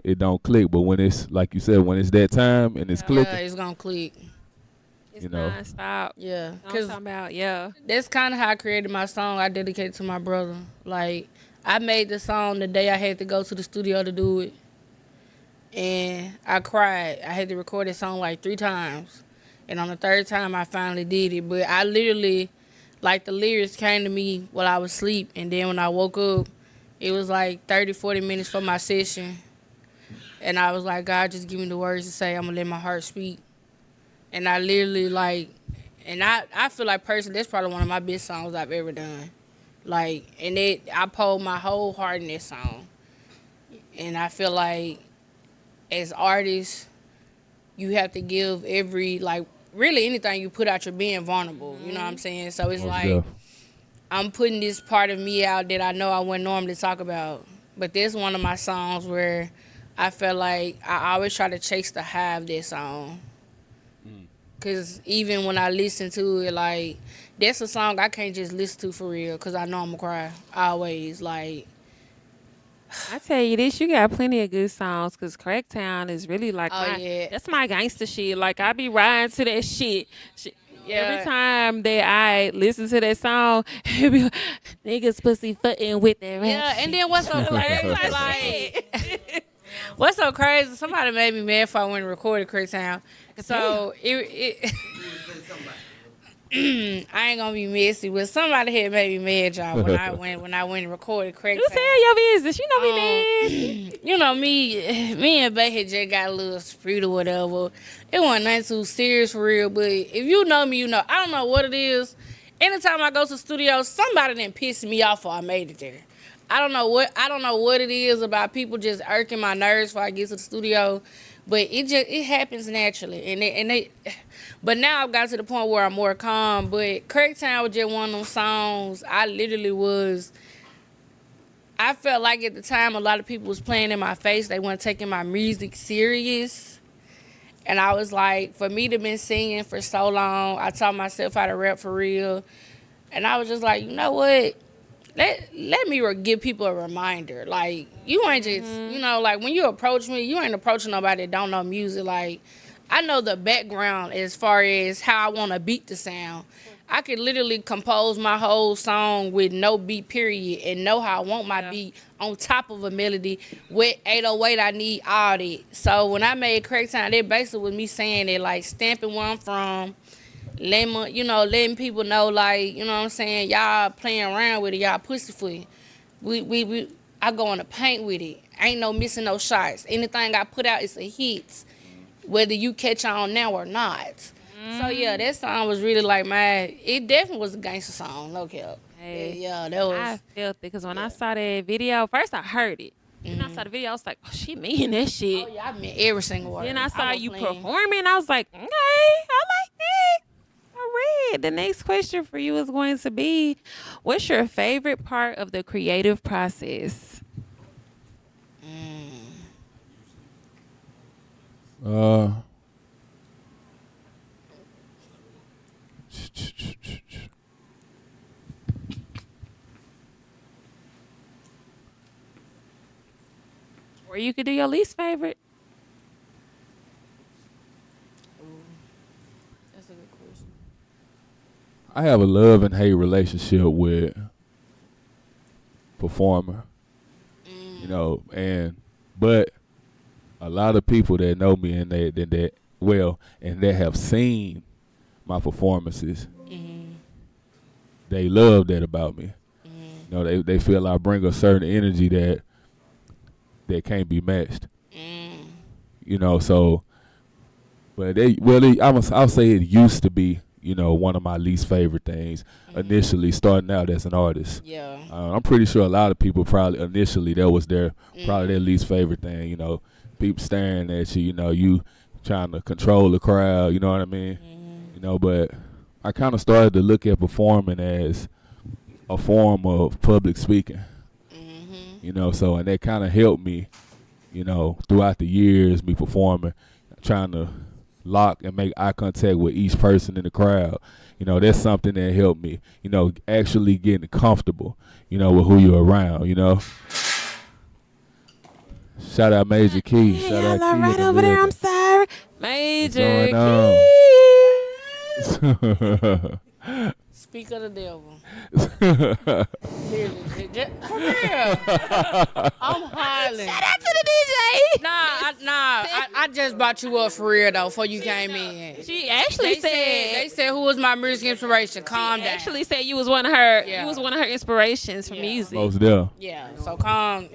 it don't click. But when it's like you said, when it's that time and it's clicking, Yeah, it's gonna click. It's you know. non-stop. Yeah, I'm cause talking about, yeah. that's kind of how I created my song. I dedicated to my brother. Like, I made the song the day I had to go to the studio to do it, and I cried. I had to record that song like 3 times, and on the third time I finally did it. But I literally, like, the lyrics came to me while I was asleep, and then when I woke up, it was like 30, 40 minutes for my session, and I was like, God, just give me the words to say. I'm gonna let my heart speak, and I literally like. And I feel like personally, that's probably one of my best songs I've ever done. Like, and I poured my whole heart in that song. And I feel like as artists, you have to give like, really anything you put out, you're being vulnerable. You know what I'm saying? So it's Most like, def. I'm putting this part of me out that I know I wouldn't normally talk about. But this one of my songs where I felt like I always try to chase the high of that song. Because even when I listen to it, like, that's a song I can't just listen to for real because I know I'm going to cry. Always. Like, I tell you this, you got plenty of good songs because Cracktown is really like yeah. that's my gangster shit. Like, I be riding to that shit. Yeah. Every time that I listen to that song, it be like, niggas pussy footin' with that rap Yeah, shit. and then what's so crazy, like, what's so crazy, somebody made me mad for I went and recorded Cracktown. So, I ain't gonna be messy, but somebody had made me mad, y'all, when I went and recorded Cracktown. You tell your business. You know me, man. You know, me and Bay had just got a little spree or whatever. It wasn't nothing too serious for real, but if you know me, you know. I don't know what it is. Anytime I go to the studio, somebody done piss me off or I made it there. I don't know what it is about people just irking my nerves before I get to the studio, but it happens naturally. But now I've got to the point where I'm more calm. But Cracktown was just one of them songs. I felt like at the time a lot of people was playing in my face. They weren't taking my music serious. And I was like, for me to been singing for so long, I taught myself how to rap for real. And I was just like, you know what? Let me give people a reminder. Like, you ain't just, like, when you approach me, you ain't approaching nobody that don't know music. Like, I know the background as far as how I want a beat to sound. I could literally compose my whole song with no beat, period, and know how I want my beat on top of a melody. With 808, I need all that. So when I made Cracktown, that basically was me saying that, like, stamping where I'm from, letting people know, like, you know what I'm saying, y'all playing around with it, y'all pussyfoot. I go in the paint with it. Ain't no missing no shots. Anything I put out is a hit, whether you catch on now or not. So yeah, that song was really like, man, it definitely was a gangster song, no cap. Hey, Yeah, that was. I felt it because when I saw that video, first I heard it. Then I saw the video, I was like, oh, she mean that shit. Oh yeah, I meant every single word. Then I saw you playing. performing, I was like, okay, I like that. All right. The next question for you is going to be, what's your favorite part of the creative process? Or you could do your least favorite. That's a good question. I have a love and hate relationship with performer, but a lot of people that know me and that have seen my performances, they love that about me. They feel I bring a certain energy that can't be matched. So, but I'll say it used to be, one of my least favorite things initially starting out as an artist. Yeah. I'm pretty sure a lot of people probably initially that was probably their least favorite thing, people staring at you, you trying to control the crowd, you know what I mean? But I kind of started to look at performing as a form of public speaking. So, and that kind of helped me, throughout the years, me performing, trying to lock and make eye contact with each person in the crowd. That's something that helped me, actually getting comfortable, with who you're around, Shout out Major Key. Hey, Shout y'all out are Key right in the over there. I'm building. sorry. Major What's Key. Speak of the devil. Literally, for real. I'm hollering. Shout out to the DJ. I just brought you up for real though before you came in. She actually They said who was my music inspiration. Calm she down. actually said you was one of her. Yeah. You was one of her inspirations for music. Most there. Yeah, so calm.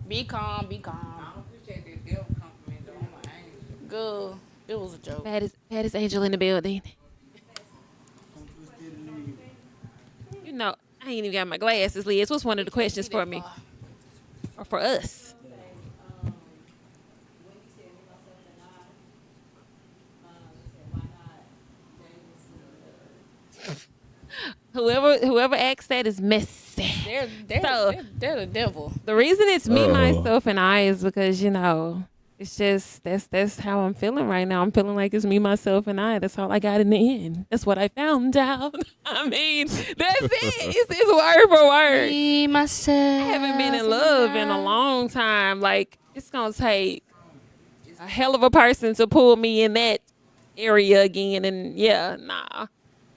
Be calm. Be calm. Good. It was a joke. Baddest angel in the building. You know, I ain't even got my glasses, Liz. What's one of the questions for me? Or for us? Whoever asks that is messy. They're the devil. The reason it's me, Uh-oh. myself, and I is because, you know, it's just that's how I'm feeling right now. I'm feeling like it's me, myself, and I. That's all I got in the end. That's what I found out. I mean, that's it. It's word for word. Me, myself. I haven't been in love in a long time. Like, it's gonna take a hell of a person to pull me in that area again. And yeah, nah,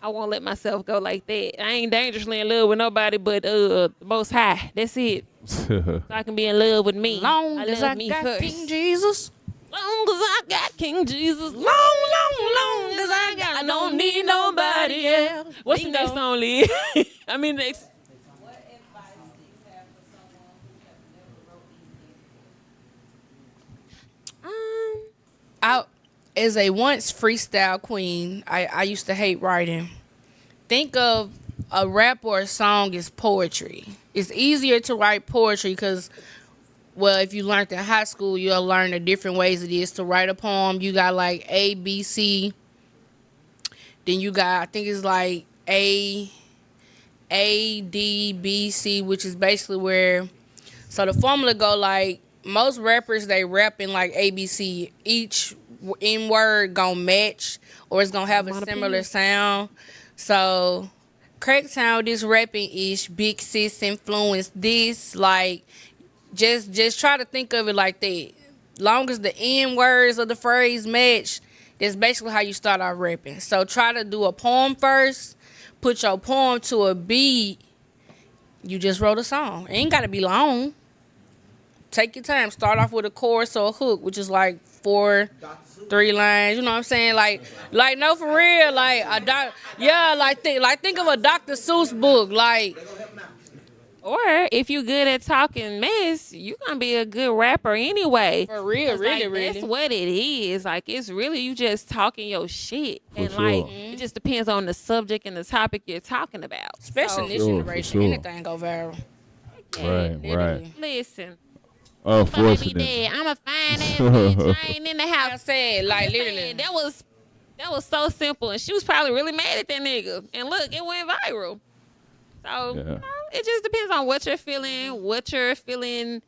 I won't let myself go like that. I ain't dangerously in love with nobody but the Most High. That's it. So I can be in love with me. Long as I me got first. King Jesus. Long as I got King Jesus. Long as I got. I don't need nobody else. What's the next song, Lee? I mean, next. I, as a once freestyle queen, I used to hate writing. Think of a rap or a song as poetry. It's easier to write poetry because, well, if you learned in high school, you'll learn the different ways it is to write a poem. You got like A, B, C. Then you got, I think it's like A, D, B, C, which is basically where, so the formula go like, most rappers, they rap in like ABC. Each N word gonna match or it's gonna have a similar sound. So Cracktown, this rapping ish, Big Sis influence this. Like just try to think of it like that. Long as the N words of the phrase match, that's basically how you start out rapping. So try to do a poem first, put your poem to a beat. You just wrote a song. It ain't gotta be long. Take your time. Start off with a chorus or a hook, which is like 3 lines. You know what I'm saying? Like no, for real. Like think of a Dr. Seuss book. Like, Or if you good at talking mess, you gonna be a good rapper anyway. for real, really, Like, really. that's what it is. Like, it's really you just talking your shit, For and sure. like it just depends on the subject and the topic you're talking about. Especially in this Sure, for generation, sure. anything go viral. Right. Literally. Listen, Unfortunately. dead. I'm a fine ass bitch. I ain't in the I house. said, like, I'm just literally. saying, that was so simple, and she was probably really mad at that nigga. And look, it went viral. So Yeah. you know, it just depends on what you're feeling.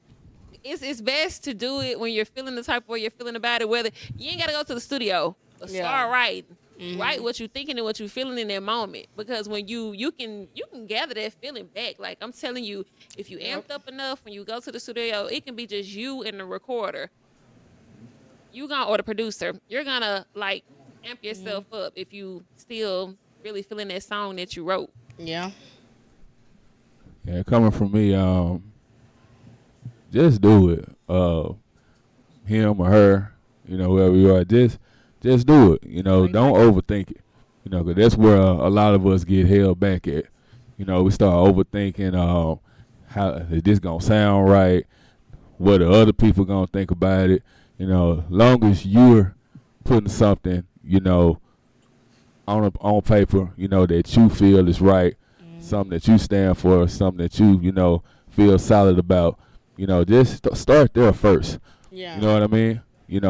It's best to do it when you're feeling the type of way you're feeling about it. Whether you ain't gotta go to the studio, but Yeah. start writing. Write what you're thinking and what you're feeling in that moment. Because when you can gather that feeling back. Like I'm telling you, if you amped up enough when you go to the studio, it can be just you and the recorder. Or the producer. You're gonna like amp yourself up if you still really feeling that song that you wrote. Yeah. Yeah, coming from me, just do it. Him or her, whoever you are, just do it. Don't overthink it. Because that's where a lot of us get held back at. We start overthinking how is this gonna sound right, what the other people gonna think about it. Long as you're putting something, on paper, that you feel is right, something that you stand for, something that you, feel solid about. Just start there first. Yeah. You know what I mean?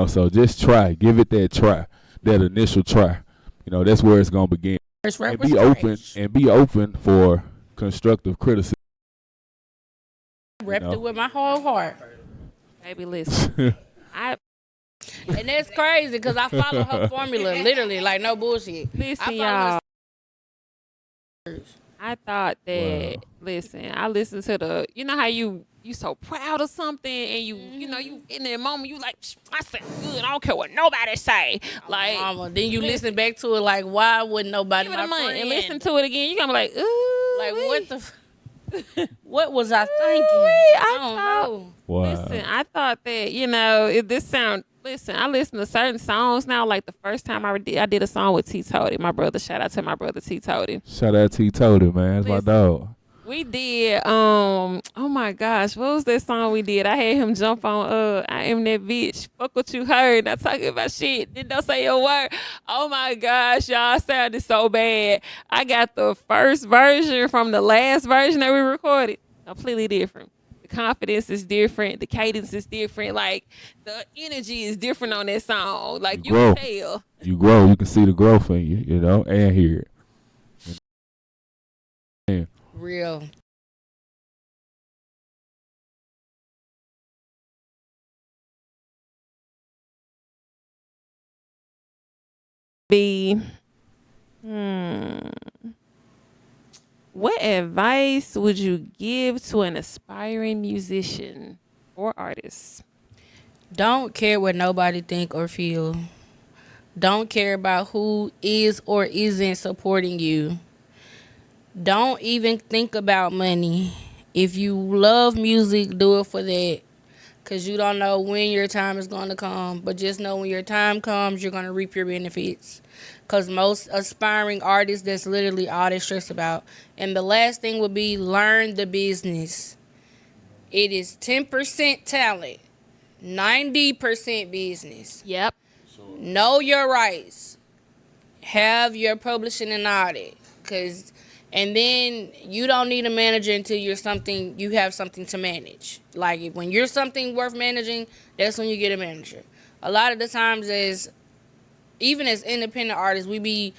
So just try, give it that try, that initial try. That's where it's gonna begin. First And rap was be open for constructive criticism. Rapped it with my whole heart. Baby, listen. And that's crazy because I follow her formula, literally, like no bullshit. Listen, I follow y'all. her. I thought that. Wow. Listen, I listened to the. You know how you you so proud of something, and you know, you in that moment, you like, I said good. I don't care what nobody say. Like, Mama. Then you listen back to it like, why wouldn't nobody? give it My a month friend and listen to it again. You gonna be like, ooh, Like wee. what the? What was I thinking? Ooh-wee, I don't know. Wow. Listen, I thought that, you know, if this sound. Listen, I listen to certain songs now. Like the first time I did a song with T Toady, my brother. Shout out to my brother T Toady. Shout out to Toady, man. That's my Listen. dog. We did oh my gosh, what was that song we did? I had him jump on I Am That Bitch. Fuck what you heard. Not talking about shit. Didn't don't say a word. Oh my gosh, y'all sounded so bad. I got the first version from the last version that we recorded. Completely different. The confidence is different. The cadence is different. Like the energy is different on that song. Like you grow. can tell. You grow. You can see the growth in you, you know, and hear it. Real. Be what advice would you give to an aspiring musician or artist? Don't care what nobody think or feel. Don't care about who is or isn't supporting you. Don't even think about money. If you love music, do it for that. Because you don't know when your time is going to come. But just know when your time comes, you're going to reap your benefits. Because most aspiring artists, that's literally all they stress about. And the last thing would be learn the business. It is 10% talent, 90% business. Yep. Know your rights. Have your publishing and audit. And then you don't need a manager until you have something to manage. Like when you're something worth managing, that's when you get a manager. A lot of the times even as independent artists, we be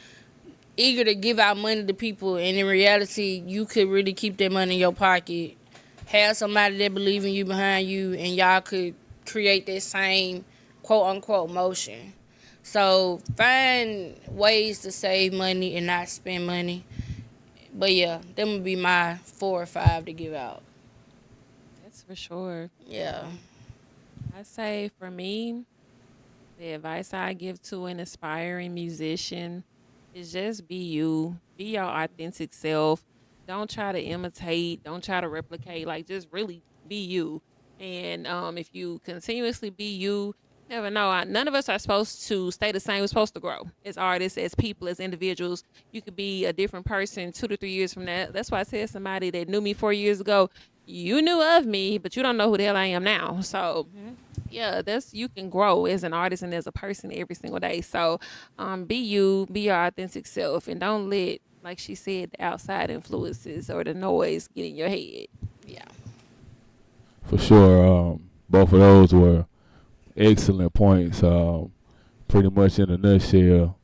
eager to give out money to people, and in reality, you could really keep that money in your pocket, have somebody that believe in you behind you, and y'all could create that same quote-unquote motion. So find ways to save money and not spend money. But yeah, them would be my 4 or 5 to give out. That's for sure. Yeah. I say for me, the advice I give to an aspiring musician is just be you. Be your authentic self. Don't try to imitate. Don't try to replicate. Like, just really be you. And if you continuously be you, never know. None of us are supposed to stay the same. We're supposed to grow as artists, as people, as individuals. You could be a different person 2 to 3 years from that. That's why I said somebody that knew me 4 years ago, you knew of me, but you don't know who the hell I am now. So, yeah, you can grow as an artist and as a person every single day. So, be you, be your authentic self, and don't let, like she said, the outside influences or the noise get in your head. Yeah. For sure. Both of those were excellent points. Pretty much in a nutshell,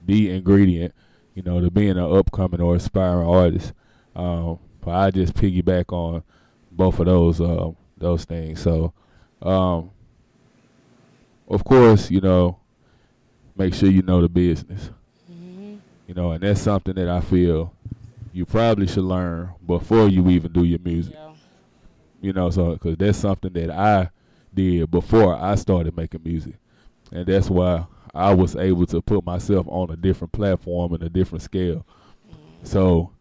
the ingredient, to being an upcoming or aspiring artist. But I just piggyback on both of those things. So, of course, make sure you know the business. And that's something that I feel you probably should learn before you even do your music. Yeah. So because that's something that I did before I started making music, and that's why I was able to put myself on a different platform and a different scale. So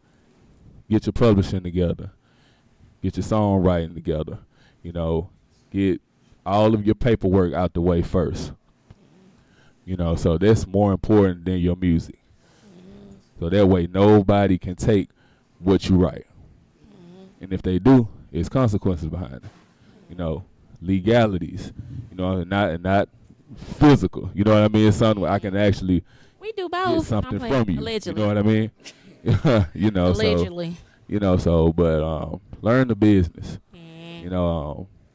get your publishing together, get your songwriting together, get all of your paperwork out the way first. So that's more important than your music. So that way nobody can take what you write. And if they do, it's consequences behind it. Legalities, and not physical. You know what I mean? It's something where I can actually We do get both. something from you. Allegedly. You know what I mean? Allegedly. But learn the business.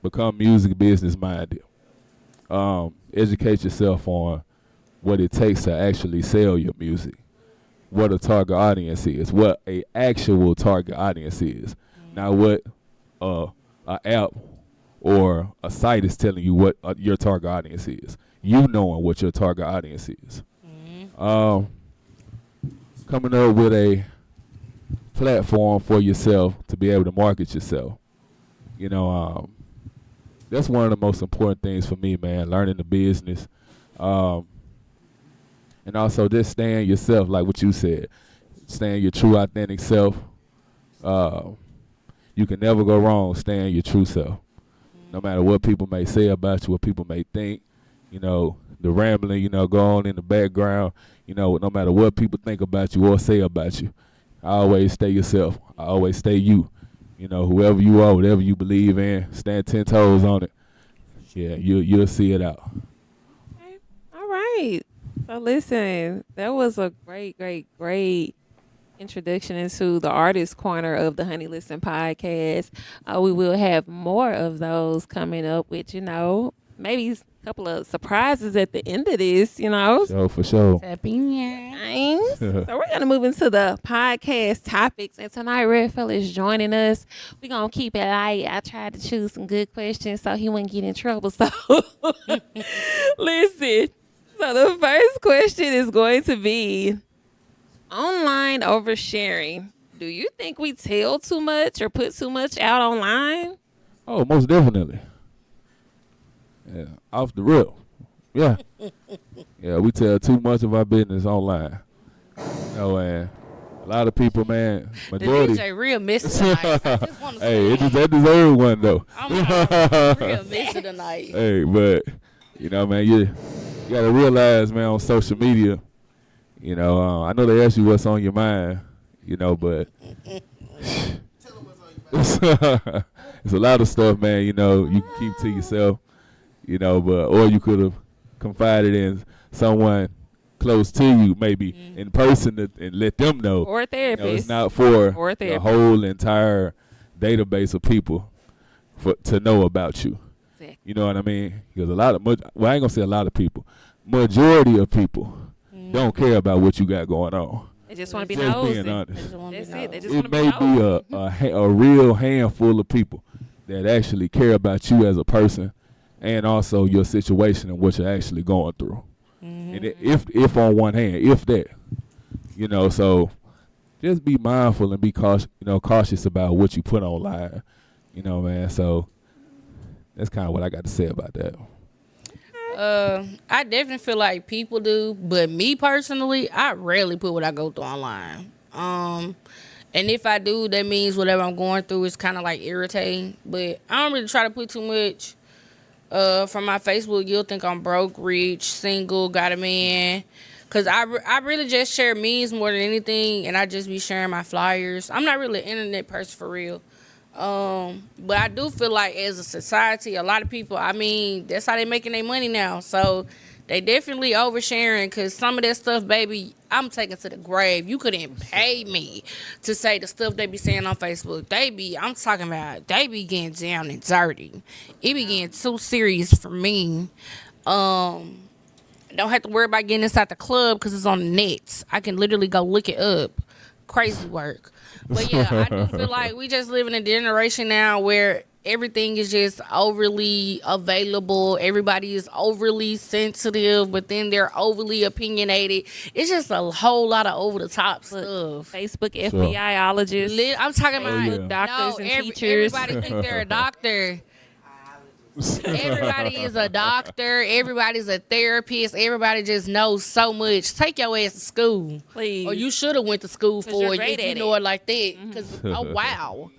Become music business minded. Educate yourself on what it takes to actually sell your music. What a target audience is. What a actual target audience is. Not what an app or a site is telling you what your target audience is. You knowing what your target audience is. Coming up with a platform for yourself to be able to market yourself. You know, that's one of the most important things for me, man. Learning the business, and also just staying yourself, like what you said, staying your true, authentic self. You can never go wrong staying your true self. No matter what people may say about you, what people may think, you know, the rambling, you know, go on in the background, you know, no matter what people think about you or say about you, always stay yourself. Always stay you. You know, whoever you are, whatever you believe in, stand 10 toes on it. Yeah, you'll see it out. Okay. All right. So listen, that was a great introduction into the artist corner of the Honey Listen podcast. We will have more of those coming up with, you know, maybe a couple of surprises at the end of this, you know. For sure. Nice. So we're going to move into the podcast topics. And tonight, Redfield is joining us. We're going to keep it light. I tried to choose some good questions so he wouldn't get in trouble. So listen. So the first question is going to be, online oversharing. Do you think we tell too much or put too much out online? Oh, most definitely. Yeah, off the rip. Yeah. Yeah, we tell too much of our business online. You know, and a lot of people, man, majority. The DJ real missing tonight. Hey, that deserves one, though. I'm real missing tonight. Hey, but, you know, man, you got to realize, man, on social media, you know, I know they ask you what's on your mind, you know, but it's a lot of stuff, man, you know, you can keep to yourself, you know, but or you could have confided in someone close to you, maybe in person, and let them know. Or a therapist. You know, it's not for the whole entire database of people to know about you. Exactly. You know what I mean? Because I ain't going to say a lot of people. Majority of people don't care about what you got going on. They just want to be nosy. Being honest. That's it. They just want to be nosy. It may be a real handful of people that actually care about you as a person and also your situation and what you're actually going through. And if on one hand, if that, you know, so just be mindful and be cautious about what you put online, you know, man. So that's kind of what I got to say about that. I definitely feel like people do, but me personally, I rarely put what I go through online. And if I do, that means whatever I'm going through is kind of like irritating. But I don't really try to put too much. From my Facebook, you'll think I'm broke, rich, single, got a man. Because I really just share memes more than anything, and I just be sharing my flyers. I'm not really an internet person for real. But I do feel like as a society, a lot of people, I mean, that's how they making their money now. So they definitely oversharing, because some of that stuff, baby, I'm taking to the grave. You couldn't pay me to say the stuff they be saying on Facebook. They be getting down and dirty. It be getting too serious for me. Don't have to worry about getting inside the club because it's on the nets. I can literally go look it up. Crazy work. But yeah, I do feel like we just live in a generation now where everything is just overly available. Everybody is overly sensitive, but then they're overly opinionated. It's just a whole lot of over-the-top stuff. Facebook FBIologists. I'm talking about doctors and teachers. Everybody think they're a doctor. Everybody is a doctor. Everybody's a therapist. Everybody just knows so much. Take your ass to school. Please. Or you should have went to school for it if you know it like that. Because, Mm-hmm. wow.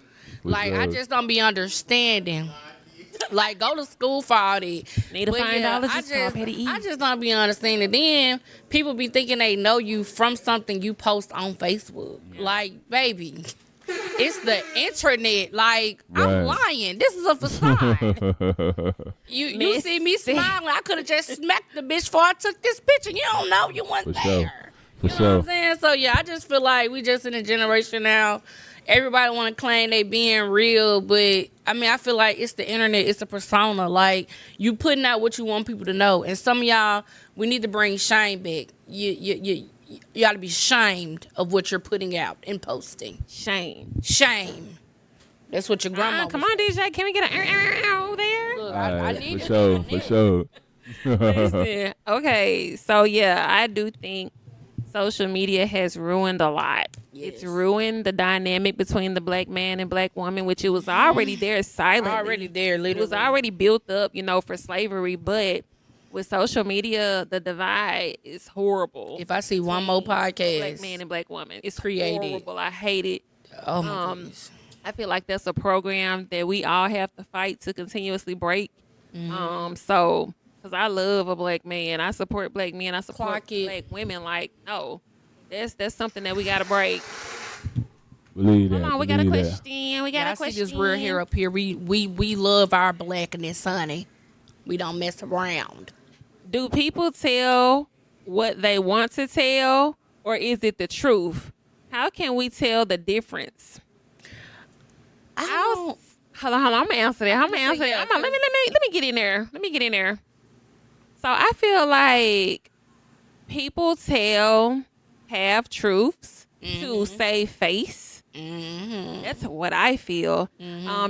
Like, I just don't be understanding. Like, go to school for all that. Need a findologist. I just don't be understanding. Then people be thinking they know you from something you post on Facebook. Yeah. Like, baby, it's the internet. Like, right. I'm lying. This is a facade. You see me smiling. I could have just smacked the bitch before I took this picture. You don't know. You weren't there. You know what I'm saying? So, yeah, I just feel like we just in a generation now. Everybody want to claim they being real, but I mean, I feel like it's the internet, it's a persona. Like, you putting out what you want people to know, and some of y'all, we need to bring shame back. You ought to be shamed of what you're putting out and posting. Shame. That's what your grandma. Come on, DJ, can we get an over there? Look, I need for sure. Listen, okay, so yeah, I do think social media has ruined a lot. It's ruined the dynamic between the black man and black woman, which it was already there silently. Already there, literally. It was already built up, for slavery. But with social media, the divide is horrible. If I see one more podcast, black man and black woman, it's created. horrible. I hate it. Oh my goodness. I feel like that's a program that we all have to fight to continuously break. So, because I love a black man, I support black men, I support black women. Like, no, that's something that we gotta break. Believe that. Hold on, we got a question. We got a question. I see this real hair up here. We love our blackness, honey. We don't mess around. Do people tell what they want to tell, or is it the truth? How can we tell the difference? Hold on. I'm gonna answer that. Let me get in there. So I feel like people tell half truths to save face. That's what I feel.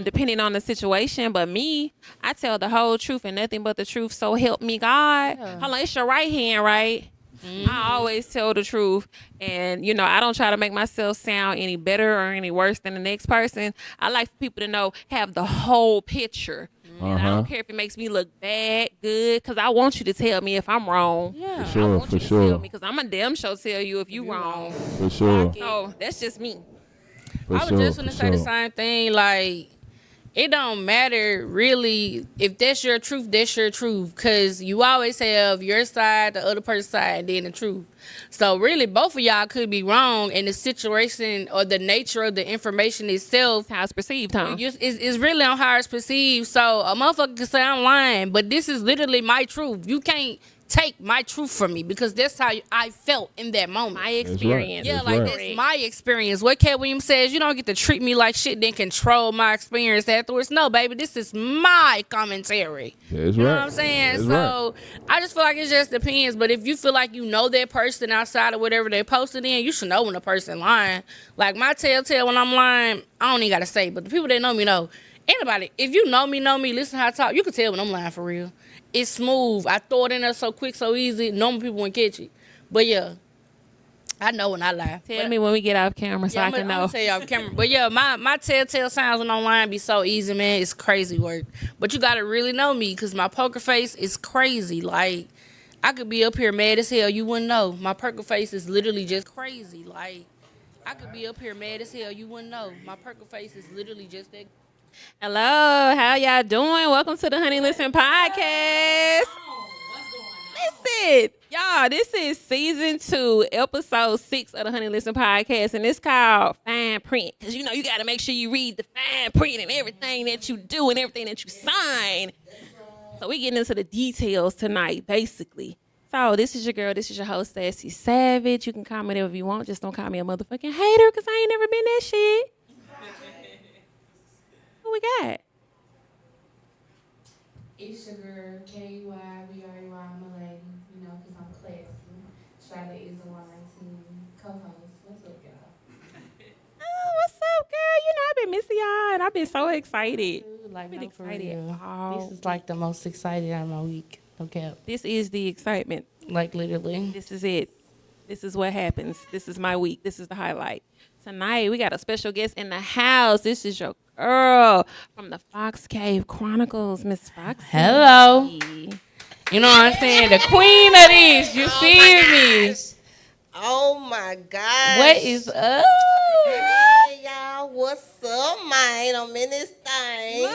Depending on the situation, but me, I tell the whole truth and nothing but the truth. So help me God. Hold on, it's your right hand, right? I always tell the truth, and I don't try to make myself sound any better or any worse than the next person. I like for people to know, have the whole picture. And I don't care if it makes me look bad, good, because I want you to tell me if I'm wrong. Yeah, for sure, I want you to tell me, because I'm a damn sure tell you if you wrong. For sure. So that's just me. I was just gonna say the same thing. Like, it don't matter really if that's your truth. That's your truth, because you always have your side, the other person's side, and then the truth. So really, both of y'all could be wrong, and the situation or the nature of the information itself, how it's perceived, huh? It's really on how it's perceived. So a motherfucker can say I'm lying, but this is literally my truth. You can't take my truth from me, because that's how I felt in that moment. My experience. Yeah, like that's my experience. What Cat Williams says, you don't get to treat me like shit, then control my experience afterwards. No, baby, this is my commentary. That's you know what I'm saying? So I just feel like it just depends. But if you feel like you know that person outside of whatever they posted in, you should know when a person lying. Like my telltale when I'm lying, I don't even gotta say, but the people that know me know. Anybody, if you know me, listen how I talk, you can tell when I'm lying for real. It's smooth. I throw it in there so quick, so easy. Normal people won't catch it. But yeah, I know when I lie. Tell me when we get off camera so I can know. I'm tell you off camera. But yeah, my telltale signs when I'm lying be so easy, man. It's crazy work. But you gotta really know me, because my poker face is crazy. Like, I could be up here mad as hell. You wouldn't know. My poker face is literally just crazy. Like, I could be up here mad as hell. You wouldn't know. My poker face is literally just that. Hello, how y'all doing? Welcome to the Honey Listen podcast. Listen, y'all, this is season 2, episode 6 of the Honey Listen podcast, and it's called Fine Print, because you got to make sure you read the fine print and everything that you do and everything that you sign. So we getting into the details tonight, basically. So this is your girl, this is your host, Sassy Savage. You can call me whatever you want, just don't call me a motherfucking hater, because I ain't never been that shit. What we got? It's your girl, K-U-Y-B-R-E-Y, my lady, because I'm classy. Charlotte is a YT co-host. What's up, y'all? Oh, what's up, girl? I've been missing y'all, and I've been so excited. Like, I've been excited. Oh, this is like the most excited out of my week. Okay. This is the excitement. Like, literally. This is it. This is what happens. This is my week. This is the highlight. Tonight, we got a special guest in the house. This is your girl from the Fox Cave Chronicles, Miss Foxy. Hello. You know what I'm saying? The queen of this. You feel me? Oh, my gosh. What is up? Hey, y'all. What's up, man? I'm in this thing.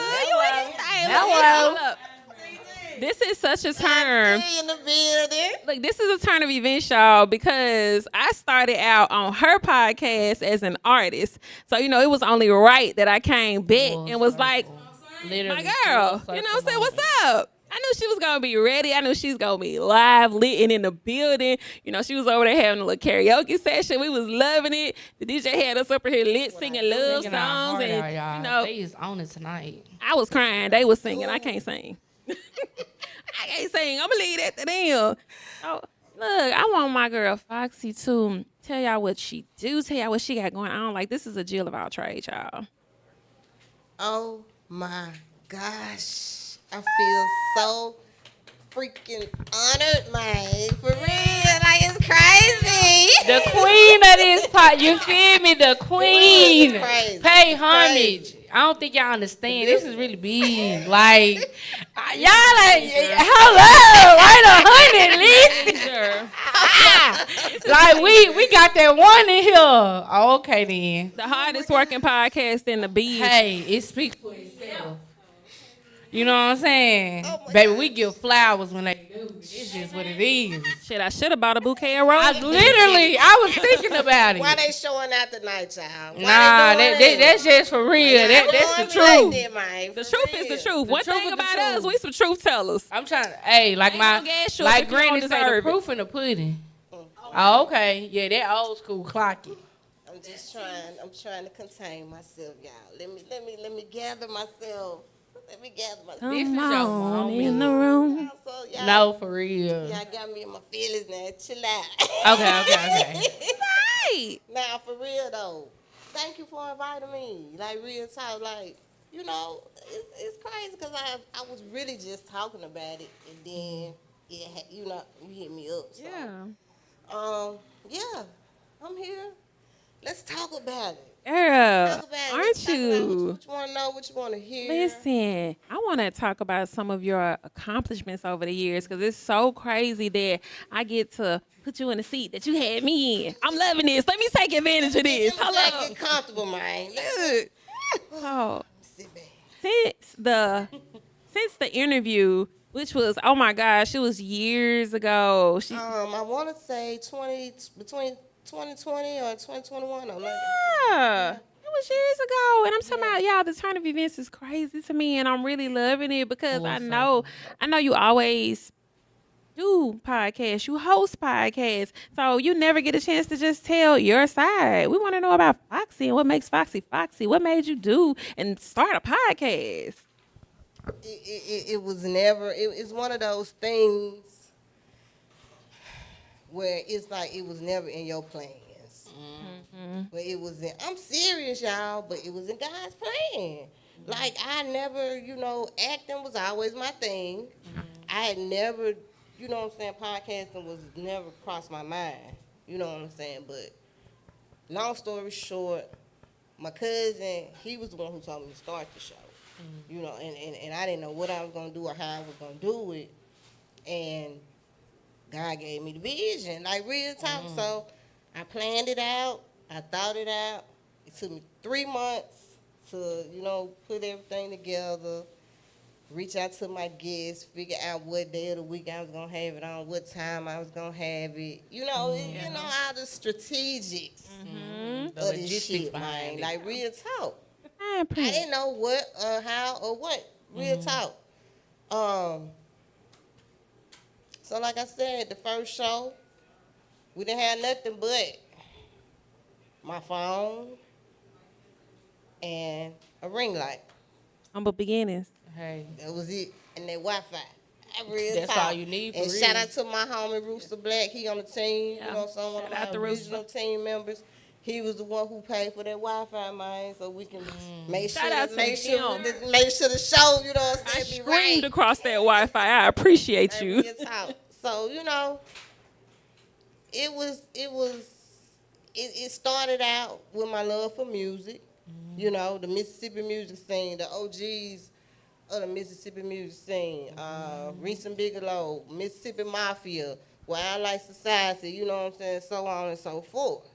Hello. This is such a turn. In the building. Look, this is a turn of events, y'all, because I started out on her podcast as an artist. So, it was only right that I came back and was like, literally, my girl, you know what I'm saying? What's up? I knew she was going to be ready. I knew she was going to be live, lit, and in the building. She was over there having a little karaoke session. We was loving it. The DJ had us up here lit, singing love songs. And, they is on it tonight. I was crying. They was singing. I can't sing. I can't sing. I'm going to leave that to them. Oh, look, I want my girl Foxy to tell y'all what she do, tell y'all what she got going on. Like, this is a Jill of our trade, y'all. Oh, my gosh. I feel so freaking honored, man. For real. Like, it's crazy. The queen of this part, you feel me? The queen. Crazy. Pay It's homage. crazy. I don't think y'all understand. This is really big. Like, y'all like, hello, wait 100, listen. Sure. Like, we got that one in here. Oh, okay, then. The hardest working podcast in the biz. Hey, it speaks for itself. You know what I'm saying? Oh my Baby, gosh. we give flowers when they do. It's just what it is. Shit, I should have bought a bouquet of I roses. literally, I was thinking about it. Why they showing out tonight, child? Why Nah, they doing that's just for real. That's the truth. The truth is the truth. One truth thing is the about truth. us, we some truth tellers. I'm trying to, hey, like Ain't my, no gas you like if you don't Granny say, the deserve it. proof in the pudding. Oh, okay. Yeah, that old school clock it. I'm just trying. I'm trying to contain myself, y'all. Let me gather myself. Let me gather myself. This is Come your on in moment. the room. So y'all, No, for real. y'all got me in my feelings now. Chill out. Okay. Right. Now, for real though, thank you for inviting me. Like real talk, like you know, it's crazy because I was really just talking about it, and then you hit me up. So, yeah, I'm here. Let's talk about it. Girl, Talk about it. aren't Let's talk about you? what you want to know, what you want to hear. Listen, I want to talk about some of your accomplishments over the years because it's so crazy that I get to put you in a seat that you had me in. I'm loving this. Let me take advantage of this. Hello. Get comfortable, man. Oh, Sit back. since the interview, which was, oh my gosh, it was years ago. I want to say between 2020 or 2021. I'm like, Yeah. It was years ago. And I'm talking about, y'all, the turn of events is crazy to me. And I'm really loving it because I know you always do podcasts. You host podcasts. So you never get a chance to just tell your side. We want to know about Foxy and what makes Foxy Foxy. What made you do and start a podcast? it was never. It's one of those things where it's like it was never in your plans. But it was in, I'm serious, y'all, but it was in God's plan. Like, I never, acting was always my thing. I had never, what I'm saying, podcasting was never crossed my mind. You know what I'm saying? But long story short, my cousin, he was the one who told me to start the show. And I didn't know what I was going to do or how I was going to do it. And God gave me the vision, like real talk. So I planned it out. I thought it out. It took me 3 months to, put everything together, reach out to my guests, figure out what day of the week I was going to have it on, what time I was going to have it. All the strategics of this shit, man. Like real talk. I didn't know what or how or what. Real talk. So like I said, the first show, we didn't have nothing but my phone and a ring light. Humble beginnings. Hey, That was it. And that Wi-Fi. Real that's talk. all you need for And real. shout out to my homie Rooster Black. He on the team. Yeah. One Shout of out my to Rooster. original team members. He was the one who paid for that Wi-Fi, man, so we can make sure Shout out to make sure him. the show, what I'm I saying, be screamed right. across that Wi-Fi. I appreciate Like, you. real talk. So, it started out with my love for music, the Mississippi music scene, the OGs of the Mississippi music scene, Reese and Bigelow, Mississippi Mafia, Wildlife Society, you know what I'm saying, so on and so forth.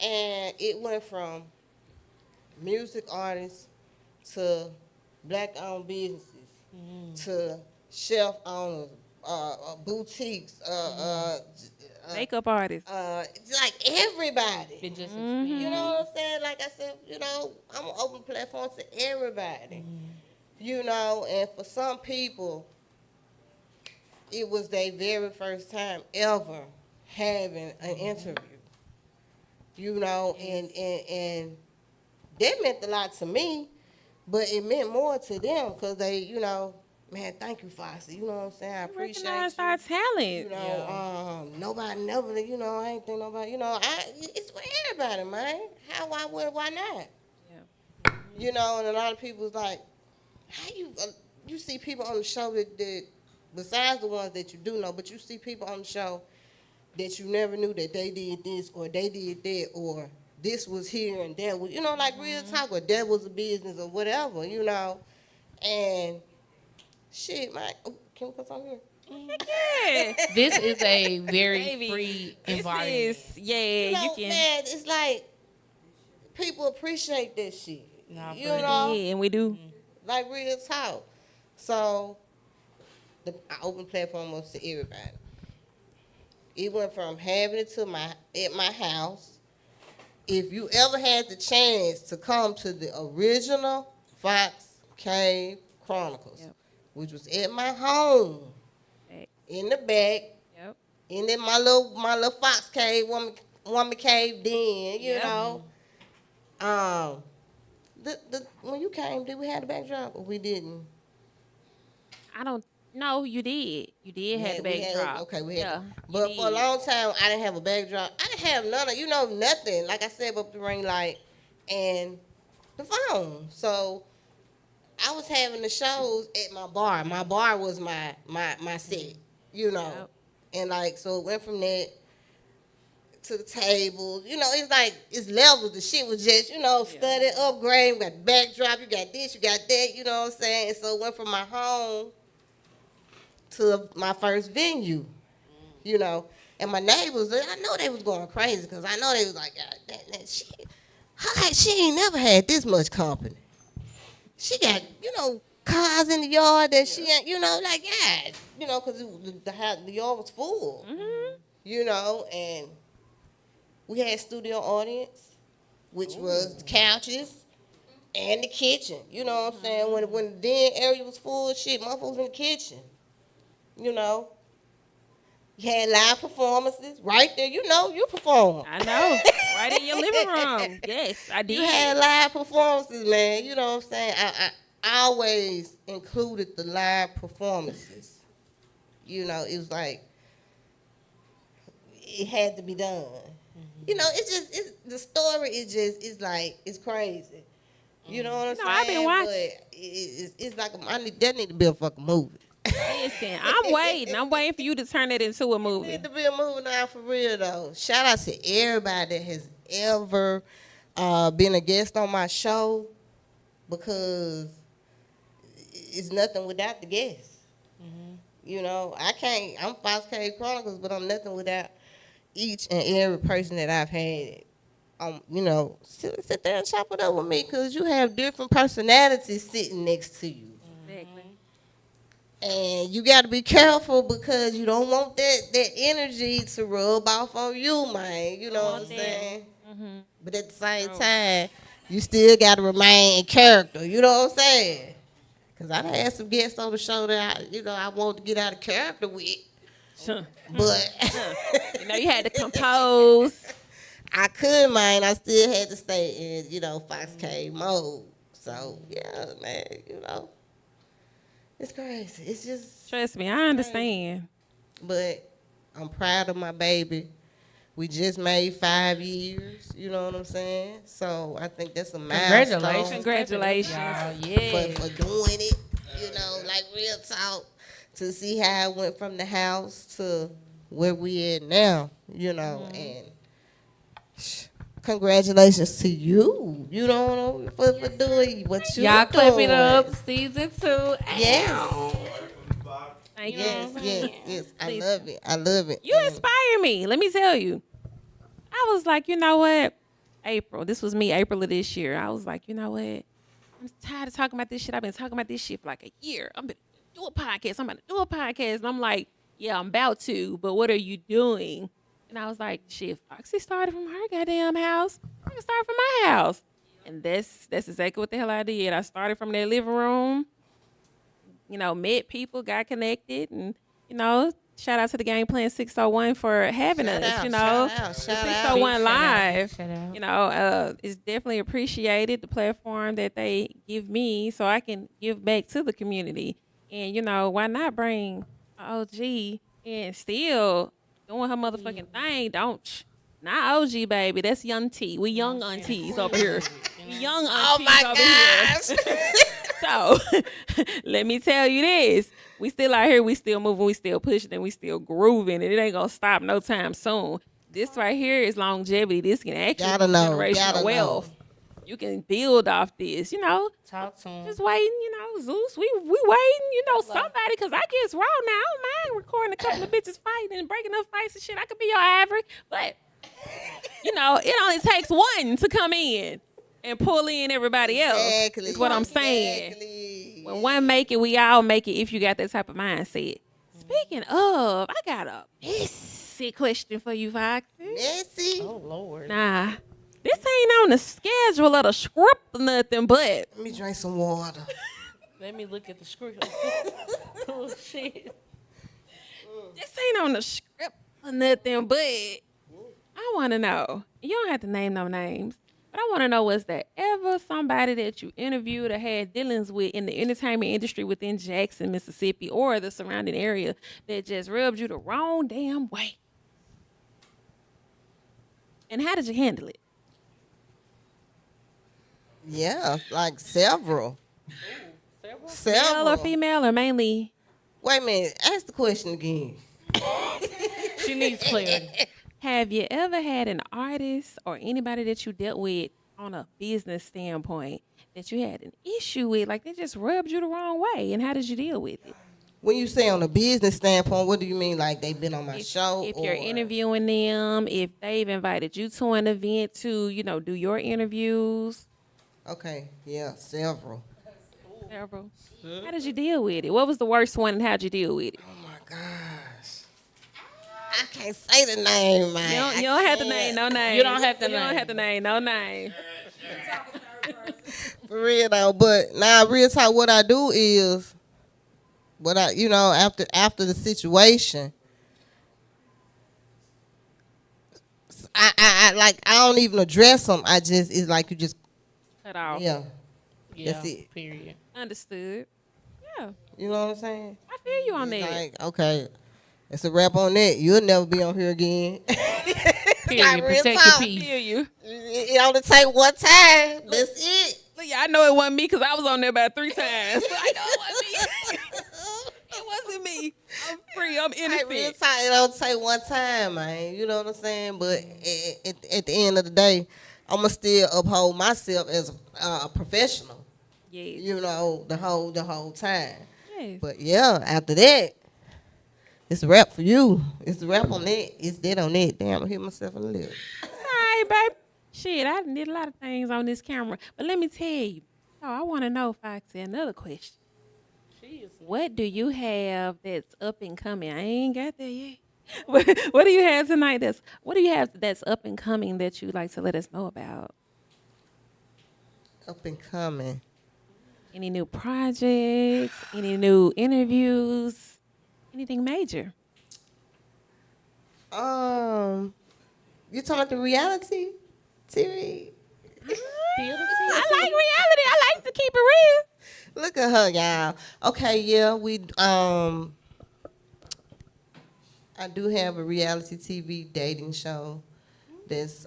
And it went from music artists to black-owned businesses to chef owners, boutiques, Makeup artist. like everybody. It just You know what I'm saying? Like I said, I'm an open platform to everybody. And for some people, it was their very first time ever having an interview. And that meant a lot to me, but it meant more to them because they, man, thank you, Foxy. You know what I'm saying? I appreciate Recognize you. our talent. Nobody never, I ain't think nobody, it's for everybody, man. How, why not? Yeah. And a lot of people was like, how you see people on the show that besides the ones that you do know, but you see people on the show that you never knew that they did this or they did that or this was here and that was, you know, like real talk, or that was a business or whatever, you know. And shit, man, can we put something here? Yeah. This is a very Baby, free this environment. is, yeah, You know, you can. man, it's like people appreciate that shit. Nah, You for real. know, Yeah, and we do. like real talk. So I open platforms to everybody. It went from having it at my house. If you ever had the chance to come to the original Fox Cave Chronicles, Yep. which was at my home, Facts. in the back, Yep. and then my little Fox Cave woman cave den, you Yep. know. When you came, did we have the backdrop or we didn't? I don't know. You did. You did have the backdrop. Okay, we had. Yeah, But you for a did. long time, I didn't have a backdrop. I didn't have none of, nothing. Like I said, but the ring light and the phone. So I was having the shows at my bar. My bar was my set, Yep. And like, so it went from that to the tables. It's like, it's levels. The shit was just, study, upgrade. You got the backdrop, you got this, you got that, you know what I'm saying? And so it went from my home to my first venue, And my neighbors, I know they was going crazy because I know they was like, God, she ain't never had this much company. She got, cars in the yard that she ain't, like, God, because the yard was full, and we had studio audience, which was the couches and the kitchen, you know what I'm saying? When the den area was full, shit, motherfuckers was in the kitchen, You had live performances right there. You perform. I know. Right in your living room. Yes, I did. You had live performances, man. You know what I'm saying? I always included the live performances. It was like, it had to be done. The story it's crazy. You know what I'm saying? I've been watching. But it's like, that need to be a fucking movie. Listen, I'm waiting. I'm waiting for you to turn it into a movie. Need to be a movie now for real though. Shout out to everybody that has ever been a guest on my show, because it's nothing without the guests. I'm Fox Cave Chronicles, but I'm nothing without each and every person that I've had. Sit there and chop it up with me, because you have different personalities sitting next to you. Exactly. And you got to be careful, because you don't want that energy to rub off on you, man. You know what I'm saying? Mm-hmm. But at the same time, you still got to remain in character. You know what I'm saying? Because I done had some guests on the show that I want to get out of character with. Sure. But you had to compose. I could, man. I still had to stay in, Fox Cave mode. So, yeah, man, it's crazy. It's just. Trust me, I understand. But I'm proud of my baby. We just made 5 years. You know what I'm saying? So I think that's a milestone. Congratulations. Yeah. For doing it. Like real talk. To see how it went from the house to where we at now. And congratulations to you. For doing what you Y'all doing. clap it up. Season 2. Yes. Thank you. Yes. I love it. You inspire me. Let me tell you. I was like, you know what? April. This was me, April of this year. I was like, you know what? I'm tired of talking about this shit. I've been talking about this shit for like a year. I'm going to do a podcast. I'm about to do a podcast. And I'm like, yeah, I'm about to. But what are you doing? And I was like, shit, Foxy started from her goddamn house. I can start from my house. And that's exactly what the hell I did. I started from their living room. Met people, got connected, and, shout out to the Game Plan 601 for having us, Shout out. The 601 Live, Shout out. it's definitely appreciated, the platform that they give me so I can give back to the community. And, why not bring an OG and still doing her motherfucking thing? Not OG, baby. That's young T. We young aunties over here. We young aunties over here. So let me tell you this. We still out here, we still moving, we still pushing, and we still grooving, and it ain't gonna stop no time soon. This right here is longevity. This can actually Gotta be know, generational gotta wealth. You can build off this, Talk to him. Just waiting, Zeus. We waiting, somebody, because I guess raw now. I don't mind recording a couple of bitches fighting and breaking up fights and shit. I could be your average, but it only takes one to come in and pull in everybody else. Exactly. Is what I'm saying. Exactly. When one make it, we all make it if you got that type of mindset. Speaking of, I got a messy question for you, Foxy. Messy. Oh Lord. Nah, this ain't on the schedule or the script or nothing, but Let me drink some water. Let me look at the script. Oh shit. this ain't on the script or nothing, but I want to know. You don't have to name no names, but I want to know, was there ever somebody that you interviewed or had dealings with in the entertainment industry within Jackson, Mississippi, or the surrounding area that just rubbed you the wrong damn way? And how did you handle it? Yeah, like several. Male or Several. female, or mainly? Wait a minute. Ask the question again. She needs clarity. Have you ever had an artist or anybody that you dealt with on a business standpoint that you had an issue with, like they just rubbed you the wrong way, and how did you deal with it? When you say on a business standpoint, what do you mean? Like they've been on my show? If you're interviewing them, if they've invited you to an event to, do your interviews. Okay, yeah, several. Several. How did you deal with it? What was the worst one, and how'd you deal with it? Oh my gosh. I can't say the name, man. You don't have to name no name. You don't have to You don't have to name no name. For real though, but now real talk, what I do is, after the situation, I don't even address them. It's like you just, Cut off. yeah, Yeah. that's it. Period. Understood. Yeah. You know what I'm saying? I feel you on It's that. like, okay, it's a wrap on that. You'll never be on here again. Period. real Protect talk. your I peace. feel you. It only take one time. That's it. Look, I know it wasn't me because I was on there about 3 times. So I know it wasn't me. It wasn't me. I'm free. I'm Like real innocent. talk, it don't take one time, man. You know what I'm saying? But at the end of the day, I'ma still uphold myself as a professional. Yes. The whole time. Yes. But yeah, after that, it's a wrap for you. It's a wrap on that. It's dead on that. Damn, I hit myself in the lip. All right, babe. Shit, I did a lot of things on this camera. But let me tell you. Oh, I want to know, Foxy, another question. What do you have that's up and coming? I ain't got there yet. What do you have tonight that's up and coming that you'd like to let us know about? Up and coming. Any new projects? Any new interviews? Anything major? You talking about the reality TV? I like reality. I like to keep it real. Look at her, y'all. Okay, yeah, I do have a reality TV dating show that's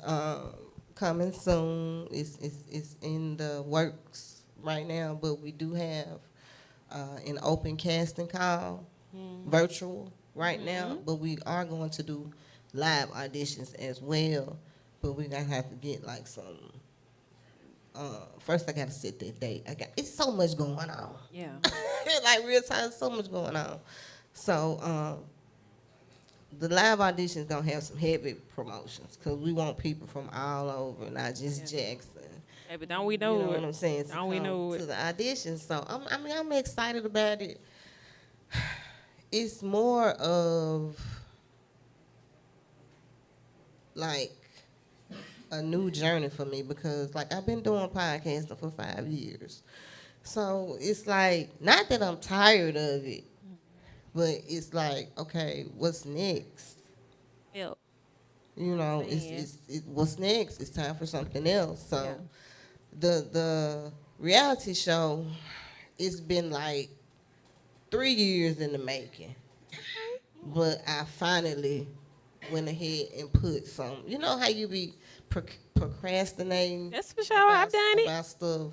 coming soon. It's in the works right now, but we do have an open casting call, virtual right now. But we are going to do live auditions as well. But we're gonna have to get like some. First, I gotta set that date. It's so much going on. Yeah. Like real time, so much going on. So the live auditions gonna have some heavy promotions because we want people from all over, not just Jackson. Hey, but don't we know You know it? what I'm saying? Don't we know to it? the auditions. So I'm excited about it. It's more of like a new journey for me because like I've been doing podcasting for 5 years. So it's like, not that I'm tired of it, but it's like, okay, what's next? Yep. You know, Understand. it's what's next? It's time for something else. So Yeah. the reality show, it's been like 3 years in the making. But I finally went ahead and put some, you know how you be procrastinating? That's for sure. I've done it. About stuff.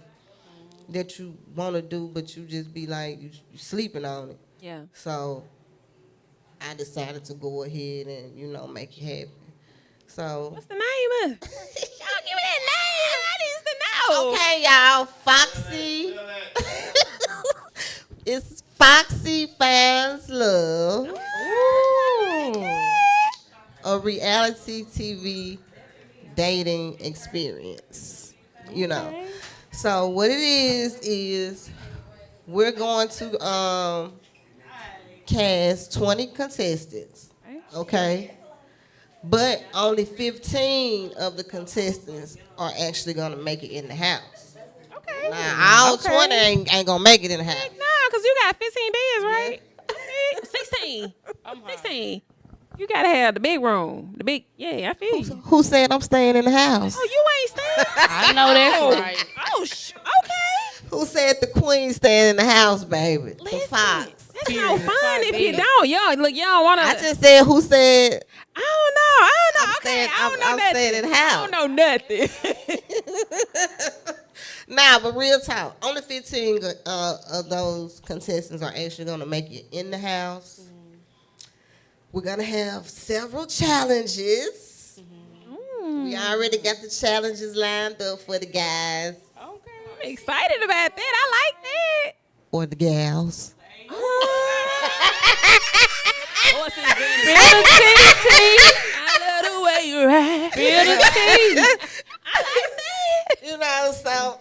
that you want to do, but you just be like you sleeping on it. Yeah. So I decided to go ahead and make it happen. So What's the name of? Y'all give me that name. I need to know. okay, y'all, Foxy. It's Foxy Fans Love. A reality TV dating experience. So what it is we're going to cast 20 contestants. Okay? But only 15 of the contestants are actually going to make it in the house. Okay. Now, all 20 ain't going to make it in the house. Heck no, because you got 15 beds, right? 16. 16. You got to have the big room. The big, I feel you. Who said I'm staying in the house? Oh, you ain't staying? I know that's right. Oh, okay. Who said the queen staying in the house, baby? The Fox. That's no fun if you don't. Y'all want to. I just said who said. I don't know. I'm Okay, staying, I don't know I'm nothing. staying in the house. I don't know nothing. Nah, but real talk. Only 15 of those contestants are actually going to make it in the house. We're going to have several challenges. We already got the challenges lined up for the guys. Okay. I'm excited about that. I like that. Or the gals. I love the way you ride. I like that. So,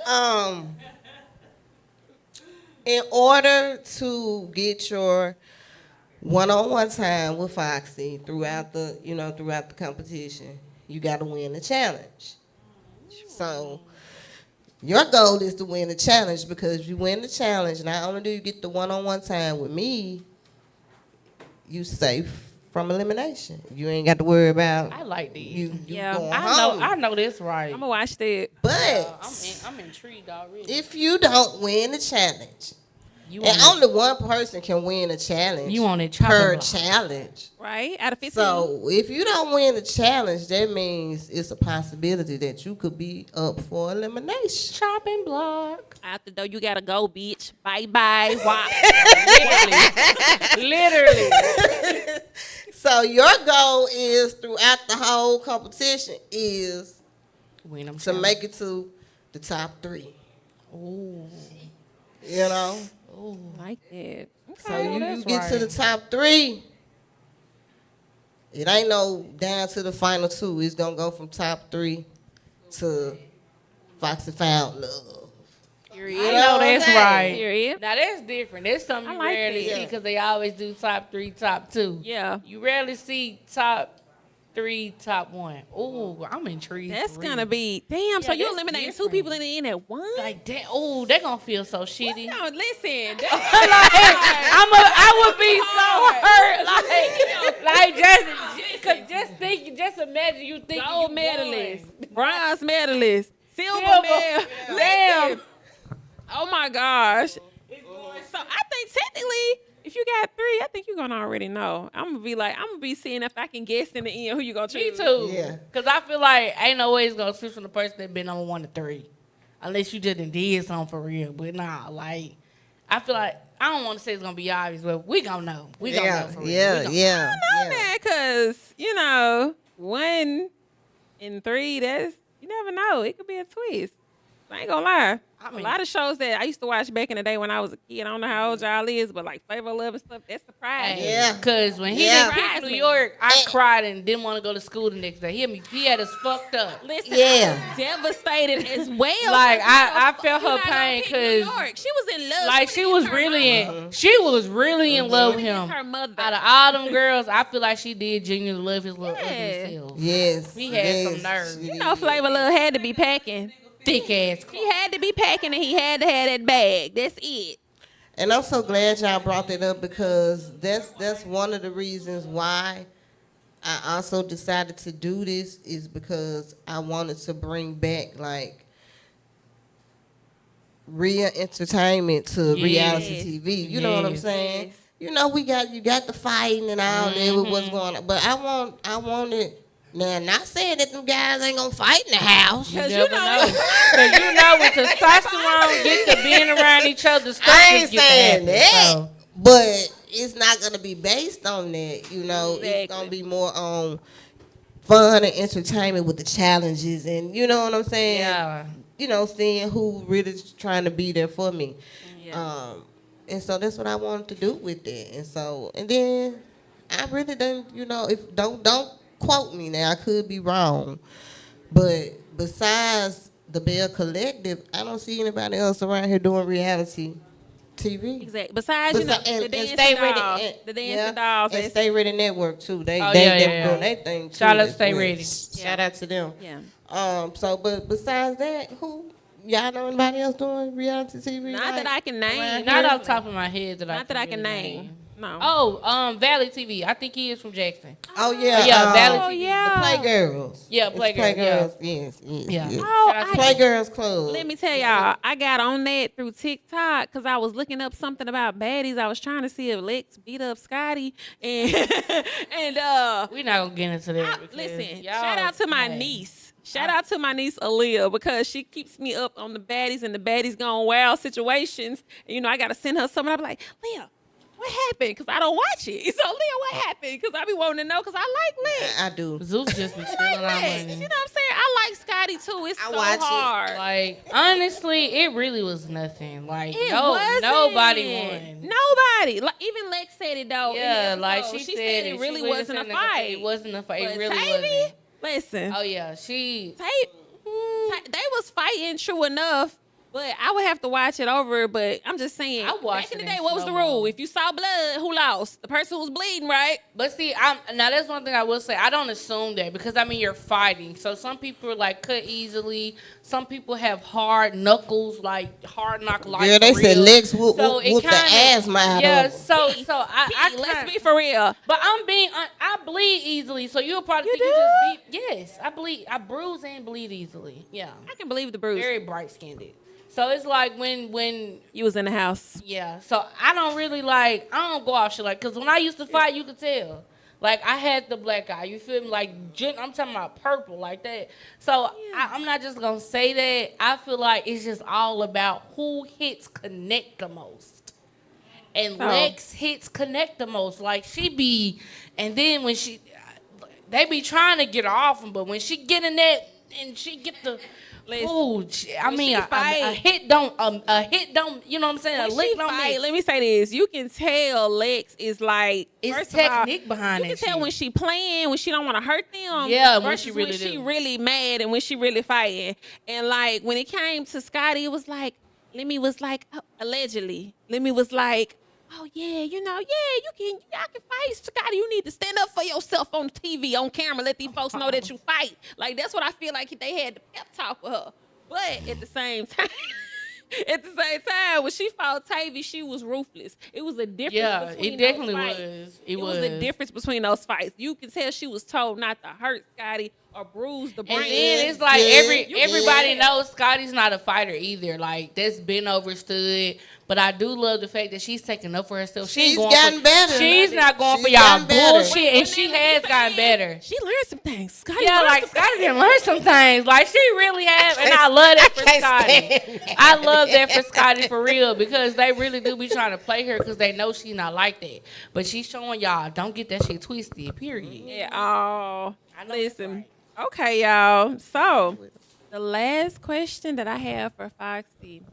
in order to get your one-on-one time with Foxy throughout the competition, you got to win the challenge. So, your goal is to win the challenge, because if you win the challenge, not only do you get the one-on-one time with me, you safe from elimination. You ain't got to worry about. I like these. You Yeah. going home. I know this right. I'm going to watch that. But I'm intrigued already. if you don't win the challenge, You and want only one person can win a challenge You want it per chopping block. challenge. Right? Out of 15. So if you don't win the challenge, that means it's a possibility that you could be up for elimination. chopping block. After though, you got to go, bitch. Bye-bye. Wow. Literally. So your goal is throughout the whole competition is Win them to make it to the top 3. Ooh. Like that. So you that's get to right. the top 3. It ain't no down to the final 2. It's gonna go from top 3 to Foxy Found Love. Period. I know that's right. Period. Now that's different. That's something I you like rarely that. see, because they always do top 3, top 2. Yeah. You rarely see top 3, top 1. Ooh, I'm intrigued. That's for going to real. be, damn, so Yeah, you that's eliminating 2 different. people in the end at once? Like that. Ooh, they're gonna feel so shitty. No, listen. I would be so hurt. Like just imagine you think Gold you medalist, won. bronze medalist, silver Silver. medal. Damn. Listen. Oh my gosh. So I think technically, if you got 3, I think you're gonna already know. I'm gonna be seeing if I can guess in the end who you gonna Me choose. too. Yeah. Cause I feel like ain't no way it's gonna switch from the person that been on 1 to 3, unless you just did something for real. But nah, like I feel like I don't want to say it's gonna be obvious, but we gonna know. We gonna know for real. We gonna Yeah. I know that because 1 and 3, that's you never know. It could be a twist. I ain't gonna lie. I mean- a lot of shows that I used to watch back in the day when I was a kid. I don't know how old y'all is, but like Flavor of Love and stuff, that surprised me. Hey, Yeah. Cause when he Yeah. did pick New York, I cried and didn't want to go to school the next day. He had us fucked up. Listen, Yeah. I was devastated as well. Like, I felt You're her not gonna pain, pick New 'cause, York. She was in love. Like she was really in love with him. Her mother. Out of all them girls, I feel like she did genuinely love his little Yeah. ugly self. Yes. He had some nerve. You know, Flavor Love had to be packing. Thick ass. He had to be packing, and he had to have that bag. That's it. And I'm so glad y'all brought that up, because that's one of the reasons why I also decided to do this, is because I wanted to bring back like real entertainment to reality TV. You know what I'm Yes. saying? Yes. You got the fighting and all that with what's going on, but I wanted Now, not saying that them guys ain't gonna fight in the house. You never know. Because you know when testosterone get to being around each other, stuff I ain't just get to saying happen, that, so. but it's not gonna be based on that. You know, Exactly. it's gonna be more on fun and entertainment with the challenges, and you know what I'm saying. Yeah. You know, seeing who really is trying to be there for me. Yeah. And so that's what I wanted to do with it. And then I really didn't, you know, if don't quote me now, I could be wrong. But besides the Bell Collective, I don't see anybody else around here doing reality TV. Exactly. Besides, you know, the dancing dolls, the dancing dolls, and Stay Ready Network too. They Oh, they yeah. doing their thing too. Shout out as Stay well. Ready. Shout out to them. Yeah. So, but besides that, who y'all know anybody else doing reality TV? Not that I can name. Not off the top of my head Not that I can name. No. Oh, Valley TV. I think he is from Jackson. Oh yeah, Yeah, Valley Oh TV. yeah. The Playgirls. Yeah, It's Playgirls. Yes. Yeah. Oh, Shout out to Playgirls Club. let me tell y'all, I got on that through TikTok because I was looking up something about baddies. I was trying to see if Lex beat up Scotty, and We're not gonna get into that. because listen. y'all- Shout out to my niece. Shout out to my niece Aaliyah because she keeps me up on the baddies and the baddies gone wild situations. And, you know, I gotta send her something. I'm like, Leah, what happened? Because I don't watch it. So Leah, what happened? Because I be wanting to know because I like Lex. I do. Zeus just be stealing our Lex. money. You know what I'm saying? I like Scotty too. It's I so watch it. hard. Like honestly, it really was nothing. Like It nobody wasn't. won. Nobody. Like even Lex said it though. Yeah, in the like episode. she said it really She wasn't a said fight. It wasn't a fight. But It really Tavy, wasn't. listen. Oh yeah, she. They was fighting, true enough, but I would have to watch it over. But I'm just saying, I watched back in the it day, in what was the slow-mo. rule? If you saw blood, who lost? The person who was bleeding, right? But see, now that's one thing I will say. I don't assume that because I mean you're fighting. So some people are like cut easily. Some people have hard knuckles, like hard knock life. Girl, they for said real. Lex whooped So it the kinda- asthma out Yeah, of her. so I Let's kinda- be for real. But I bleed easily, so you'll probably You think you just beat. Yes, I bleed. I bruise and bleed easily. Yeah, I can believe the bruise. very bright skinned. So it's like when You was in the house. yeah. So I don't really like. I don't go off shit like because when I used to fight, you could tell. Like I had the black eye. You feel me? Like I'm talking about purple like that. So I'm not just gonna say that. I feel like it's just all about who hits connect the most. And Lex hits connect the most. Like she be, and then when they be trying to get her off him, but when she get in that and she get the. Oh, I mean, a hit don't, you know what I'm saying? A lick don't mix. Let me say this. You can tell Lex is like, It's first of all, technique behind you that can tell shit. when she playing, when she don't want to hurt them. Yeah, when versus she really when she do. really mad and when she really fighting. And like when it came to Scotty, it was like, Lemmy was like, allegedly, Lemmy was like, oh yeah, you know, yeah, y'all can fight, Scotty. You need to stand up for yourself on TV, on camera. Let these folks know that you fight. Like that's what I feel like they had to pep talk with her. But at the same time, when she fought Tavy, she was ruthless. It was a difference. Yeah, between it definitely those fights. was. It was the difference between those fights. You can tell she was told not to hurt Scotty or bruise the brain. And then it's like everybody knows Scotty's not a fighter either. Like that's been overstood. But I do love the fact that she's taking up for herself. She's gotten better. She's not going for She's y'all gotten better. bullshit, and she has gotten better. She learned some things. Scotty Yeah, learned like some Scotty didn't learn some things. Like she really have, and I love that for Scotty. I love that for Scotty for real because they really do be trying to play her because they know she's not like that. But she's showing y'all don't get that shit twisted. Period. Yeah. Oh, listen. Okay, y'all. So the last question that I have for Foxy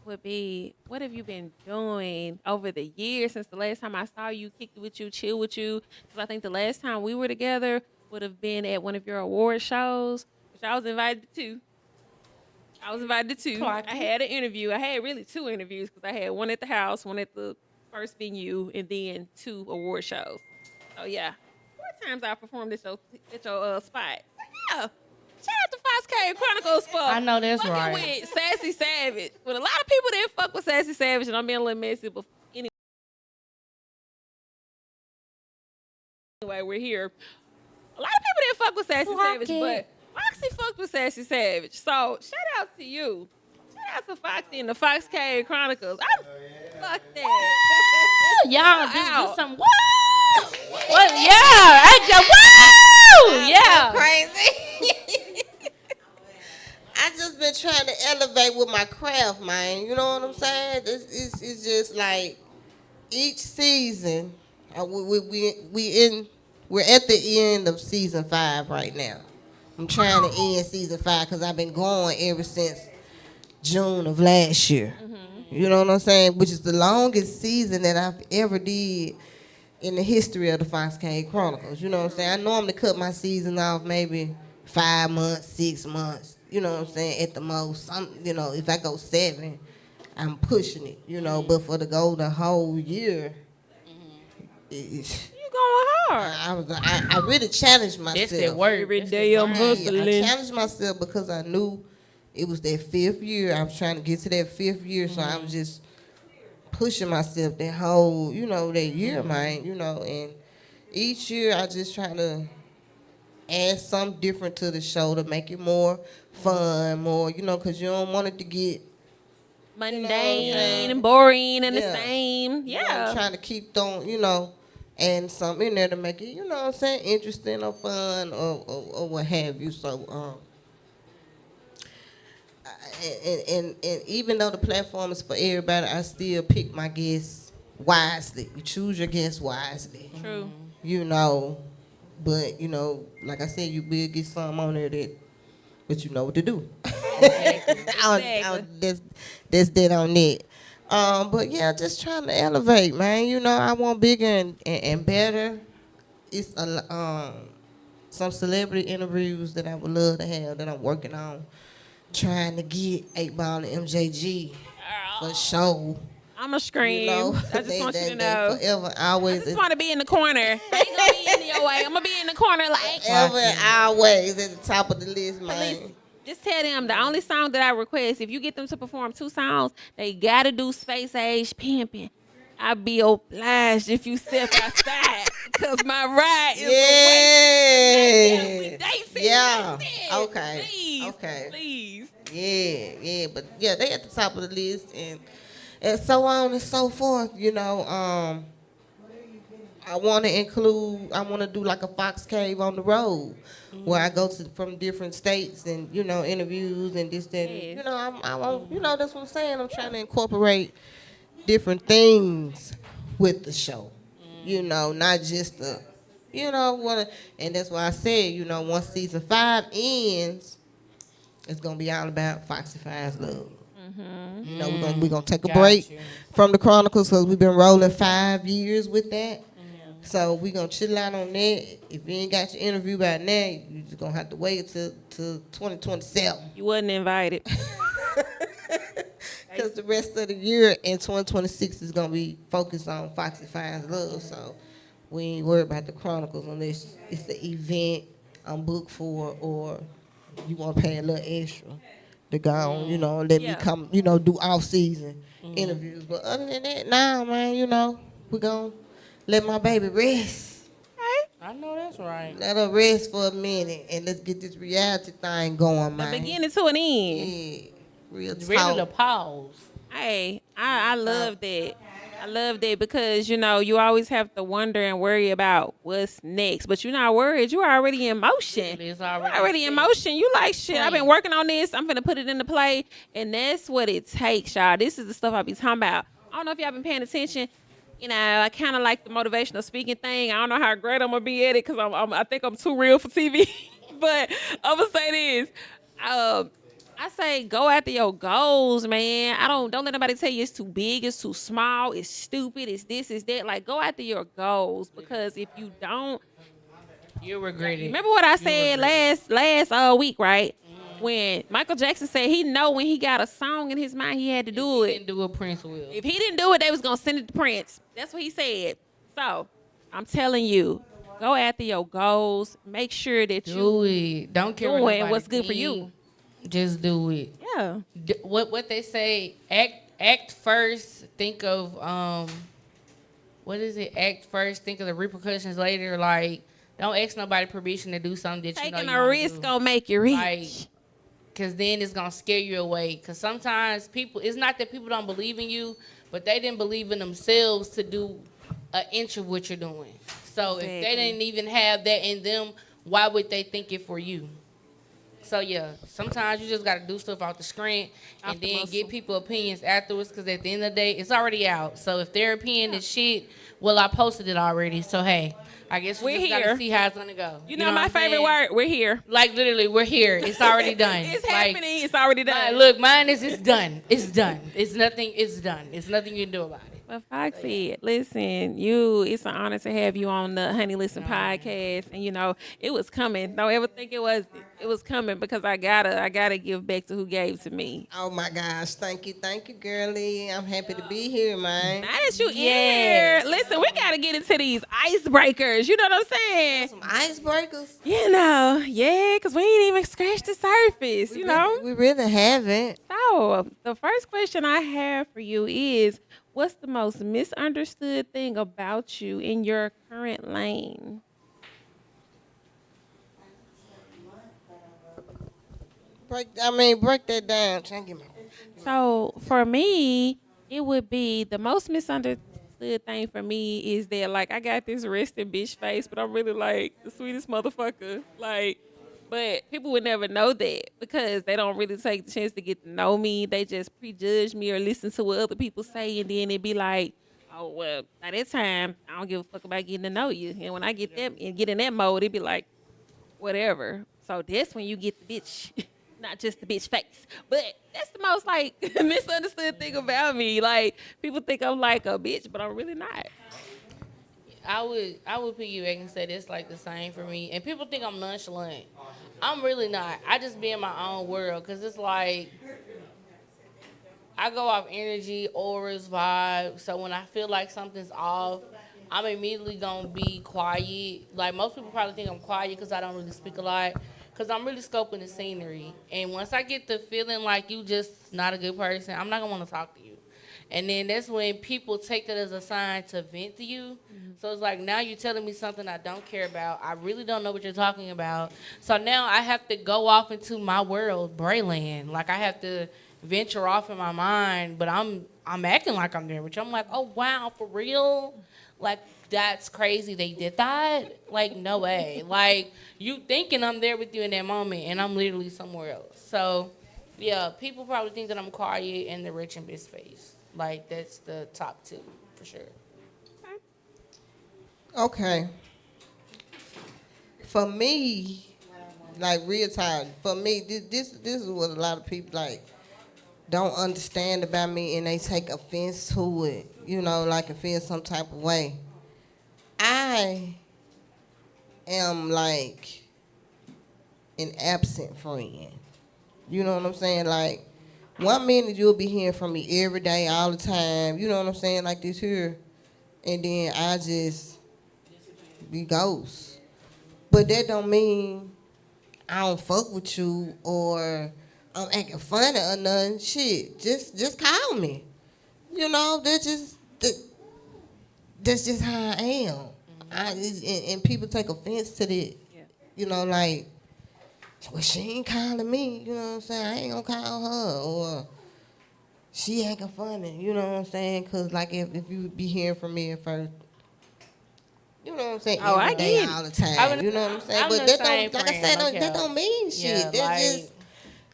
would be, what have you been doing over the years since the last time I saw you, kicked it with you, chill with you? Because I think the last time we were together would have been at one of your award shows, which I was invited to. I had an interview. I had really 2 interviews because I had one at the house, one at the first venue, and then 2 award shows. So yeah, 4 times I performed at your spot. Yeah. Shout out to Foxy Chronicles for I know that's fucking right. with Sassy Savage. But a lot of people didn't fuck with Sassy Savage, and I'm being a little messy, but anyway, we're here. A lot of people didn't fuck with Sassy Savage, but Foxy fucked with Sassy Savage. So shout out to you. Shout out to Foxy and the Fox Cave Chronicles. Fuck that. Y'all do some woo. What? Yeah, I just woo. Yeah. elevate with my craft, man. You know what I'm saying? It's just like each season. We're at the end of season 5 right now. I'm trying to end season 5 because I've been going ever since June of last year. You know what I'm saying? Which is the longest season that I've ever did in the history of the Fox Chronicles. You know what I'm saying? I normally cut my season off maybe 5 months, 6 months. You know what I'm saying? At the most, if I go 7, I'm pushing it. But for to go the whole year, You going hard. I really challenged myself. That's that work. Every day I'm I hustling. challenged myself because I knew it was that 5th year. I was trying to get to that 5th year, so I was just pushing myself that whole, that year, man, and each year I just try to add something different to the show to make it more fun, more, because you don't want it to get Mundane and boring and the same. I'm trying to keep throwing, and something in there to make it, interesting or fun or what have you. So, and even though the platform is for everybody, I still pick my guests wisely. You choose your guests wisely. True. But like I said, you will get some on there but you know what to do. Exactly. That's dead on it. But yeah, just trying to elevate, man. I want bigger and better. It's some celebrity interviews that I would love to have that I'm working on. Trying to get 8 Ball and MJG for show. I'ma scream. I just want you to know. Forever, always. I just want to be in the corner. I ain't gonna be in your way. I'm gonna be in the corner like. Forever, always at the top of the list, man. Please, just tell them the only song that I request, if you get them to perform 2 songs, they gotta do Space Age Pimpin'. I'd be obliged if you step outside, because my ride is Yeah. Okay. Please. Okay. Please. Yeah. But yeah, they at the top of the list and so on and so forth. I want to do like a Fox Cave on the road, where I go from different states and interviews and this that. Yes. I want that's what I'm saying. I'm trying to incorporate different things with the show. Not just the and that's why I said once season 5 ends, it's gonna be all about Foxy Five's love. We're gonna take a break from the Chronicles because we've been rolling 5 years with that. So we're going to chill out on that. If you ain't got your interview by now, you just going to have to wait till 2027. You wasn't invited. Because the rest of the year in 2026 is going to be focused on Foxy Fine's love. So we ain't worried about the Chronicles unless it's the event I'm booked for or you want to pay a little extra to go on, let me come, do off-season interviews. But other than that, man, we're going to let my baby rest. I know that's right. Let her rest for a minute and let's get this reality thing going, man. The beginning to an end. Yeah, real talk. Ready to pause. Hey, I love that. I love that because, you always have to wonder and worry about what's next. But you're not worried. You're already in motion. It's You're already in motion. You like, shit, I've been working on this. I'm going to put it into play. And that's what it takes, y'all. This is the stuff I be talking about. I don't know if y'all been paying attention. I kind of like the motivational speaking thing. I don't know how great I'm going to be at it because I think I'm too real for TV. But I'm going to say this. I say go after your goals, man. Don't let nobody tell you it's too big, it's too small, it's stupid, it's this, it's that. Like, go after your goals because if you don't, you'll regret it. Remember what I said last week, right? When Michael Jackson said he know when he got a song in his mind, he had to do it. He didn't do it, Prince will. If he didn't do it, they was going to send it to Prince. That's what he said. So, I'm telling you, go after your goals. Make sure that do it. Don't care doing what's good for you. Just do it. Yeah. What they say, act first, think of, what is it? Act first, think of the repercussions later. Like, don't ask nobody permission to do something that Taking you know a risk gonna make you rich. Like, because then it's going to scare you away. Because sometimes it's not that people don't believe in you, but they didn't believe in themselves to do an inch of what you're doing. So if they didn't even have that in them, why would they think it for you? So yeah, sometimes you just gotta do stuff off the screen Off and the then muscle. get people opinions afterwards. Cause at the end of the day, it's already out. So if their opinion is shit, well, I posted it already. So hey, I guess you We're just gotta here. see how it's gonna go. You know what my I'm favorite saying? word. We're here. Like literally, we're here. It's already done. It's Like, happening. It's already done. look, mine is it's done. It's done. It's nothing. It's done. It's nothing you can do about it. But Foxy, listen, it's an honor to have you on the Honey Listen podcast. And it was coming. Don't ever think it wasn't. It was coming because I gotta give back to who gave to me. Oh my gosh, thank you, girlie. I'm happy to be here, man. Now that you in here, listen, we gotta get into these icebreakers. You know what I'm saying? Some icebreakers. Yeah, because we ain't even scratched the surface, We really haven't. So, the first question I have for you is, what's the most misunderstood thing about you in your current lane? Break that down. Try and get my. So, for me, it would be the most misunderstood thing for me is that, like, I got this resting bitch face, but I'm really, like, the sweetest motherfucker. Like, but people would never know that because they don't really take the chance to get to know me. They just prejudge me or listen to what other people say, and then it'd be like, oh, well, by that time, I don't give a fuck about getting to know you. And when I get in that mode, it'd be like, whatever. So that's when you get the bitch, not just the bitch face. But that's the most, like, misunderstood thing about me. Like, people think I'm like a bitch, but I'm really not. I would piggyback and say that's like the same for me. And people think I'm nonchalant. I'm really not. I just be in my own world because it's like I go off energy, auras, vibes. So when I feel like something's off, I'm immediately gonna be quiet. Like most people probably think I'm quiet because I don't really speak a lot. Because I'm really scoping the scenery. And once I get the feeling like you just not a good person, I'm not gonna want to talk to you. And then that's when people take that as a sign to vent to you. So it's like, now you're telling me something I don't care about. I really don't know what you're talking about. So now I have to go off into my world, Brayland. Like I have to venture off in my mind, but I'm acting like I'm there, which I'm like, oh wow, for real? Like that's crazy they did that? Like no way. Like you thinking I'm there with you in that moment and I'm literally somewhere else. So yeah, people probably think that I'm quiet and the rich and bitch face. Like, that's the top two, for sure. Okay. For me, like real time. For me, this is what a lot of people like don't understand about me, and they take offense to it. Like and feel some type of way. I am like an absent friend. You know what I'm saying? Like. 1 minute you'll be hearing from me every day, all the time. You know what I'm saying? Like this here. And then I just be ghost. But that don't mean I don't fuck with you or I'm acting funny or nothing. Shit, just call me. That's just how I am. And people take offense to that. Yeah. Like, well, she ain't calling me, you know what I'm saying? I ain't gonna call her, or she acting funny, you know what I'm saying? Because, like, if you be hearing from me at first, you know what I'm saying? Oh, Every I day, get it. all the time, you know what I'm saying? But that don't, like I said, that don't mean shit. Yeah, That's like, just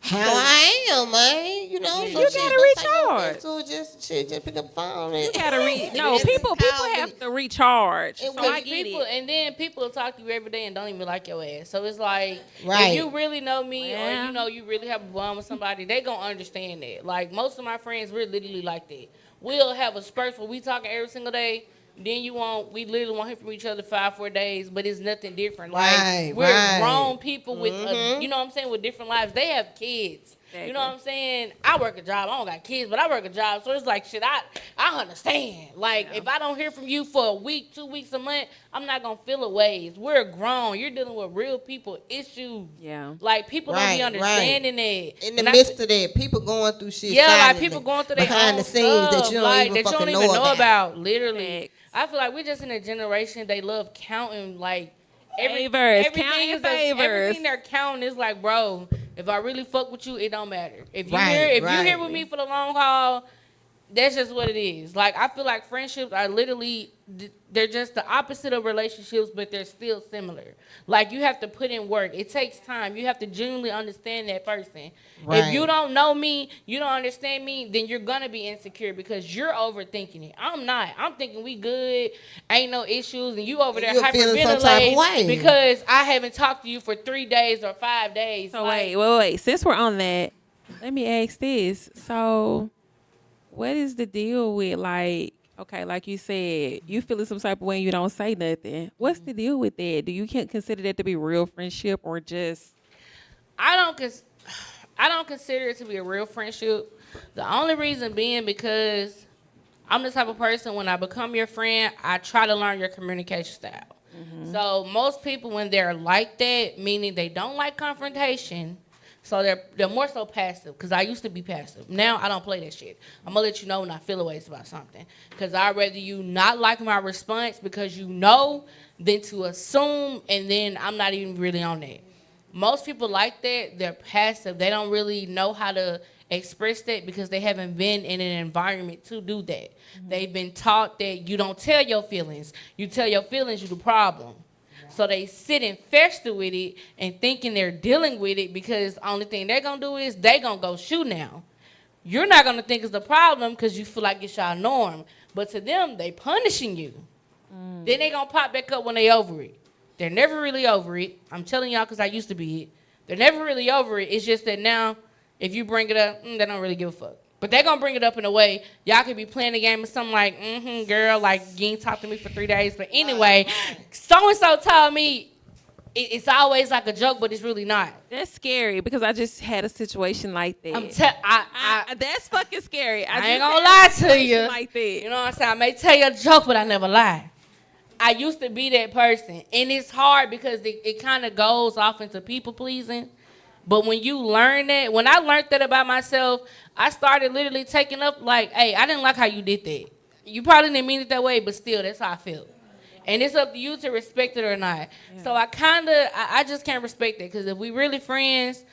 how I am, man. So You shit, gotta don't take no recharge. offense to it, just pick up the phone. You gotta No, people have to recharge. And So I get people, it. and then people will talk to you every day and don't even like your ass. So it's like, Right. if you really know me Yeah. or you really have a bond with somebody, they gonna understand that. Like most of my friends, we're literally like that. We'll have a spurt where we talking every single day. Then we literally won't hear from each other 5-4 days, but it's nothing different. Like Right, we're right. grown people with, you know what I'm saying, with different lives. They have kids. You know what I'm saying? I work a job. I don't got kids, but I work a job. So it's like, shit, I understand. Like, if I don't hear from you for a week, 2 weeks, a month, I'm not going to feel a ways. We're grown. You're dealing with real people issues. Yeah. Like, people don't be understanding that. In the midst of that, people going through shit Yeah, like silently, people going through their behind own the scenes stuff, that you like, don't even that you fucking don't even know about. about. Literally. Facts. I feel like we're just in a generation, they love counting, like, Favors. everything Counting is favors. everything they're counting is like, bro, if I really fuck with you, it don't matter. If you Right, here, if you right. here with me for the long haul, That's just what it is. Like, I feel like friendships are literally, they're just the opposite of relationships, but they're still similar. Like, you have to put in work. It takes time. You have to genuinely understand that person. Right. If you don't know me, you don't understand me, then you're going to be insecure because you're overthinking it. I'm not. I'm thinking we good, ain't no issues, and you over there you're feeling some type of way. hyperventilating because I haven't talked to you for 3 days or 5 days. So Like, wait. Since we're on that, let me ask this. So, what is the deal with, like, okay, like you said, you feeling some type of way and you don't say nothing. What's the deal with that? Do you can't consider that to be real friendship or just? I don't consider it to be a real friendship. The only reason being because I'm the type of person, when I become your friend, I try to learn your communication style. So most people, when they're like that, meaning they don't like confrontation, so they're more so passive, because I used to be passive. Now I don't play that shit. I'm going to let you know when I feel a ways about something, because I'd rather you not like my response because you know than to assume, and then I'm not even really on that. Most people like that, they're passive. They don't really know how to express that because they haven't been in an environment to do that. They've been taught that you don't tell your feelings. You tell your feelings, you the problem. So they sit and fester with it and thinking they're dealing with it because the only thing they're going to do is they going to go shoot now. You're not going to think it's the problem because you feel like it's your norm. But to them, they punishing you. Then they going to pop back up when they over it. They're never really over it. I'm telling y'all because I used to be it. They're never really over it. It's just that now, if you bring it up, they don't really give a fuck. But they're going to bring it up in a way, y'all could be playing the game of something like, girl, like, you ain't talked to me for 3 days. But anyway, so-and-so told me it's always like a joke, but it's really not. That's scary because I just had a situation like that. That's fucking scary. I ain't going to lie to you. Like that. You know what I'm saying? I may tell you a joke, but I never lie. I used to be that person. And it's hard because it kind of goes off into people pleasing. But when you learn that, when I learned that about myself, I started literally taking up like, hey, I didn't like how you did that. You probably didn't mean it that way, but still, that's how I felt. And it's up to you to respect it or not. Yeah. So I just can't respect it. Because if we really friends,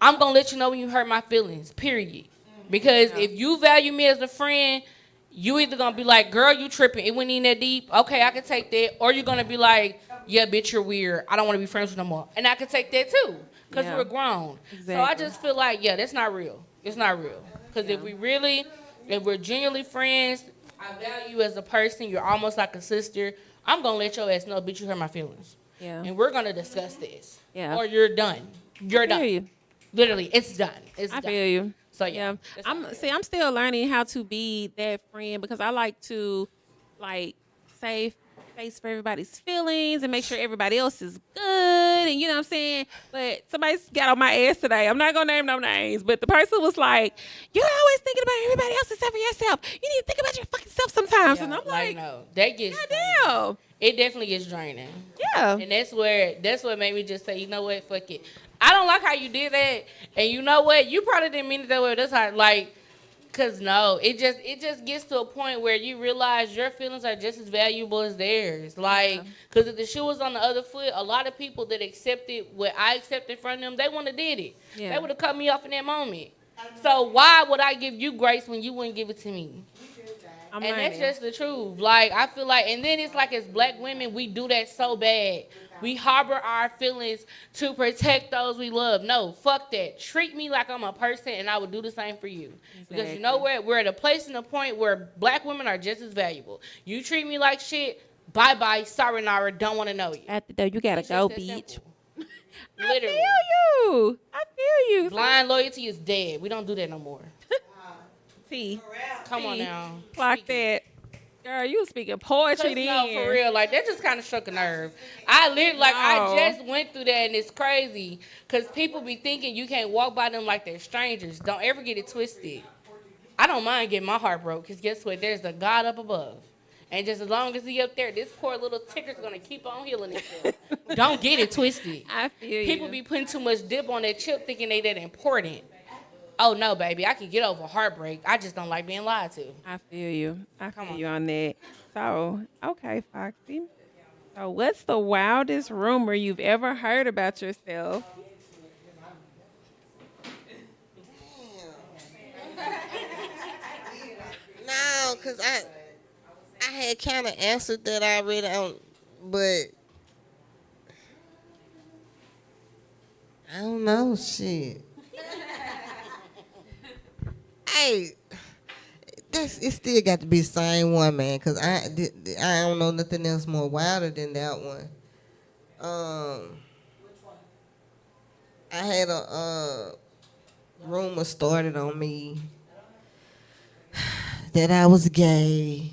I'm going to let you know when you hurt my feelings, period. Because if you value me as a friend, you either going to be like, girl, you tripping. It wasn't even that deep. Okay, I can take that. Or you're going to be like, yeah, bitch, you're weird. I don't want to be friends with you no more. And I can take that too. Because we're grown. Exactly. So I just feel like, yeah, that's not real. It's not real. Because if we're genuinely friends, I value you as a person, you're almost like a sister, I'm going to let your ass know, bitch, you hurt my feelings. Yeah. And we're going to discuss this. Yeah. Or you're done. You're done. You. Literally, it's done. I feel you. So, yeah. I'm still learning how to be that friend because I like to, like, save space for everybody's feelings and make sure everybody else is good, and you know what I'm saying? But somebody got on my ass today. I'm not going to name no names, but the person was like, you're always thinking about everybody else except for yourself. You need to think about your fucking self sometimes. Yeah, and I'm like, no, that gets goddamn. It definitely gets draining. Yeah. And that's what made me just say, you know what, fuck it. I don't like how you did that, and you know what? You probably didn't mean it that way. That's how, like, because no, it just gets to a point where you realize your feelings are just as valuable as theirs. Like, because if the shoe was on the other foot, a lot of people that accepted what I accepted from them, they wouldn't have did it. Yeah. They would have cut me off in that moment. So why would I give you grace when you wouldn't give it to me? That's just the truth. Like, I feel like, and then it's like as black women, we do that so bad. We harbor our feelings to protect those we love. No, fuck that. Treat me like I'm a person, and I would do the same for you. Exactly. Because you know what? We're at a place and a point where black women are just as valuable. You treat me like shit, bye-bye, sorry, Nara, don't want to know you. After that, you got to go, bitch. Literally. I feel you. Blind loyalty is dead. We don't do that no more. Come on now. Clock that. Girl, you speaking poetry then. No, for real. Like, that just kind of struck a nerve. I just went through that, and it's crazy. Because people be thinking you can't walk by them like they're strangers. Don't ever get it twisted. I don't mind getting my heart broke. Because guess what? There's a God up above. And just as long as he up there, this poor little ticker's going to keep on healing itself. Don't get it twisted. I feel you. People be putting too much dip on that chip thinking they that important. Oh, no, baby. I can get over heartbreak. I just don't like being lied to. I feel you. I feel you on that. So, okay, Foxy. So, what's the wildest rumor you've ever heard about yourself? Cause I had kind of answered that already, but I don't know, shit. Hey, it still got to be the same one, man. Cause I don't know nothing else more wilder than that one. I had a rumor started on me that I was gay,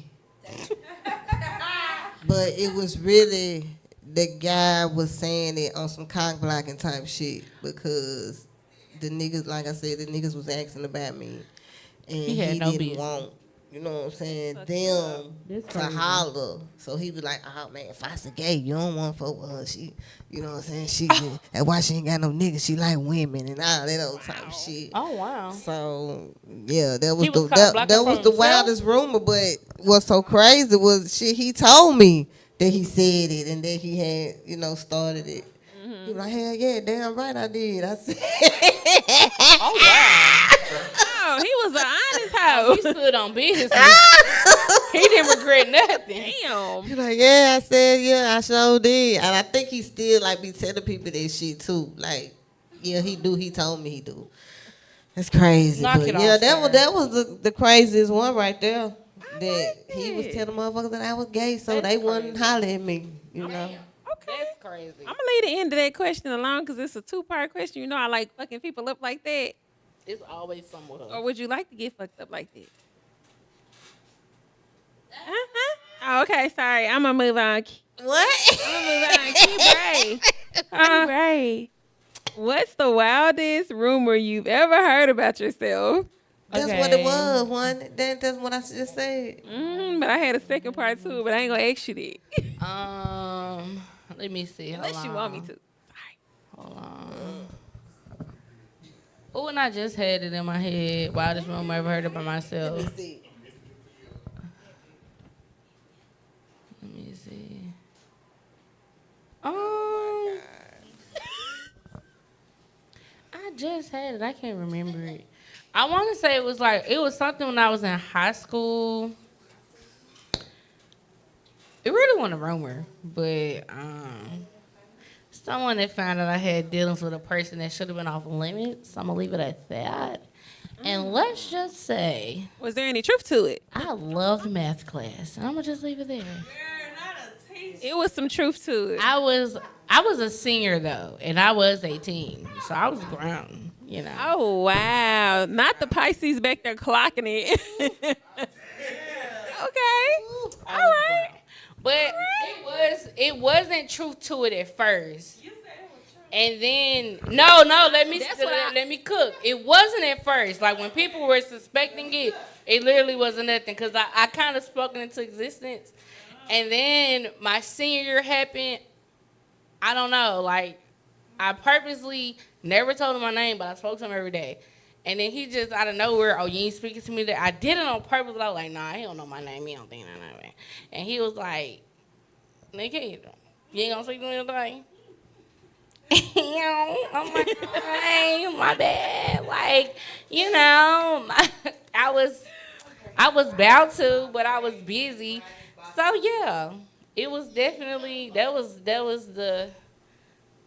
but it was really the guy was saying it on some cock blocking type shit because the niggas, like I said, the niggas was asking about me, and He had he no didn't business. want, you know what I'm saying, This them to crazy. holler. So he was like, oh man, if I was gay, you don't want to fuck with her. She, you know what I'm saying, she, that's why she ain't got no niggas. She like women and all that old type of shit. Oh wow. So yeah, that He was was the cock blocking that was from the himself? wildest rumor. But what's so crazy was shit. He told me that he said it and that he had, you know, started it. He was like, hell yeah, damn right I did. I said, Oh wow. Oh, he was an honest He hoe. stood on business. He didn't regret nothing. Damn. he like, yeah, I said, yeah, I sure did. And I think he still like be telling people that shit too. Like, yeah, he do. He told me he do. That's crazy. Knock but it yeah, off, that sir. was the craziest one right there. That he was it. telling motherfuckers that I was gay, so they wouldn't holler at me. You know. Okay. That's crazy. I'm gonna leave the end of that question alone because it's a 2-part question. You know, I like fucking people up like that. It's always somewhere. Or would you like to get fucked up like that? Oh, okay, sorry. I'm gonna move on. What? I'm gonna move on. Keep Brey. Brey. What's the wildest rumor you've ever heard about yourself? That's what it was. That's what I just said. But I had a second part too, but I ain't gonna ask you that. Let me see. Unless you want me to. Hold on. Oh, and I just had it in my head. Wildest rumor I ever heard about myself. Let me see. Let me see. I just had it. I can't remember it. I want to say it was something when I was in high school. It really wasn't a rumor, but someone that found out I had dealings with a person that should have been off limits. I'm gonna leave it at that. And let's just say, Was there any truth to it? I loved math class. And I'm gonna just leave it there. It was some truth to it. I was a senior though, and I was 18, so I was grown. You know. Oh wow! Not the Pisces back there clocking it. Okay, all right. But it wasn't truth to it at first. And then no, let me cook. It wasn't at first. Like when people were suspecting it, it literally wasn't nothing because I kind of spoke it into existence. And then my senior year happened. I don't know. Like I purposely never told him my name, but I spoke to him every day. And then he just out of nowhere, oh, you ain't speaking to me there. I did it on purpose. But I was like, nah, he don't know my name. He don't think I know me. And he was like, nigga, you ain't gonna speak to me today? I'm like, hey, my bad. Like, you know, I was about to, but I was busy. So yeah, it was definitely that was the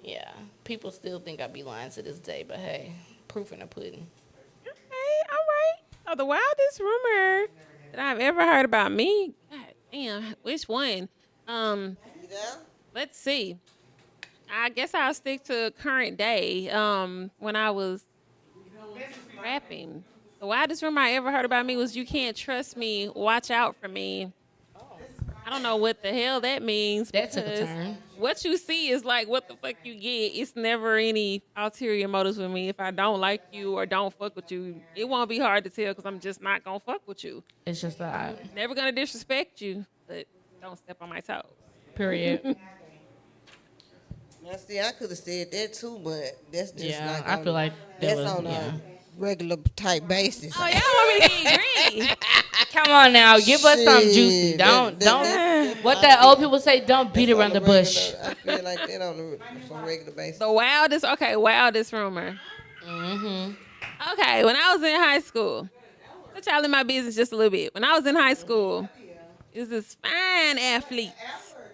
yeah. People still think I be lying to this day, but hey, proof in the pudding. Okay, all right. So the wildest rumor that I've ever heard about me. God damn, which one? Let's see. I guess I'll stick to current day. When I was rapping, the wildest rumor I ever heard about me was "You can't trust me. Watch out for me." I don't know what the hell that means. That took a because turn. What you see is like what the fuck you get. It's never any ulterior motives with me. If I don't like you or don't fuck with you, it won't be hard to tell because I'm just not gonna fuck with you. It's just that. Never gonna disrespect you, but don't step on my toes. Period. Now, see, I could have said that too, but that's just Yeah, like I feel like that's was, on yeah. a regular type basis. Oh, y'all want me to get greedy? Come on now, give us something juicy. Shit, Don't. that- What that old people say, don't beat that's around on the a bush. regular- I feel like that on some regular basis. The wildest rumor. Mm-hmm. Okay, when I was in high school, Put y'all in my business just a little bit. When I was in high school, it was this fine athlete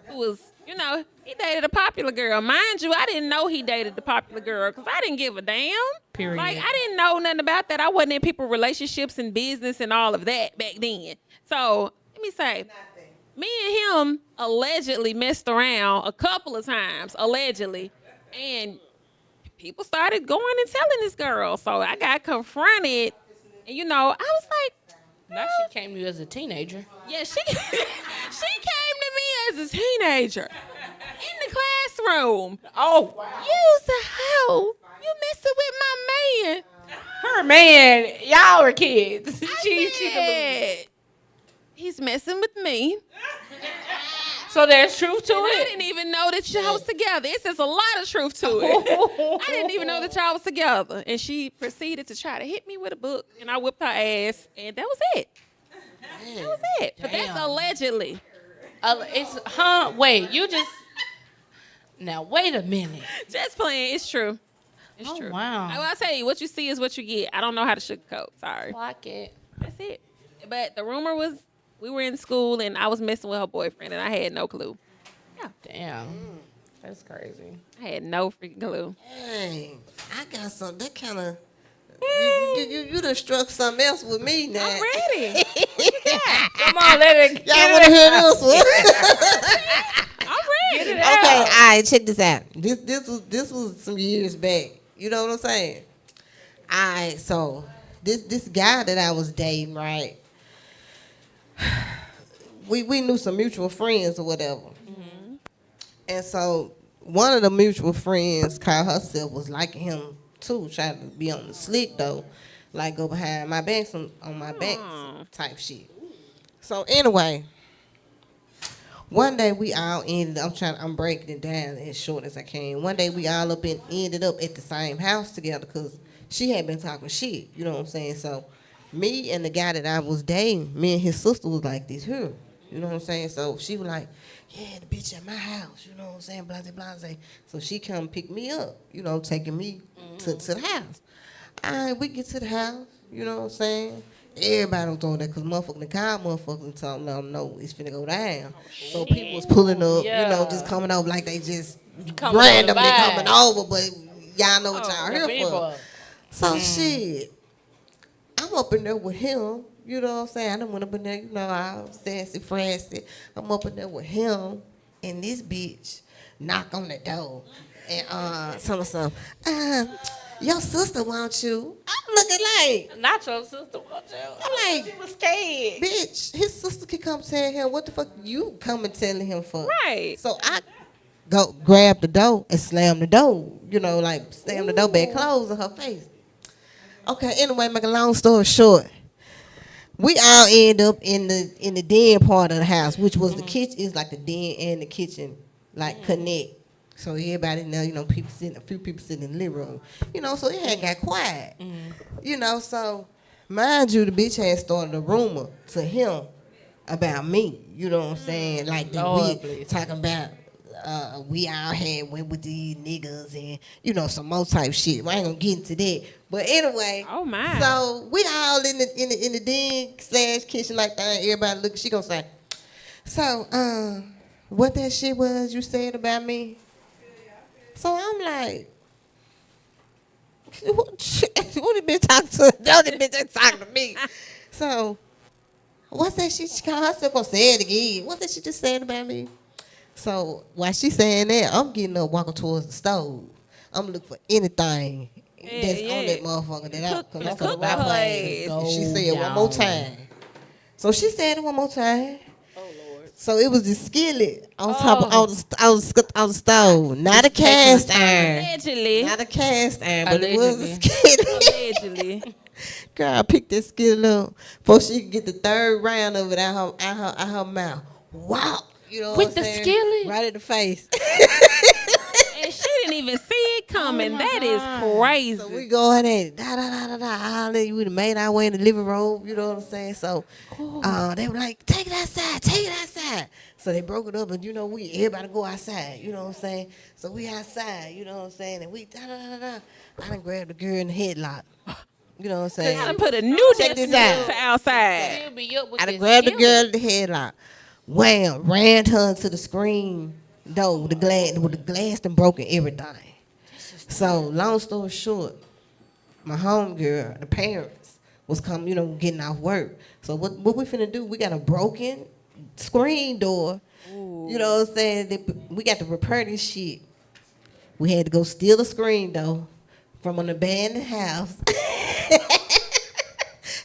who was, you know, he dated a popular girl. Mind you, I didn't know he dated the popular girl because I didn't give a damn. Period. Like, I didn't know nothing about that. I wasn't in people's relationships and business and all of that back then. So, let me say, me and him allegedly messed around a couple of times, allegedly. And people started going and telling this girl. So, I got confronted. And, you know, I was like, Now she came to you as a teenager. yeah, she came to me as a teenager in the classroom. Oh, You's a hoe. You messing with my man. her man. Y'all were kids. I said, he's messing with me. So there's truth to And I it. didn't even know that y'all was together. It says a lot of truth to it. I didn't even know that y'all was together. And she proceeded to try to hit me with a book, and I whipped her ass, and that was it. That was it. But that's Damn. allegedly. Wait, you just. Now, wait a minute. Just playing. It's true. It's Oh, true. wow. I'll tell you, what you see is what you get. I don't know how to sugarcoat. Sorry. Like it. That's it. But the rumor was we were in school and I was messing with her boyfriend and I had no clue. Damn. That's crazy. I had no freaking clue. Dang, I got some. That kind of. You done struck something else with me now. I'm ready. Come on, let it. Y'all want to hear this one? I'm ready. Okay, all right, check this out. This was some years back. You know what I'm saying? All right, so this guy that I was dating, right? We knew some mutual friends or whatever. Mm-hmm. And so one of the mutual friends called herself was liking him too, trying to be on the slick though, like go behind my back, on my back type shit. So anyway, one day we all ended. I'm breaking it down as short as I can. One day we all ended up at the same house together because she had been talking shit. You know what I'm saying? So me and the guy that I was dating, me and his sister was like this here. You know what I'm saying? So she was like, yeah, the bitch at my house. You know what I'm saying? Blase, blase. So she come pick me up. You know, taking me to the house. All right, we get to the house. You know what I'm saying? Everybody was on there because the car motherfuckers told them, no, it's finna go down. So people was pulling up, you know, just coming over like they just randomly coming over, but y'all know what y'all here for. So shit, I'm up in there with him, you know what I'm saying? I done went up in there, you know, all sassy, francy. I'm up in there with him, and this bitch knock on the door and tell me something. Your sister wants you. I'm looking like. Not your sister wants you. I'm like, She was scared. bitch, his sister could come tell him what the fuck you coming telling him for. Right. So I go grab the door and slam the door. You know, like slam the door back closed in her face. Okay, anyway, make a long story short. We all end up in the den part of the house, which was the kitchen. It's like the den and the kitchen, like connect. So everybody know, you know, a few people sitting in the living room. You know, so it had got quiet. You know, so mind you, the bitch had started a rumor to him about me. You know what I'm saying? Like that we talking about we all went with these niggas and, you know, some more type shit. I ain't gonna get into that. But anyway, Oh my. so we all in the den / kitchen like that. Everybody looking. She gonna say, so what that shit was you said about me? So I'm like, what the bitch talking to? The other bitch talking to me. So what's that shit? She called herself gonna say it again. What's that she just said about me? So while she saying that, I'm getting up, walking towards the stove. I'm looking for anything that's on that motherfucker that I cause I'm Cook gonna her play. ass. She said one more time. So she said it one more time. Oh Lord. So it was the skillet on top of on the stove, not a cast iron, Allegedly. not a cast iron, but it was a skillet. Allegedly. Girl, I picked that skillet up before she could get the third round of it out her mouth. Wow. You know With what the I'm saying? skillet? Right in the face. And she didn't even see it coming. That is crazy. So we going at it. We done made our way in the living room. You know what I'm saying? So they were like, take it outside. So they broke it up, and you know, everybody go outside. You know what I'm saying? So we outside. You know what I'm saying? And we I done grabbed the girl in the headlock. You know what I'm saying? I done put a new Check this definition out. to outside. She'll be up with I done this grabbed the killing. girl at the headlock. Wham! Ran her to the screen door. The glass done broken everything. So long story short, my homegirl, the parents, was coming, getting off work. So what we finna do? We got a broken screen door. Ooh. You know what I'm saying? We got to repair this shit. We had to go steal the screen door from an abandoned house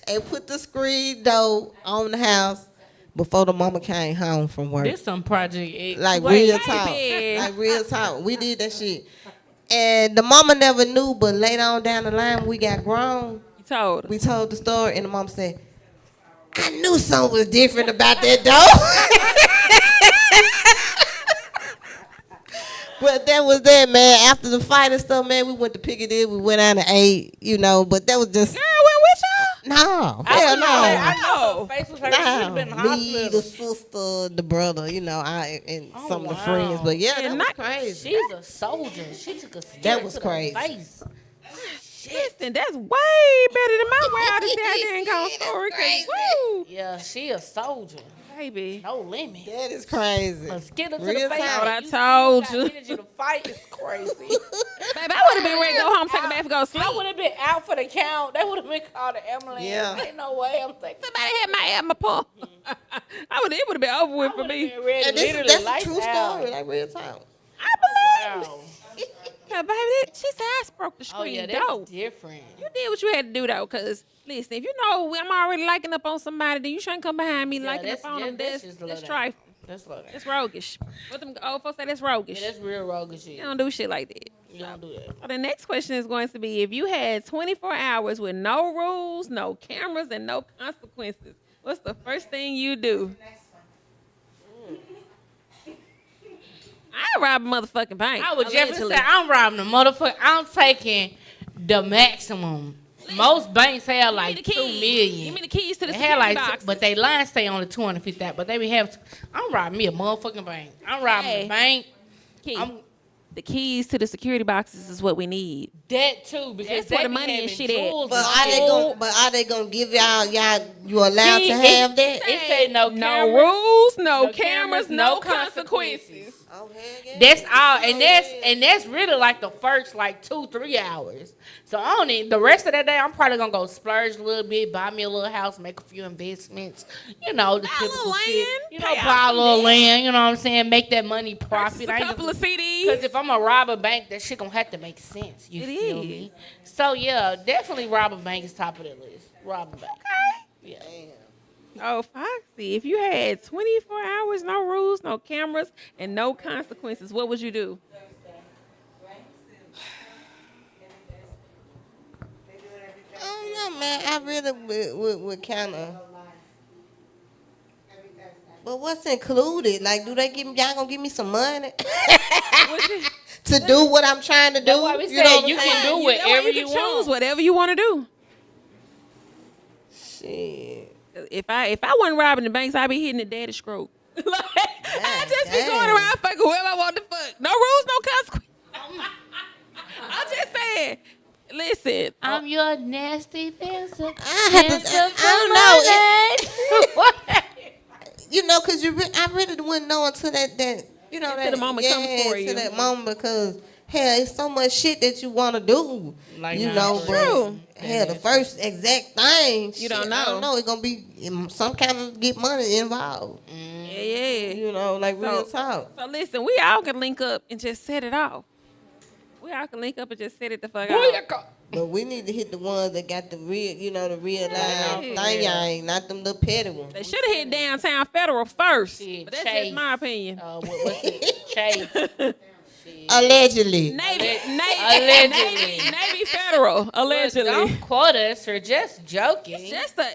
and put the screen door on the house before the mama came home from work. This some Project X. Like Wait, real talk. baby. Like real talk. We did that shit. And the mama never knew, but later on down the line when we got grown, You told her. we told the story and the mom said, I knew something was different about that door. But that was that, man. After the fight and stuff, man, we went to Piccadilly. We went out and ate, but that was just... Girl went with y'all? No. Hell no. I know her face was hurt. She should have been in the Me, the hospital. sister, the brother, and Oh, some of the wow. friends. But yeah, that was not- crazy. She's a soldier. She took a That stick was to crazy. the face. Listen, that's way better than my wildest goddamn gone story. 'Cause, woo, Yeah, she a soldier. baby. No limit. That is crazy. A skittle to Real the face. talk. What I You told got you. energy to fight is crazy. Baby, I would have been ready to go home, take a bath, and go sleep. I would have been out for the count. They would have been called the ambulance. Yeah. Ain't no way I'm taking. Somebody had my asthma pump. It would have been over with for me. And that's a true story, like real talk. I believe Wow. it. Yeah, baby, she said I broke the Oh screen yeah, door. that's different. You did what you had to do though, cause listen, if you know I'm already liking up on somebody, then you shouldn't come behind me liking up on them. That's just low down. trifling. That's low down. That's roguish. What them old folks say? That's roguish. Yeah, that's real rogue shit. You don't do shit like that. You don't do that. So the next question is going to be: if you had 24 hours with no rules, no cameras, and no consequences, what's the first thing you do? I rob a motherfucking bank. I would just allegedly. say I'm robbing the motherfucker. I'm taking the maximum. Most banks have like Give me the 2 keys. million. Give me the keys to the They security have like, boxes. but they line stay on the 250,000. But they be have. I'm robbing me a motherfucking bank. I'm robbing Hey. the bank. Key. I'm The keys to the security boxes is what we need. that too because That's they where the be money and having shit at. jewels But and are they gonna give y'all you allowed See, to have that? It say no No cameras, rules, no no cameras, cameras, no no consequences. Oh, hell yeah. That's all, and that's really like the first like 2-3 hours. So I don't need the rest of that day. I'm probably gonna go splurge a little bit, buy me a little house, make a few investments. The Buy a little typical land, shit. pay off Buy a some little debt. land. You know what I'm saying? Make that money Purchase profit. a couple of Because CDs. if I'm gonna rob a bank, that shit gonna have to make sense. You It feel is. me? So yeah, definitely rob a bank is top of the list. Rob a bank. Yeah. Oh, Foxy, if you had 24 hours, no rules, no cameras, and no consequences, what would you do? I don't know, man. I really would kind of. But what's included? Like, do they give me? Y'all gonna give me some money to do what I'm trying to do? That's why we know said what I'm you saying? can do You whatever can you choose want. whatever you want to do. Shit. If I wasn't robbing the banks, I'd be hitting the daddy stroke. Like, I just be dang. going around fucking whoever I want to fuck. No rules, no consequences. I'm just saying. Listen, I'm your nasty dancer. I don't know. Cause I really wouldn't know until that Until the moment comes for you. Until that moment, because hell, it's so much shit that you want to do. Like, you nah, know, for but real. hell, the first exact thing You don't shit, know. I don't know. It's gonna be some kind of get money involved. yeah. You know, like real talk. So listen, we all can link up and just set it off. We all can link up and just set it the fuck off. Booyaka. But we need to hit the ones that got the real, the real Yeah. thing, y'all, not them little petty ones. They should have hit downtown Federal first. Shit, But that's Chase. just my opinion. What's it? Chase. Allegedly. Navy Allegedly. Federal, allegedly. Look, don't quote us. We're just joking.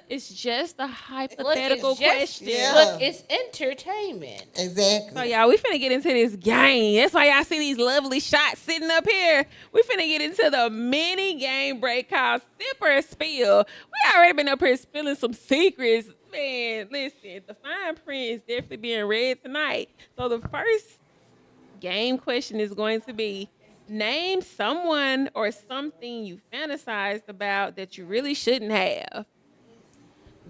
It's just a Look, hypothetical it's just- question. Yeah. Look, it's entertainment. Exactly. So y'all, we finna get into this game. That's why y'all see these lovely shots sitting up here. We finna get into the mini game break called Sip or Spill. We already been up here spilling some secrets. Man, listen, the fine print is definitely being read tonight. So the first game question is going to be, Name someone or something you fantasized about that you really shouldn't have.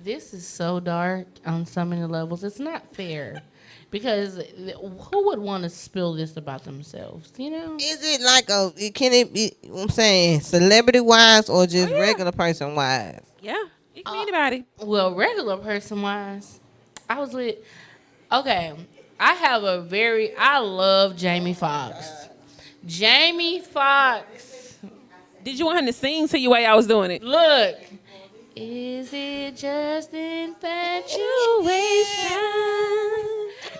This is so dark on so many levels. It's not fair. Because who would want to spill this about themselves, you know? Is it like can it be, I'm saying, celebrity wise or just Oh, yeah. regular person wise? Yeah, it can be anybody. Well, regular person wise, I was with. Okay, I love Jamie Foxx. Jamie Foxx. Did you want him to sing to you while I was doing it? Look. Is it just infatuation?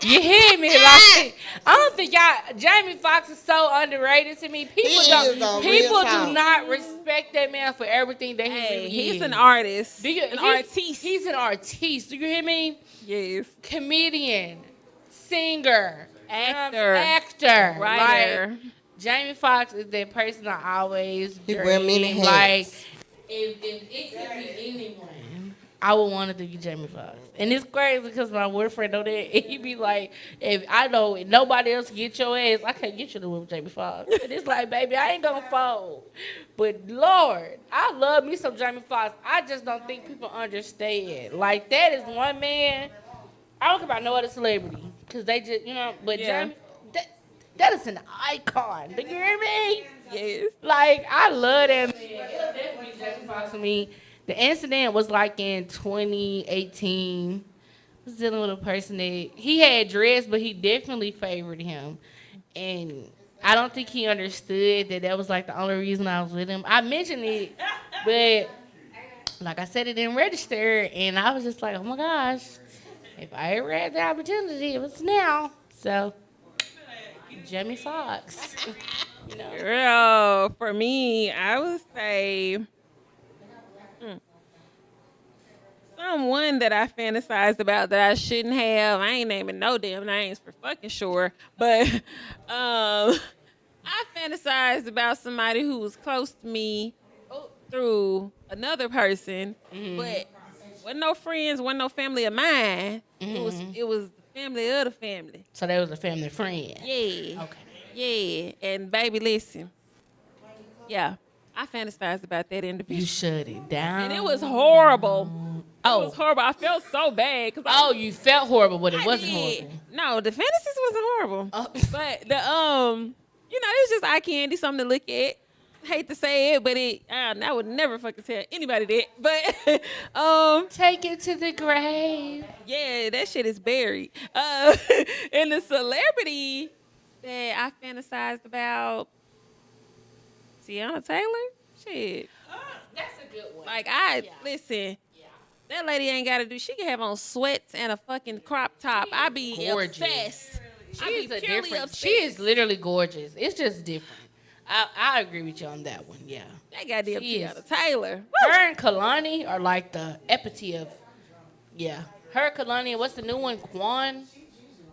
You hear me? Like, I don't think Jamie Foxx is so underrated to me. People do not respect that man for everything that he really is. He's an artist. Artiste. He's an artiste. Do you hear me? Yes. Comedian, singer, actor, writer. Like, Jamie Foxx is that person I always wear many hats. Like, if it could be anyone, I would want it to be Jamie Foxx. And it's crazy because my boyfriend know that. And he be like, if I know nobody else get your ass, I can't get you to with Jamie Foxx. And it's like, baby, I ain't gonna fold. But Lord, I love me some Jamie Foxx. I just don't think people understand. Like, that is one man. I don't care about no other celebrity. Because they just, but Yeah. Jamie, that is an icon. Do you hear me? Yes. Like, I love that man. It'll definitely be Jamie Foxx for me. The incident was like in 2018. I was dealing with a person that he had dreads, but he definitely favored him. And I don't think he understood that was like the only reason I was with him. I mentioned it, but like I said, it didn't register. And I was just like, oh my gosh, if I ever had the opportunity, it was now. So, Jamie Foxx. Girl, for me, I would say someone that I fantasized about that I shouldn't have. I ain't naming no damn names for fucking sure, but I fantasized about somebody who was close to me through another person, but wasn't no friends, wasn't no family of mine. It was the family of the family. So that was a family friend. Yeah. Okay. Yeah, and baby, listen. Yeah, I fantasized about that individual. You shut it down. And it was horrible. It was horrible. I felt so bad. You felt horrible, but it wasn't horrible. No, the fantasies wasn't horrible. But the it's just eye candy, something to look at. Hate to say it, but I would never fucking tell anybody that. But take it to the grave. Yeah, that shit is buried. And the celebrity that I fantasized about, Tiana Taylor. Shit. That's a good one. Like listen. That lady ain't got to do. She can have on sweats and a fucking crop top. I be gorgeous. Obsessed. She is literally gorgeous. It's just different. I agree with you on that one. Yeah. That goddamn Tiana Taylor. Her and Kalani are like the epitome of. Yeah. Her, Kalani, what's the new one? Queen.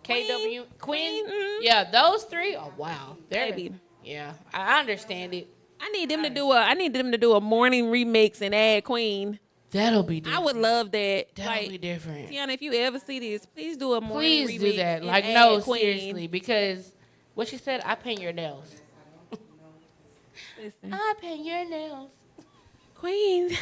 Mm-hmm. Yeah, those three. Oh wow. Baby. Yeah, I understand it. I need them to do a morning remix and add Queen. That'll be different. I would love that. That'll be different. Tiana, if you ever see this, please do a morning remix. Please do that. Like, and no, add Queen. seriously, because what she said, I paint your nails. Listen. I paint your nails. Queen.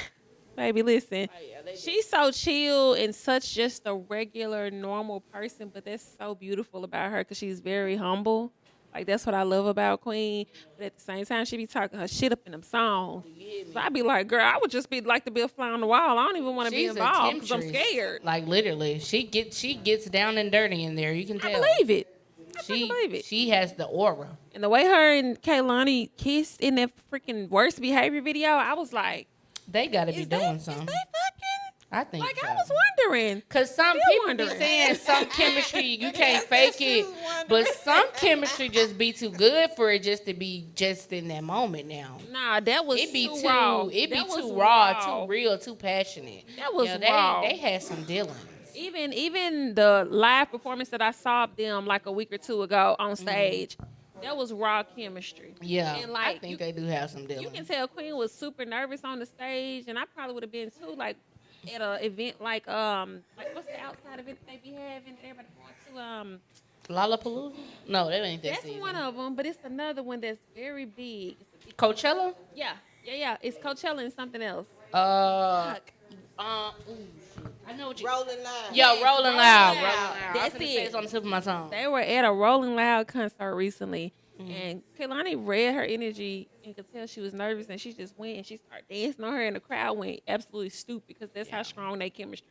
Baby, listen. Oh, yeah, she's so chill and such just a regular, normal person, but that's so beautiful about her because she's very humble. Like, that's what I love about Queen. But at the same time, she be talking her shit up in them songs. So I be like, girl, I would just be like to be a fly on the wall. I don't even want to be involved because I'm scared. Like, literally, she gets down and dirty in there. You can tell. I believe it. Believe it. She has the aura. And the way her and Kaylani kissed in that freaking worst behavior video, I was like, they got to be doing something. Is they fucking? I think like, so. I was wondering. Because some people be saying some chemistry, you can't fake it. But some chemistry just be too good for it just to be just in that moment now. Nah, that was too raw. It be too raw, too real, too passionate. That was raw. They had some dealings. Even the live performance that I saw of them like a week or two ago on stage, that was raw chemistry. Yeah, and like, I think they do have some dealings. You can tell Queen was super nervous on the stage, and I probably would have been too, like at an event like what's the outside event they be having? Everybody going to Lollapalooza? No, that ain't that That's season. one of them, but it's another one that's very big. Coachella? Yeah. It's Coachella and something else. Fuck. Ooh, shoot. I know what you. Rolling Loud. Yo, Rolling Loud. That's I finna say it. it's on the tip of my tongue. They were at a Rolling Loud concert recently, and Kehlani read her energy and could tell she was nervous, and she just went and she started dancing on her, and the crowd went absolutely stupid because that's how strong their chemistry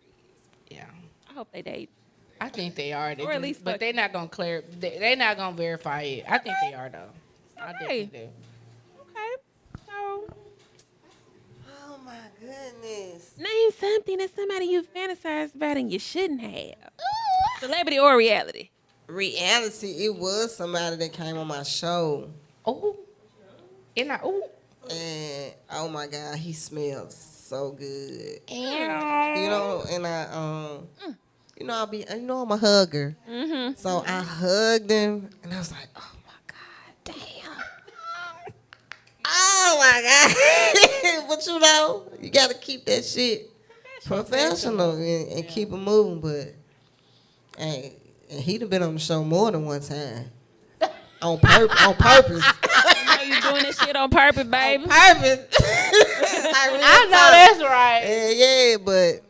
is. Yeah. I hope they date. I think they are. Or at least but they're not gonna clear. They're not gonna verify it. I think they are though. I definitely do. Okay. So, Oh my goodness. name something that somebody you fantasized about and you shouldn't have. Celebrity or reality? Reality, it was somebody that came on my show. Oh. Oh. And oh my God, he smells so good. Ew. You know, and I'm a hugger. Mm-hmm. So I hugged him, and I was like, oh my God, damn. Oh my God. But you know, you got to keep that shit professional and keep it moving. But, hey, and he'd have been on the show more than one time. On purpose. You doing this shit on purpose, baby? Purpose. I know that's right. Yeah, but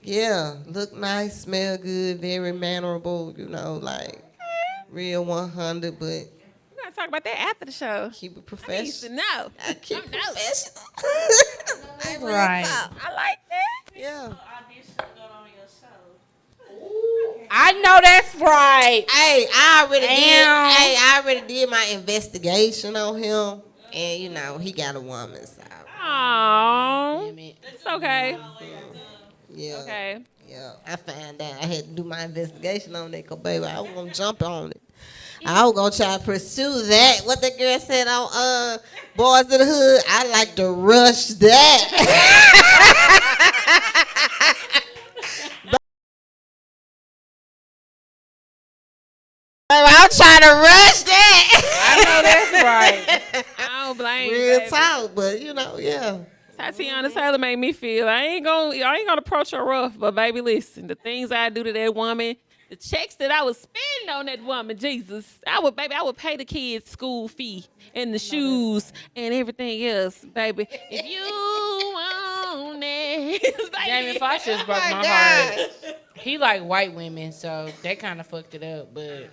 yeah, look nice, smell good, very mannerable, you know, like real 100, but We're gonna talk about that after the show. keep it I used to professional. know. I keep it professional. Like, real Right. talk. I like that. Yeah. I know that's right. Hey, I Damn. already did my investigation on him, and you know he got a woman, so Aww. Damn it. It's okay. yeah. Okay. Yeah, I found out. I had to do my investigation on that, 'cause baby, I was gonna jump on it. I was gonna try to pursue that. What the girl said on Boys in the Hood, I like to rush that. Baby, I'm trying to rush that. I know that's right. I don't blame you. Real baby. talk, but you know, yeah. Tatiana Taylor made me feel I ain't gonna approach her rough, but baby, listen, the things I do to that woman, the checks that I would spend on that woman, Jesus, I would pay the kids' school fee and the shoes and everything else, baby. If you want it, baby. Jamie Foxx just broke Oh my my heart. He like white women, so that kind of fucked it up. But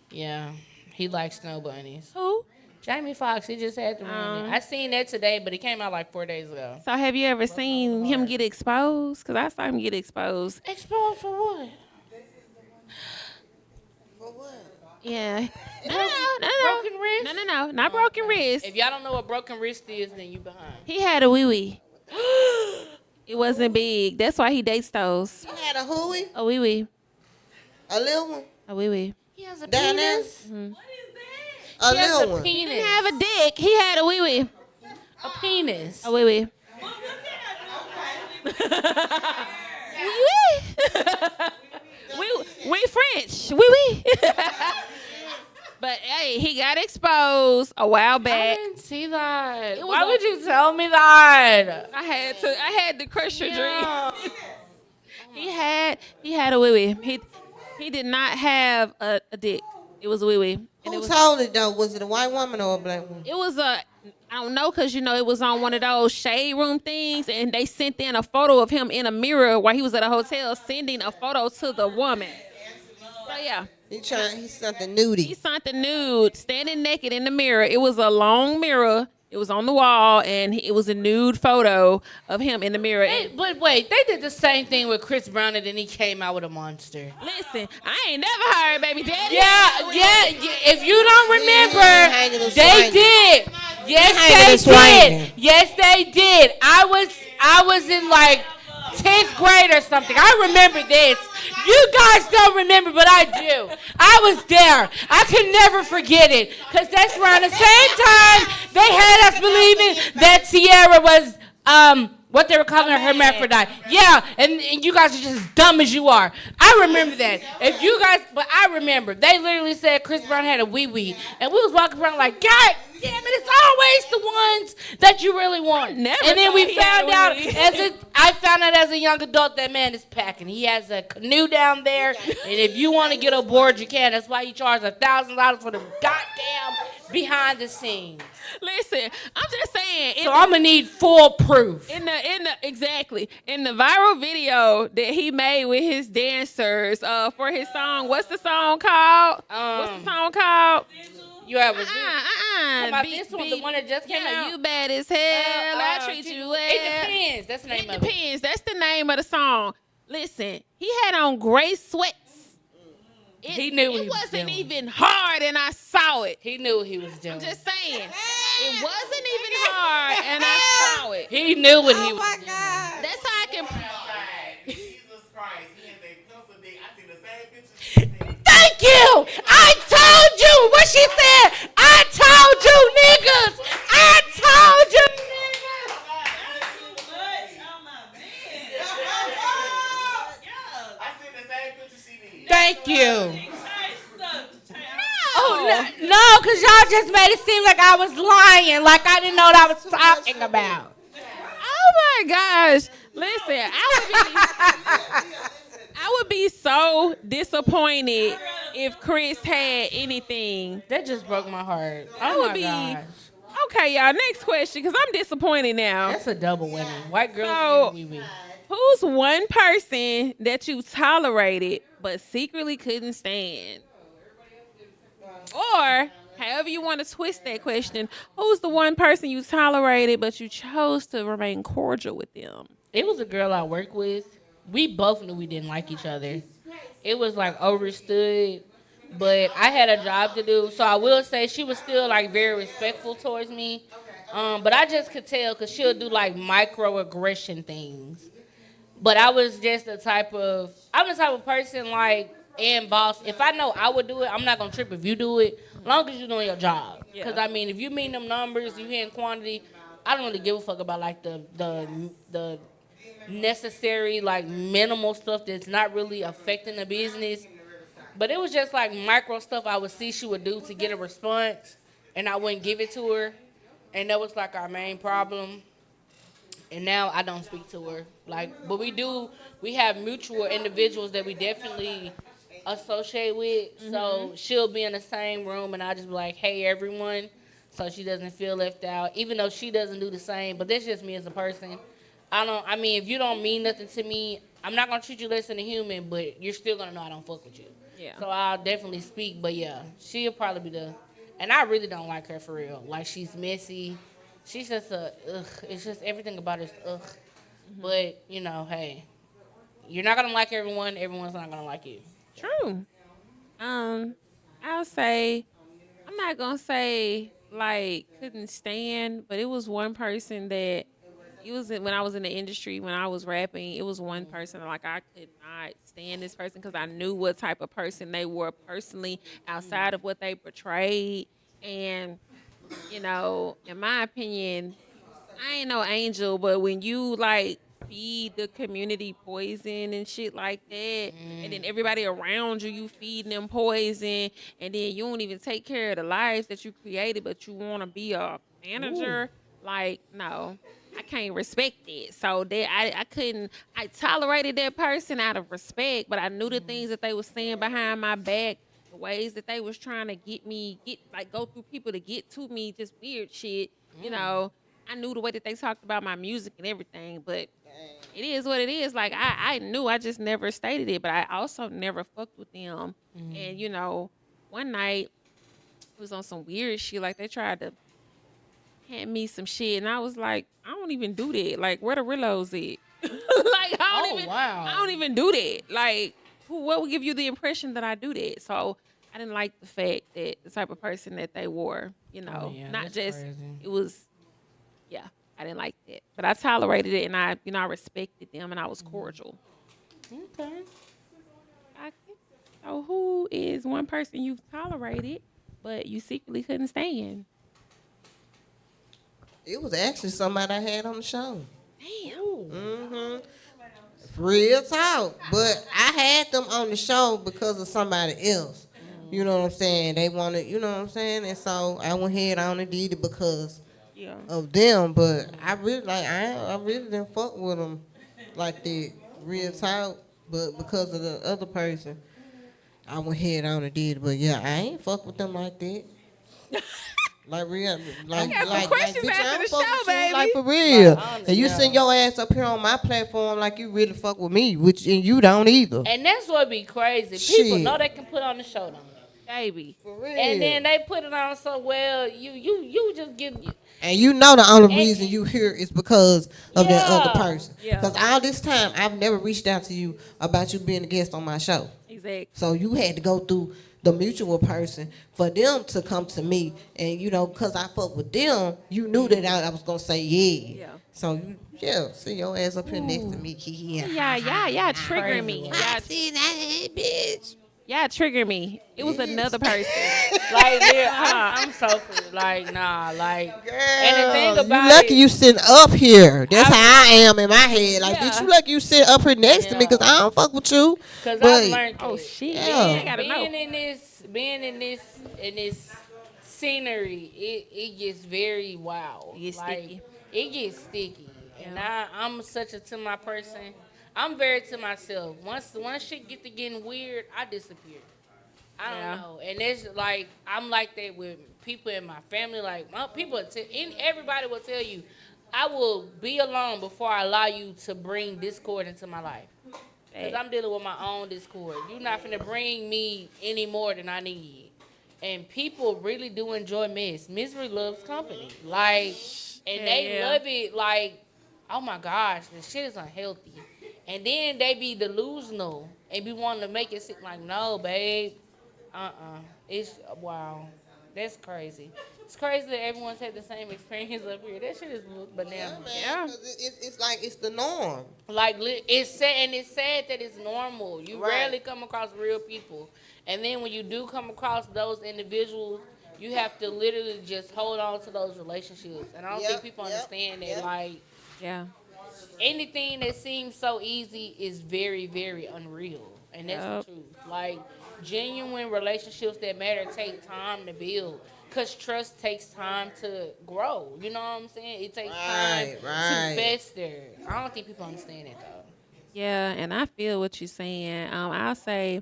yeah, he likes snow bunnies. Who? Jamie Foxx, he just had to run it. I seen that today, but it came out like 4 days ago. So have you ever seen him get exposed? Because I saw him get exposed. Exposed for what? For what? Yeah. No. Broken wrist? No. Not broken wrist. If y'all don't know what broken wrist is, then you behind. He had a wee-wee. It wasn't big. That's why he dates those. You had a hooey? A wee-wee. A little one? A wee-wee. He has a Down there? penis. A He has little a one? He didn't penis. have a dick. He had a wee-wee. A penis. A wee-wee. We French. Oui. But hey, he got exposed a while I back. didn't see that. It was Why a- would you tell me that? I had to crush your Yeah. dream. He had a wee wee. He did not have a dick. It was a wee wee. Who told it though? Was it a white woman or a black woman? It was I don't know, cause you know it was on one of those shade room things, and they sent in a photo of him in a mirror while he was at a hotel, sending a photo to the woman. So yeah, He sent the nudie. he sent the nude, standing naked in the mirror. It was a long mirror. It was on the wall, and it was a nude photo of him in the mirror. And But wait, they did the same thing with Chris Brown, and then he came out with a monster. listen, I ain't never heard baby daddy. Yeah. If you don't remember, hanging and they swinging. did. hanging and Yes, they swinging. did. Yes, they did. I was in like 10th grade or something. I remember this. You guys don't remember, but I do. I was there. I can never forget it. Because that's around the same time they had us believing that Sierra was What they were calling her hermaphrodite. Yeah, and you guys are just dumb as you are. I remember that. If you guys, but I remember, they literally said Chris Brown had a wee-wee. And we was walking around like, God damn it, it's always the ones that you really want. And then we found out, I found out as a young adult that man is packing. He has a canoe down there, and if you want to get aboard, you can. That's why he charged $1,000 for the goddamn behind the scenes. Listen, I'm just saying. So I'm gonna need full proof. In the viral video that he made with his dancers for his song. What's the song called? You have a this one, the one that just came out. You bad as hell. I treat you well. It depends. That's the name of it. It depends. That's the name of the song. Listen, he had on gray sweats. He knew it wasn't even hard, and I saw it. He knew what he was doing. I'm just saying, it wasn't even hard, and I saw it. He knew what he was doing. Oh my God! That's how I can. Jesus Christ, he has a pencil dick. I seen the same picture. Thank you. I told you what she said. I told you, niggas. I told you, niggas. I seen the same picture she did. Thank you. Oh, no, because y'all just made it seem like I was lying, like I didn't know what I was talking about. Oh, my gosh. Listen, I would be so disappointed if Chris had anything. That just broke my heart. I would be. Gosh. Okay, y'all, next question, because I'm disappointed now. That's a double winner. White girls wee wee. Who's one person that you tolerated but secretly couldn't stand? Or, however you want to twist that question, who's the one person you tolerated but you chose to remain cordial with them? It was a girl I worked with. We both knew we didn't like each other. It was like overstood, but I had a job to do. So I will say she was still like very respectful towards me. But I just could tell because she'll do like microaggression things. But I'm the type of person like, and boss, if I know I would do it, I'm not going to trip if you do it, as long as you're doing your job. Because, I mean, if you mean them numbers, you hitting quantity, I don't really give a fuck about, like, the necessary, like, minimal stuff that's not really affecting the business. But it was just, like, micro stuff I would see she would do to get a response, and I wouldn't give it to her. And that was, like, our main problem. And now I don't speak to her. Like, but we have mutual individuals that we definitely associate with. Mm-hmm. So she'll be in the same room and I'll just be like, hey, everyone. So she doesn't feel left out, even though she doesn't do the same. But that's just me as a person. If you don't mean nothing to me, I'm not going to treat you less than a human, but you're still going to know I don't fuck with you. Yeah. So I'll definitely speak. But yeah, she'll probably be and I really don't like her for real. Like, she's messy. She's just it's just everything about her is Mm-hmm. But, hey, you're not going to like everyone. Everyone's not going to like you. True. I'll say, I'm not going to say, like, couldn't stand, but it was one person that, when I was in the industry, when I was rapping, it was one person, like, I could not stand this person because I knew what type of person they were personally outside of what they portrayed. And, in my opinion, I ain't no angel, but when you, like, feed the community poison and shit like that, and then everybody around you feeding them poison, and then you don't even take care of the lives that you created, but you want to be a manager, like, no, I can't respect it. So that I tolerated that person out of respect, but I knew the things that they were saying behind my back, the ways that they was trying to go through people to get to me, just weird shit, I knew the way that they talked about my music and everything, but it is what it is. Like, I knew, I just never stated it, but I also never fucked with them. Mm-hmm. And, one night, it was on some weird shit. Like, they tried to hand me some shit, and I was like, I don't even do that. Like, where the Rillos at? Like, I don't even do that. Like, what would give you the impression that I do that? So, I didn't like the fact that the type of person that they were, not just, crazy. It was, yeah. I didn't like that, but I tolerated it, and I respected them, and I was cordial. Okay. So who is one person you've tolerated, but you secretly couldn't stand? It was actually somebody I had on the show. Damn. know. Real talk. But I had them on the show because of somebody else. You know what I'm saying? They wanted, you know what I'm saying? And so I went ahead on and did it because Yeah. of them. But I really I really didn't fuck with them like that. Real talk. But because of the other person, I went ahead on and did it. But yeah, I ain't fuck with them like that. Like real, like got some like questions bitch, after I don't the fuck show, with you, baby. like for real. Like, And you yeah. send your ass up here on my platform like you really fuck with me, which and you don't either. And that's what be crazy. People Shit. know they can put on the show, don't they? Baby. For real. And then they put it on so well. You just give. And you know the only And- reason you here is because of that other Yeah. person. Yeah. Because all this time I've never reached out to you about you being a guest on my show. Exactly. So you had to go through the mutual person for them to come to me. And you know, because I fuck with them, you knew that I was gonna say yeah. Yeah. So you see your ass up here next to me. Yeah, y'all triggering me. See that bitch. Y'all trigger me. It was another person. Like, yeah, I'm so free. Like, nah, like. Girl, And the thing about you lucky it, you sitting up here. That's how I am in my head. Like, Yeah. bitch, you lucky you sit up here next to me because I don't fuck with you. Cause But I've learned. Oh that. shit. Yeah. I gotta know. Being in this scenery, it gets very wild. It gets like, sticky. It gets sticky, and I'm such a to my person. I'm very to myself. Once shit get to getting weird, I disappear. I don't know, and it's like I'm like that with people in my family. Like my people, everybody will tell you, I will be alone before I allow you to bring discord into my life. Because I'm dealing with my own discord. You're not finna bring me any more than I need. And people really do enjoy mess. Misery loves company. Like, and they love it like, oh my gosh, this shit is unhealthy. And then they be delusional and be wanting to make it seem like, no, babe. It's, wow. That's crazy. It's crazy that everyone's had the same experience up here. That shit is bananas. yeah, 'cause it's like it's the norm. Like it's sad, and it's sad that it's normal. You Right. rarely come across real people, and then when you do come across those individuals, you have to literally just hold on to those relationships. And I don't think people understand that. Like Yeah. anything that seems so easy is very, very unreal, and that's the truth. Like genuine relationships that matter take time to build. Cause trust takes time to grow. You know what I'm saying? It takes time to fester. I don't think people understand that though. Yeah, and I feel what you're saying. I'll say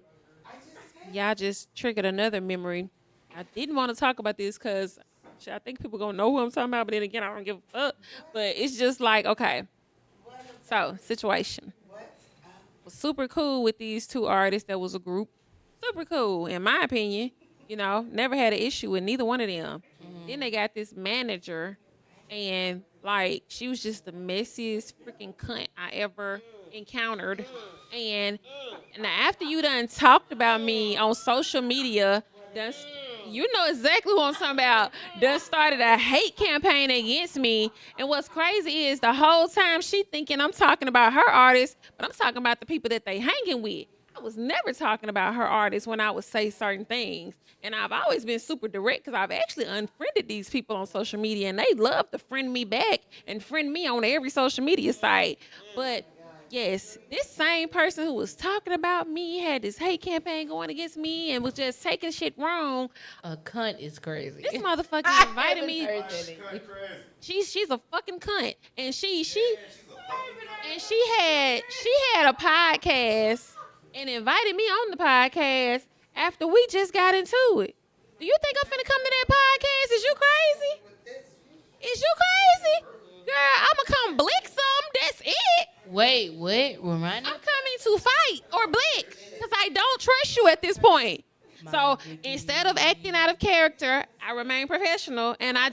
y'all just triggered another memory. I didn't want to talk about this because I think people gonna know who I'm talking about, but then again, I don't give a fuck. But it's just like, okay. So, situation. Was super cool with these two artists that was a group. Super cool, in my opinion. You know, never had an issue with neither one of them. Then they got this manager, and like she was just the messiest freaking cunt I ever encountered. And now after you done talked about me on social media, you know exactly who I'm talking about. Done started a hate campaign against me. And what's crazy is the whole time she thinking I'm talking about her artists, but I'm talking about the people that they hanging with. I was never talking about her artists when I would say certain things. And I've always been super direct because I've actually unfriended these people on social media, and they love to friend me back and friend me on every social media site. But yes, this same person who was talking about me had this hate campaign going against me and was just taking shit wrong. A cunt is crazy. This motherfucker invited me. Crazy. She's a fucking cunt, and she had a podcast and invited me on the podcast after we just got into it. Do you think I'm finna come to that podcast? Is you crazy? Is you crazy? Girl, I'ma come blick some. That's it. Wait, what? Remind me? I'm coming to fight or blick because I don't trust you at this point. So instead of acting out of character, I remain professional, and I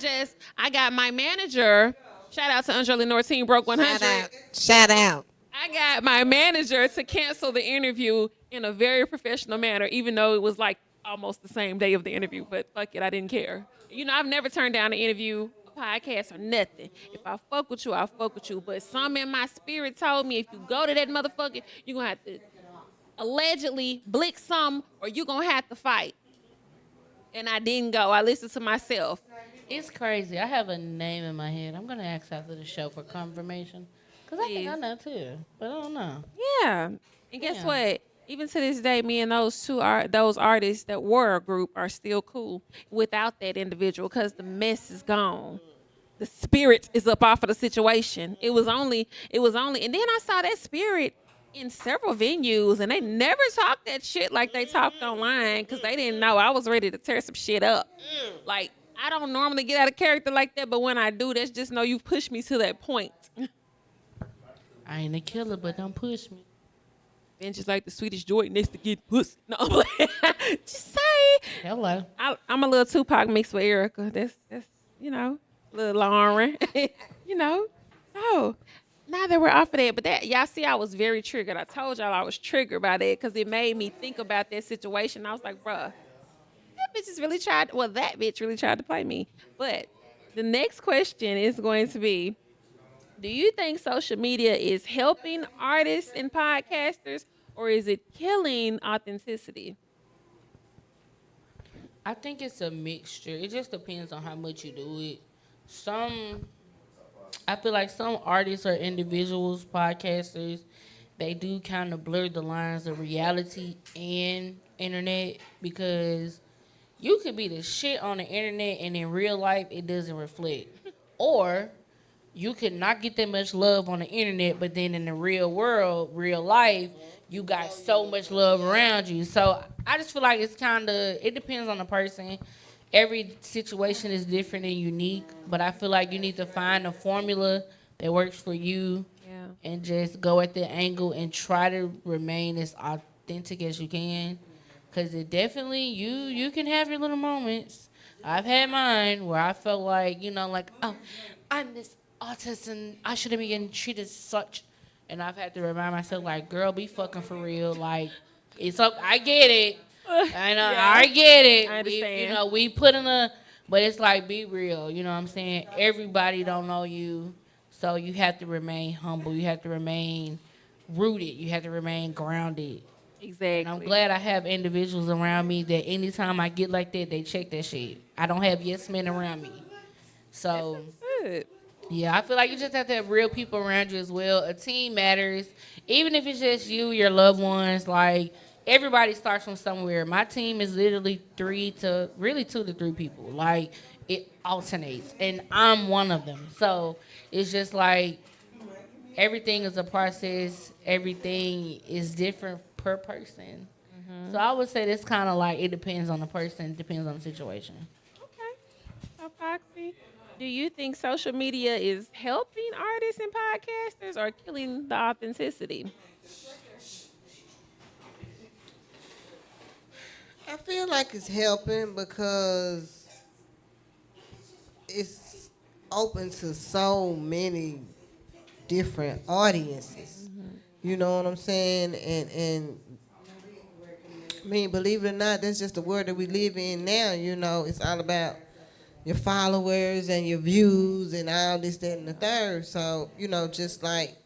got my manager. Shout out to Angela North Team Broke 100. Shout out. I got my manager to cancel the interview in a very professional manner, even though it was like almost the same day of the interview. But fuck it, I didn't care. You know, I've never turned down an interview, a podcast, or nothing. If I fuck with you, I'll fuck with you. But something in my spirit told me if you go to that motherfucker, you're going to have to allegedly blick some or you're going to have to fight. And I didn't go. I listened to myself. It's crazy. I have a name in my head. I'm gonna ask after the show for confirmation. Cause I think I know too, but I don't know. Yeah. And guess Yeah. what? Even to this day, me and those artists that were a group are still cool without that individual because the mess is gone. The spirit is up off of the situation. It was only, and then I saw that spirit in several venues, and they never talked that shit like they talked online because they didn't know I was ready to tear some shit up. Like I don't normally get out of character like that, but when I do, that's just know you've pushed me to that point. I ain't a killer, but don't push me. And just like the Swedish joy next to get pussy. No, I'm like, just say. Hello. I'm a little Tupac mixed with Erica. That's little Lauren. So now that we're off of that, but that y'all see, I was very triggered. I told y'all I was triggered by that because it made me think about that situation. I was like, bruh, that bitch really tried to play me. But the next question is going to be, do you think social media is helping artists and podcasters or is it killing authenticity? I think it's a mixture. It just depends on how much you do it. I feel like some artists or individuals, podcasters, they do kind of blur the lines of reality and internet because you could be the shit on the internet and in real life it doesn't reflect. Or you could not get that much love on the internet, but then in the real world, real life, you got so much love around you. So I just feel like it depends on the person. Every situation is different and unique, but I feel like you need to find a formula that works for you Yeah. and just go at the angle and try to remain as authentic as you can. Cause it definitely you can have your little moments. I've had mine where I felt like, like, oh, I'm this artist and I shouldn't be getting treated as such. And I've had to remind myself, like, girl, be fucking for real. Like, it's up. I get it. I know. Yeah. I get it. I understand. We put in but it's like, be real. You know what I'm saying? Everybody don't know you, so you have to remain humble. You have to remain rooted. You have to remain grounded. Exactly. And I'm glad I have individuals around me that anytime I get like that, they check that shit. I don't have yes men around me. So, Good. yeah, I feel like you just have to have real people around you as well. A team matters. Even if it's just you, your loved ones, like, everybody starts from somewhere. My team is literally 2 to 3 people. Like, it alternates. And I'm one of them. So, it's just like, everything is a process. Everything is different per person. So I would say that's kind of like it depends on the person, depends on the situation. Okay. So Foxy, do you think social media is helping artists and podcasters or killing the authenticity? I feel like it's helping because it's open to so many different audiences. You know what I'm saying? And I mean, believe it or not, that's just the world that we live in now. It's all about your followers and your views and all this, that, and the third. So, just like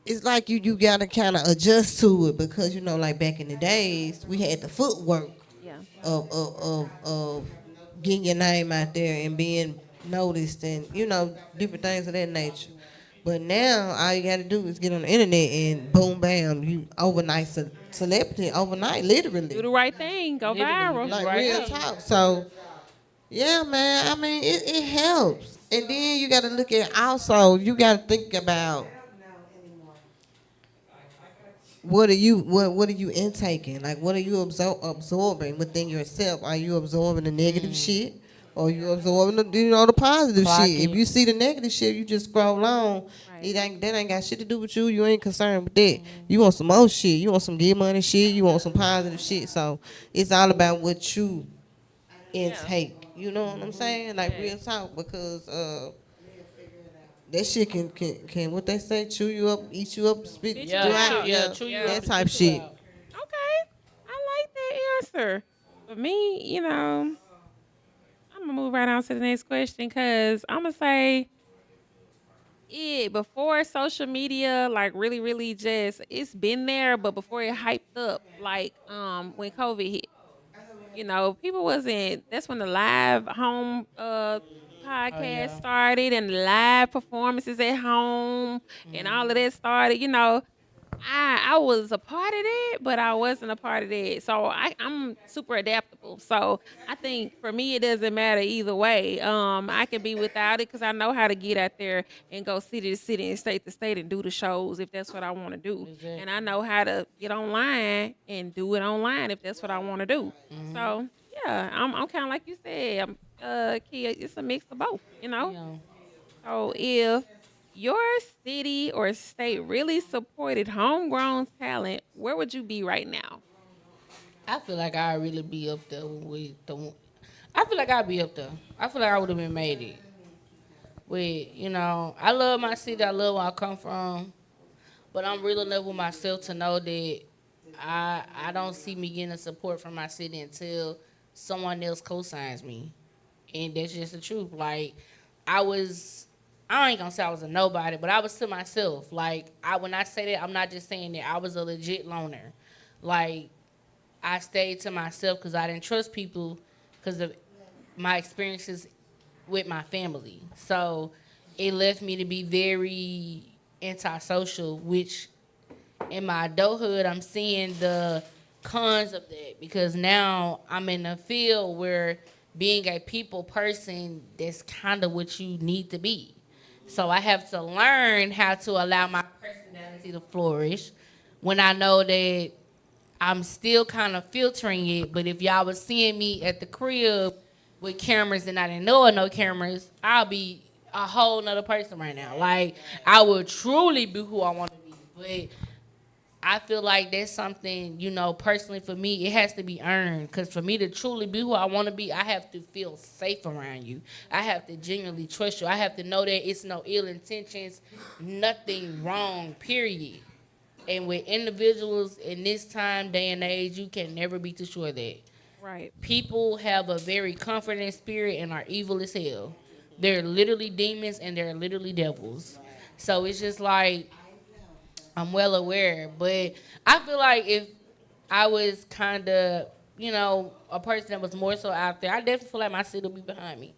it's like you gotta kind of adjust to it because like back in the days, we had the footwork Yeah. of getting your name out there and being noticed and different things of that nature. But now all you gotta do is get on the internet and boom bam, you overnight celebrity overnight, literally. Do the right thing. Go Literally, viral. Like right real there. talk. So yeah, man. I mean, it helps. And then you got to look at also. You got to think about what are you intaking? Like, what are you absorbing within yourself? Are you absorbing the negative shit, or are you absorbing the positive shit? If you see the negative shit, you just scroll on. Right. That ain't got shit to do with you. You ain't concerned with that. You want some more shit. You want some get money shit. You want some positive shit. So it's all about what you intake. You know what I'm saying? Like real talk, because that shit can what they say, chew you up, eat you up, spit you Yeah, out, chew you that up, type spit you shit. out. Okay. I like that answer. For me, I'm gonna move right on to the next question because I'm gonna say before social media, like really, really just it's been there, but before it hyped up, like when COVID hit. People wasn't. That's when the live home podcast started and live performances at home and all of that started, I was a part of that, but I wasn't a part of that. So I'm super adaptable. So I think for me, it doesn't matter either way. I can be without it because I know how to get out there and go city to city and state to state and do the shows if that's what I want to do. Exactly. And I know how to get online and do it online if that's what I want to do. Mm-hmm. So yeah, I'm kind of like you said, Kia, it's a mix of both, Yeah. So if your city or state really supported homegrown talent, where would you be right now? I feel like I'd really be up there with the. I feel like I'd be up there. I feel like I would have been made it. I love my city. I love where I come from, but I'm real enough with myself to know that I don't see me getting the support from my city until someone else co-signs me, and that's just the truth. Like I ain't gonna say I was a nobody, but I was to myself. Like when I say that, I'm not just saying that. I was a legit loner. Like I stayed to myself because I didn't trust people because of my experiences with my family. So it left me to be very antisocial, which in my adulthood, I'm seeing the cons of that because now I'm in a field where being a people person, that's kind of what you need to be. So I have to learn how to allow my personality to flourish when I know that I'm still kind of filtering it. But if y'all was seeing me at the crib with cameras and I didn't know no cameras, I'll be a whole nother person right now. Like, I will truly be who I want to be. But I feel like that's something, personally for me, it has to be earned. Because for me to truly be who I want to be, I have to feel safe around you. I have to genuinely trust you. I have to know that it's no ill intentions, nothing wrong, period. And with individuals in this time, day, and age, you can never be too sure of that. Right. People have a very comforting spirit and are evil as hell. They're literally demons and they're literally devils. So it's just like, I'm well aware, but I feel like if I was kind of, a person that was more so out there, I definitely feel like my city will be behind me.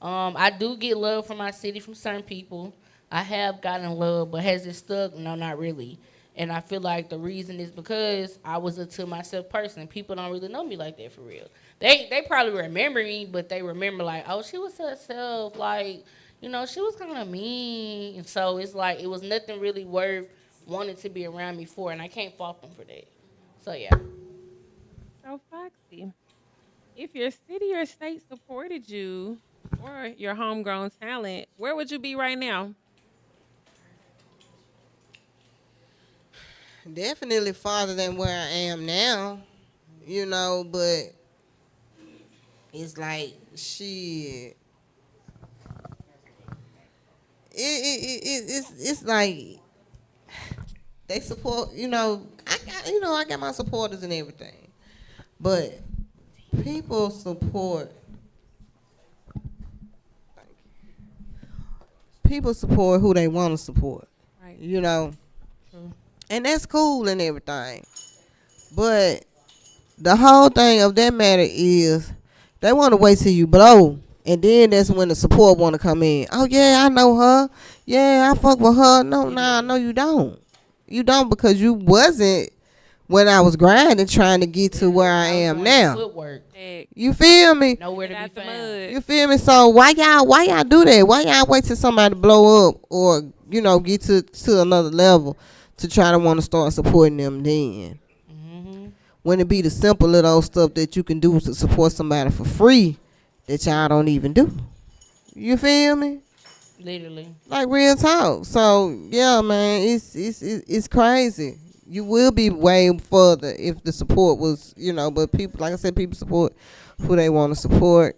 I do get love from my city from certain people. I have gotten love, but has it stuck? No, not really. And I feel like the reason is because I was a to myself person. People don't really know me like that for real. They probably remember me, but they remember like, oh, she was herself. Like, she was kind of mean. And so it's like it was nothing really worth wanted to be around me for, and I can't fault them for that. So, yeah. So, Foxy, if your city or state supported you or your homegrown talent, where would you be right now? Definitely farther than where I am now, but it's like, shit. It's like they support, I got my supporters and everything. But people support who they want to support. Right. And that's cool and everything. But the whole thing of that matter is they want to wait till you blow. And then that's when the support want to come in. Oh, yeah, I know her. Yeah, I fuck with her. No, you don't. You don't because you wasn't when I was grinding trying to get to where I am now. Footwork. You feel me? Nowhere to be found. You feel me? So why y'all do that? Why y'all wait till somebody blow up or, get to another level to try to want to start supporting them then? Mm-hmm. When it be the simple little stuff that you can do to support somebody for free that y'all don't even do. You feel me? Literally. Like real talk. So yeah, man, it's crazy. You will be way further if the support was, but people, like I said, people support who they want to support.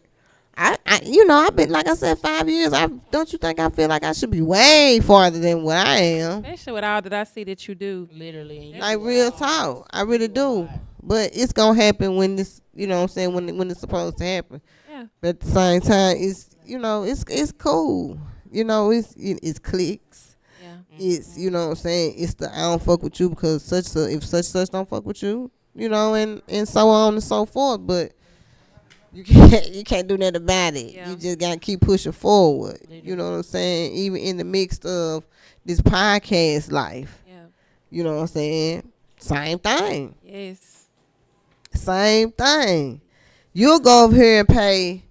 I've been, like I said, 5 years. Don't you think I feel like I should be way farther than what I am? Especially with all that I see that you do. Literally. Like real talk. I really do. But it's going to happen when this, when it's supposed to happen. Yeah. But at the same time, it's, it's cool. It's clicks. Yeah. It's, it's the I don't fuck with you because if such don't fuck with you, and so on and so forth. But You can't do nothing about it. Yeah. You just gotta keep pushing forward. Literally. You know what I'm saying? Even in the midst of this podcast life. Yeah. You know what I'm saying? Same thing. Yes. Same thing. You'll go over here and pay.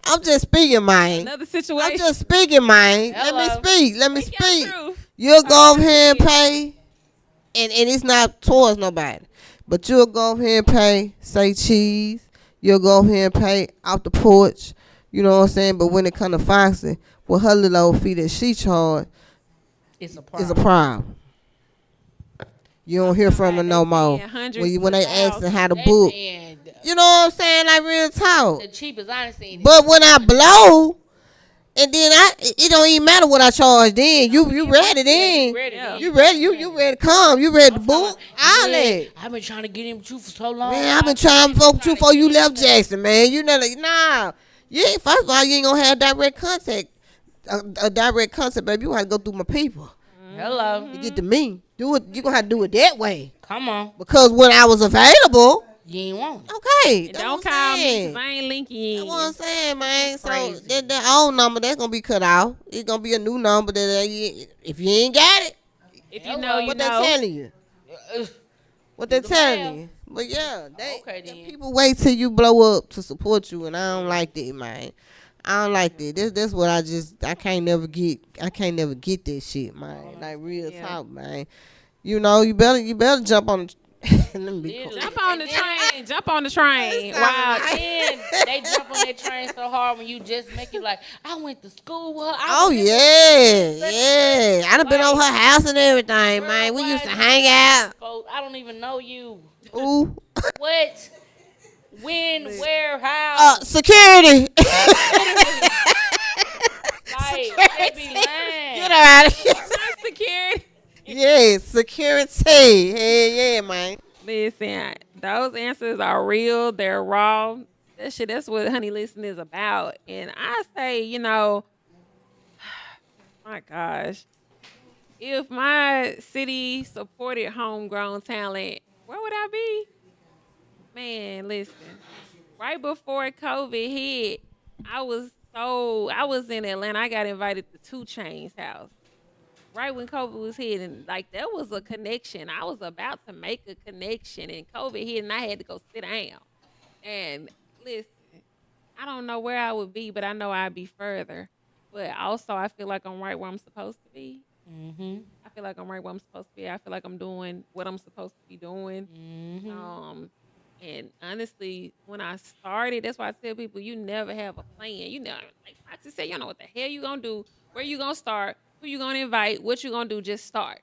I'm just speaking, man. Another I'm situation. just speaking, man. Hello. Let me Speak your speak. truth. You'll go over here and pay, and it's not towards nobody, but you'll go over here and pay, say cheese. You'll go over here and pay out the porch. You know what I'm saying? But when it come to Foxy, well, her little old fee that she charged It's a is a problem. problem. You don't hear from her no more. When they asking how to They book, paying you know what I'm saying? Like real talk. the cheapest I done seen. But when I blow, and then it don't even matter what I charge. Then you ready then? Yeah. You ready? You ready to come? You ready to book? All that. I've been trying to get in with you for so long. Man, I've been trying for you before you left Jackson, man. You know, like, nah. You ain't, first of all, you ain't gonna have direct contact. A direct contact, baby. You gotta go through my people Hello. to get to me. Do it. You gonna have to do it that way. Come on. Because when I was available, You ain't want it. okay. And That's don't what I'm call me saying. 'cause I ain't linking you. That's what I'm saying, man. So Crazy. that old number that's gonna be cut off. It's gonna be a new number if you ain't got it. If you know, you What they know. telling you? What they the telling math. you? But yeah, Okay, the then. people wait till you blow up to support you, and I don't like that, man. I don't like that. That's what I can't never get. I can't never get that shit, man. Like real Yeah. talk, man. You know, you better jump on the. Let me be cool. Literally. Jump on the train. Jump on the train. Stop Wow. it. And they jump on that train so hard when you just make it like, I went to school with her. Oh yeah. I done been over her house and everything, man. We used to hang out. I don't even know you. Ooh. What? When? Where? How? Security. Like, they be lying. Get her out of here. Security. Yeah, security. Hey, yeah, man. Listen, those answers are real. They're raw. That's what Honey Listen is about. And I say, you know, my gosh, if my city supported homegrown talent, where would I be? Man, listen. Right before COVID hit, I was in Atlanta. I got invited to 2 Chainz house. Right when COVID was hitting, like that was a connection. I was about to make a connection, and COVID hit, and I had to go sit down. And listen, I don't know where I would be, but I know I'd be further. But also, I feel like I'm right where I'm supposed to be. Mm-hmm. I feel like I'm right where I'm supposed to be. I feel like I'm doing what I'm supposed to be doing. Mm-hmm. And honestly, when I started, that's why I tell people you never have a plan. You know, like Foxy said, you don't know what the hell you gonna do, where you gonna start, who you gonna invite, what you gonna do. Just start.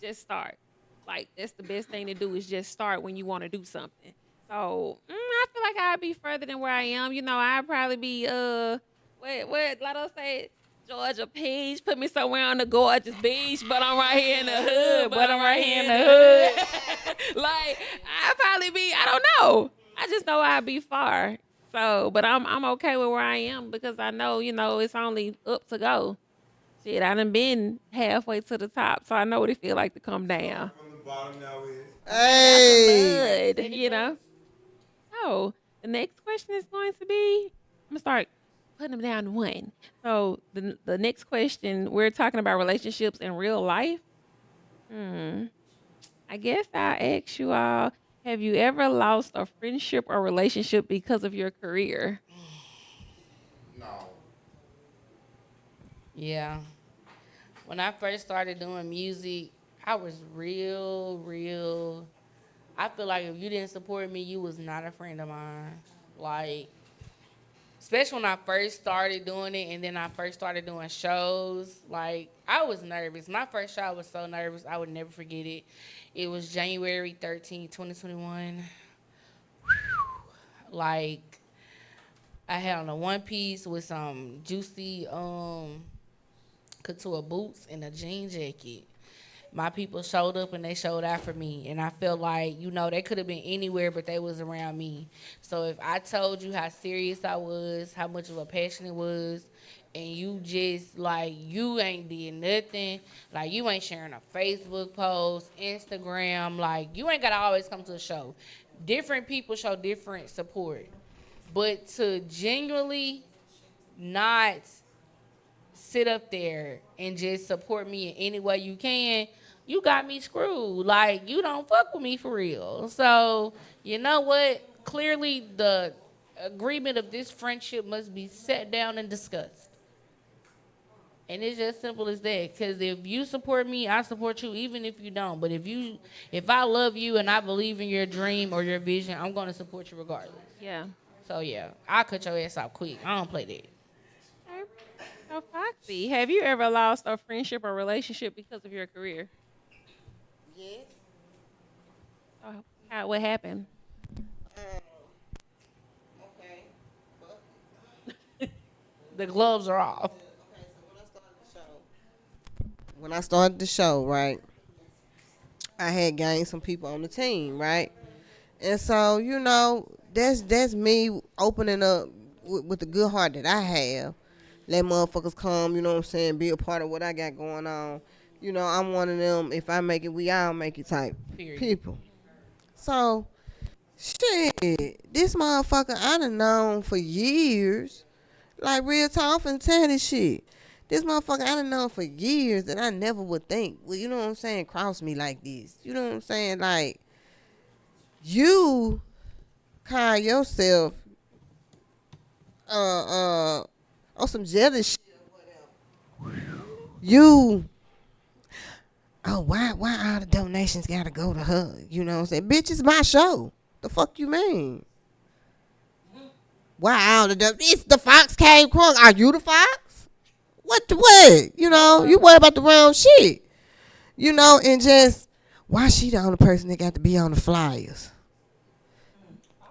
Just start. Like that's the best thing to do is just start when you want to do something. So I feel like I'd be further than where I am. You know, I'd probably be what Lotto said. Georgia Peach, put me somewhere on the gorgeous beach, but I'm right here in the hood. But I'm right here in the hood. Like I'd probably be, I don't know. I just know I'd be far. So, but I'm okay with where I am because I know, you know, it's only up to go. Shit, I done been halfway to the top, so I know what it feel like to come down. From the bottom now is. Hey. Good, you know. So the next question is going to be, I'm gonna start putting them down to 1. So the next question, we're talking about relationships in real life. I guess I'll ask you all, have you ever lost a friendship or relationship because of your career? No. Yeah. When I first started doing music, I was real. I feel like if you didn't support me, you was not a friend of mine. Like, especially when I first started doing it and then I first started doing shows, like, I was nervous. My first show, I was so nervous. I would never forget it. It was January 13th, 2021. Like, I had on a one piece with some juicy couture boots and a jean jacket. My people showed up and they showed out for me, and I felt like, you know, they could have been anywhere, but they was around me. So if I told you how serious I was, how much of a passion it was, and you just like you ain't did nothing, like you ain't sharing a Facebook post, Instagram, like you ain't gotta always come to a show. different people show different support. But to genuinely not sit up there and just support me in any way you can, you got me screwed. Like, you don't fuck with me for real. So, you know what? Clearly, the agreement of this friendship must be sat down and discussed. And it's just simple as that. Because if you support me, I support you, even if you don't. But if I love you and I believe in your dream or your vision, I'm going to support you regardless. Yeah. So, yeah, I'll cut your ass out quick. I don't play that. So, Foxy, have you ever lost a friendship or relationship because of your career? Yes. What happened? Okay. But, The gloves are off. okay, so when I started the show, right, I had gained some people on the team, right? And so, that's me opening up with the good heart that I have. Let motherfuckers come, you know what I'm saying, be a part of what I got going on. I'm one of them, if I make it, we all make it type Period. people. So, shit, this motherfucker I done known for years. Like, real talk, I'm finna tell this shit. This motherfucker I done known for years that I never would think, well, you know what I'm saying, cross me like this. You know what I'm saying? Like, you call yourself on some jealous shit or whatever. Why all the donations gotta go to her? You know what I'm saying? Bitch, it's my show. The fuck you mean? Why all it's the Fox came crunk. Are you the Fox? What? You worry about the wrong shit. And just, why she the only person that got to be on the flyers?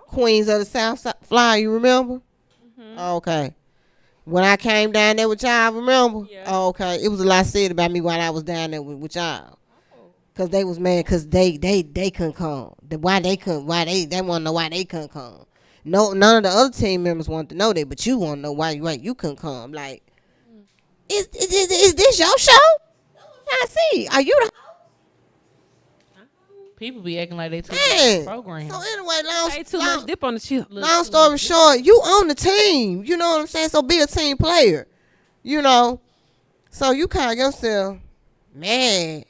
Queens of the South Side flyer, you remember? Mm-hmm. Okay. When I came down there with y'all, remember? Yeah. Oh, okay. It was a lot said about me while I was down there with y'all. Cause they was mad cause they couldn't come. They want to know why they couldn't come. No, none of the other team members want to know that, but you want to know why you couldn't come. Like, is this your show? I see. Are you the People be acting like they took the program. So anyway, Say too much dip on the chip. long story short, you on the team. You know what I'm saying? So be a team player. So you call yourself mad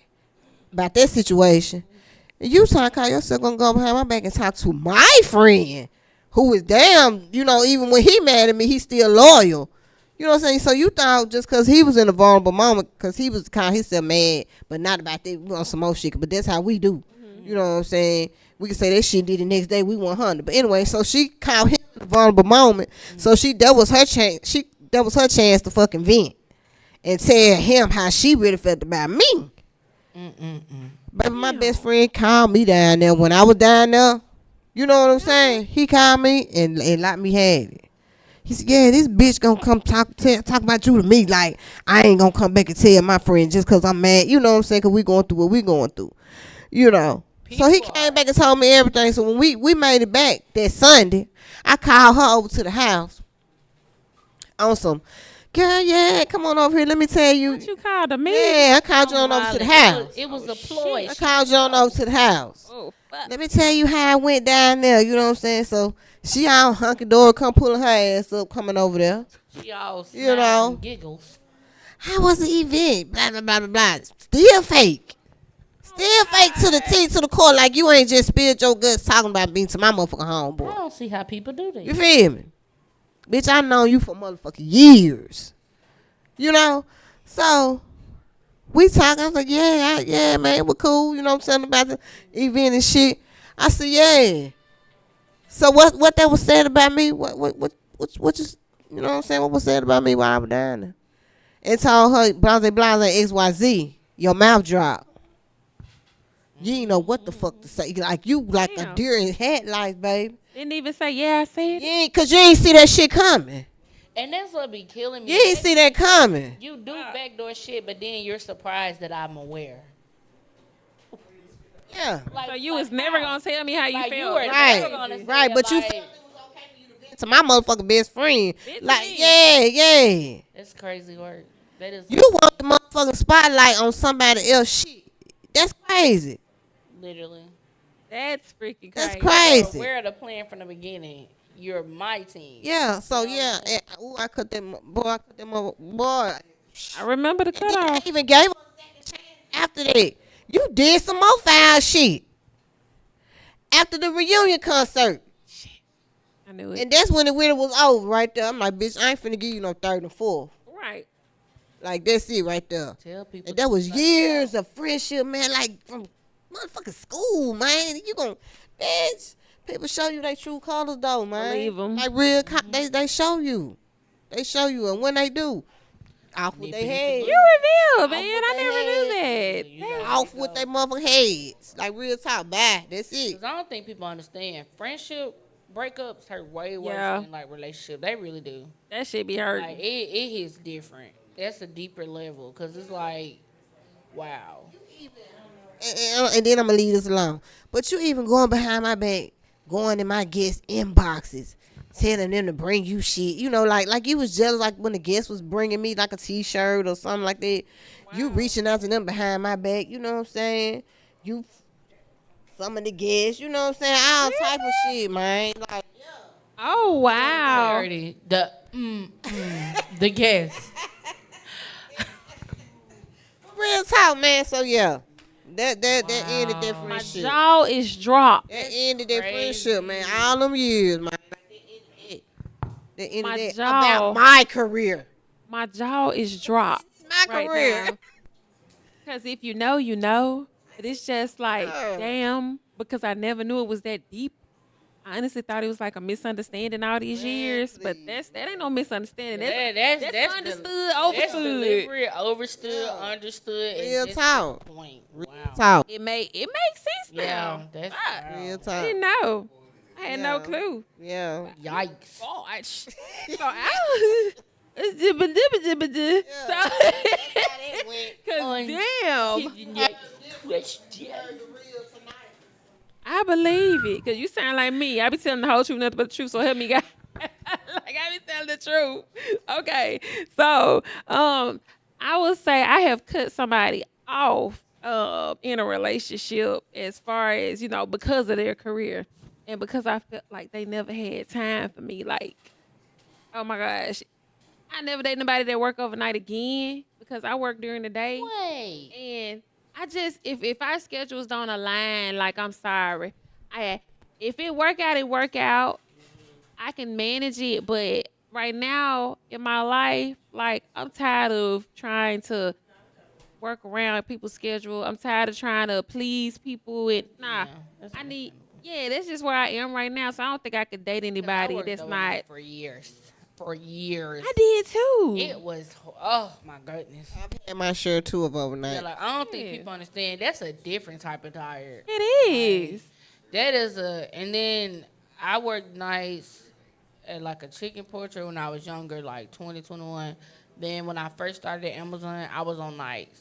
about that situation. And you call yourself gonna go behind my back and talk to my friend who is damn, even when he mad at me, he's still loyal. You know what I'm saying? So you thought just because he was in a vulnerable moment, because he was calling himself mad, but not about that, we on some more shit. But that's how we do. You know what I'm saying? We can say that shit did the next day, we 100. But anyway, so she called him in a vulnerable moment. So that was her chance. That was her chance to fucking vent and tell him how she really felt about me. Baby, my best friend called me down there when I was down there. You know what I'm saying? He called me and let me have it. He said, yeah, this bitch gonna come talk about you to me. Like, I ain't gonna come back and tell my friend just because I'm mad. You know what I'm saying? Because we going through what we going through. So he came back and told me everything. So when we made it back that Sunday, I called her over to the house on some, girl, yeah, come on over here. Let me tell you. What you called me? Yeah, I called you on over to the house. It was a ploy. I called you on over to the house. Oh, fuck. Let me tell you how I went down there. You know what I'm saying? So she all hunky dory, come pulling her ass up, coming over there. She all You giggles. How was the event? Blah, blah, blah, blah, blah. Still fake. Still fake to the T, to the core. Like, you ain't just spilled your guts talking about being to my motherfucking I homeboy. don't see how people do that. You feel me? Bitch, I known you for motherfucking years. So we talking. I was like, yeah, man, we're cool. You know what I'm saying, about the event and shit. I said, yeah. So what that was said about me? What just, you know what I'm saying? What was said about me while I was down there? And told her, blase, XYZ, your mouth dropped. You ain't know what the fuck to say. Like, you like a deer in headlights, baby. Didn't even say, yeah, I said it. Cause you ain't see that shit coming. And that's what be killing me. You ain't see that coming. You do backdoor shit, but then you're surprised that I'm aware. Yeah. So you was never going to tell me how you Like, felt. you were Right. never gonna say Right, but you like, felt it was okay for you to vent to my motherfucking best friend. Vent to Like, me. yeah. It's crazy work. That is You want the motherfucking spotlight on somebody else shit. That's crazy. literally. That's freaking crazy. That's crazy. We're the plan from the beginning. You're my team. Yeah. So yeah. And, I cut them. Boy, I cut them over. Boy. I remember the And then I cutoff. even gave her a second chance after that. You did some more foul shit after the reunion concert. I knew it. And that's when the winter was over right there. I'm like, bitch, I ain't finna give you no third and fourth. Right. Like, that's it right there. Tell people. And that was years of friendship, man. Like, from motherfucking school, man. You gon' bitch. People show you their true colors, though, man. Believe 'em. Like, real, they show you. They show you. And when they do, off with their heads. You revealed, man. I never knew that. Off with their motherfucking heads. Like, real talk. Bye. That's it. Because I don't think people understand. Friendship breakups hurt way worse Yeah. than like relationship. They really do. That shit be hurting. Like it hits different. That's a deeper level. Because it's like, wow. And then I'm going to leave this alone. But you even going behind my back, going in my guest inboxes, telling them to bring you shit. You know, like you was jealous like when the guest was bringing me like a T-shirt or something like that. Wow. You reaching out to them behind my back. You know what I'm saying? You, some of the guests, you know what I'm saying? All type of shit, man. Like, Oh, wow. Clarity. The guess. real talk, man. So, yeah. That ended that My friendship. jaw is dropped. That ended that Crazy. friendship, man. All them years, man. That ended My that jaw. about my career. My jaw is dropped. My career. Because if you know, you know. But it's just like, Yeah. damn, because I never knew it was that deep. I honestly thought it was like a misunderstanding all these years. But that ain't no misunderstanding. That's understood, That's overstood. deliberate, overstood, understood. and Real just talk. the point. Real Wow. talk. It makes sense Yeah, now. that's Fuck. Real wow. I talk. didn't know. I had no Yeah. clue. Yeah. Yikes. Gosh. So I Cause damn, I believe it. Cause you sound like me. I be telling the whole truth, nothing but the truth. So help me God. Like I be telling the truth. Okay. So I would say I have cut somebody off in a relationship as far as, you know, because of their career. And because I felt like they never had time for me. Like, oh my gosh. I never date nobody that work overnight again because I work during the day. Wait. And I just, if our schedules don't align, like, I'm sorry. If it work out, it work out. I can manage it. But right now in my life, like, I'm tired of trying to work around people's schedule. I'm tired of trying to please people. And that's just where I am right now. So I don't think I could date anybody that's not. for years. For years. I did too. It was, oh my goodness. I've had my share too of overnight. Yeah, like, I don't think people understand. That's a different type of tired. It is. That is and then I worked nights at like a chicken portrait when I was younger, like 2021. Then when I first started at Amazon, I was on nights.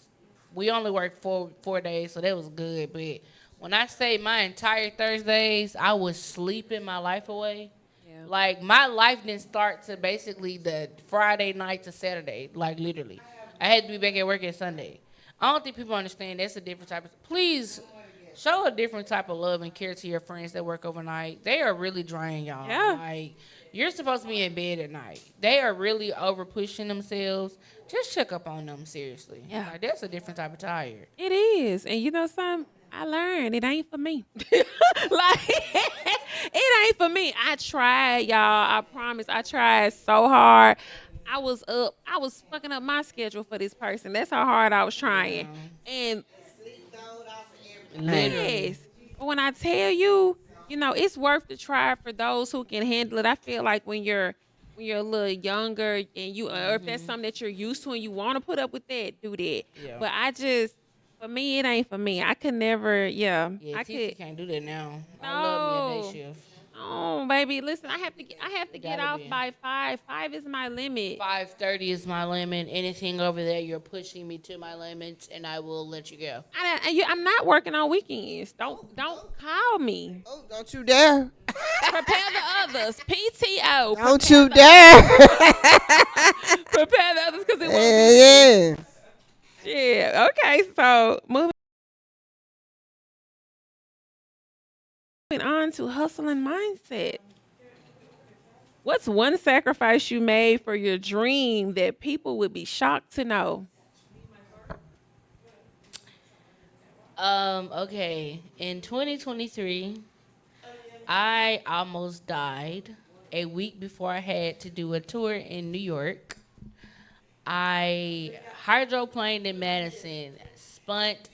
We only worked 4 days, so that was good. But when I say my entire Thursdays, I was sleeping my life away. Like, my life didn't start to basically the Friday night to Saturday, like, literally. I had to be back at work at Sunday. I don't think people understand that's a different type of... Please, show a different type of love and care to your friends that work overnight. They are really draining y'all. Yeah. Like, you're supposed to be in bed at night. They are really over-pushing themselves. Just check up on them, seriously. Yeah. Like, that's a different type of tired. It is. And you know something? I learned it ain't for me. Like, it ain't for me. I tried, y'all. I promise. I tried so hard. I was fucking up my schedule for this person. That's how hard I was trying. And yes, but when I tell you, you know, it's worth the try for those who can handle it. I feel like when you're a little younger and you, or if that's something that you're used to and you want to put up with that, do that. Yeah. But for me, it ain't for me. I could never, Yeah, I Titi could. can't do that now. No. I love me a day shift. Oh, baby, listen, I have to get Gotta off be. by 5. 5 is my limit. 5:30 is my limit. Anything over there, you're pushing me to my limits, and I will let you go. I'm not working on weekends. Don't call me. Oh, don't you dare. Prepare the others. PTO. Don't you dare. Prepare the others because it won't be. Yeah. Yeah. Okay. So moving. Moving on to hustle and mindset. What's one sacrifice you made for your dream that people would be shocked to know? Okay. In 2023, I almost died a week before I had to do a tour in New York. I hydroplaned in Madison, spunt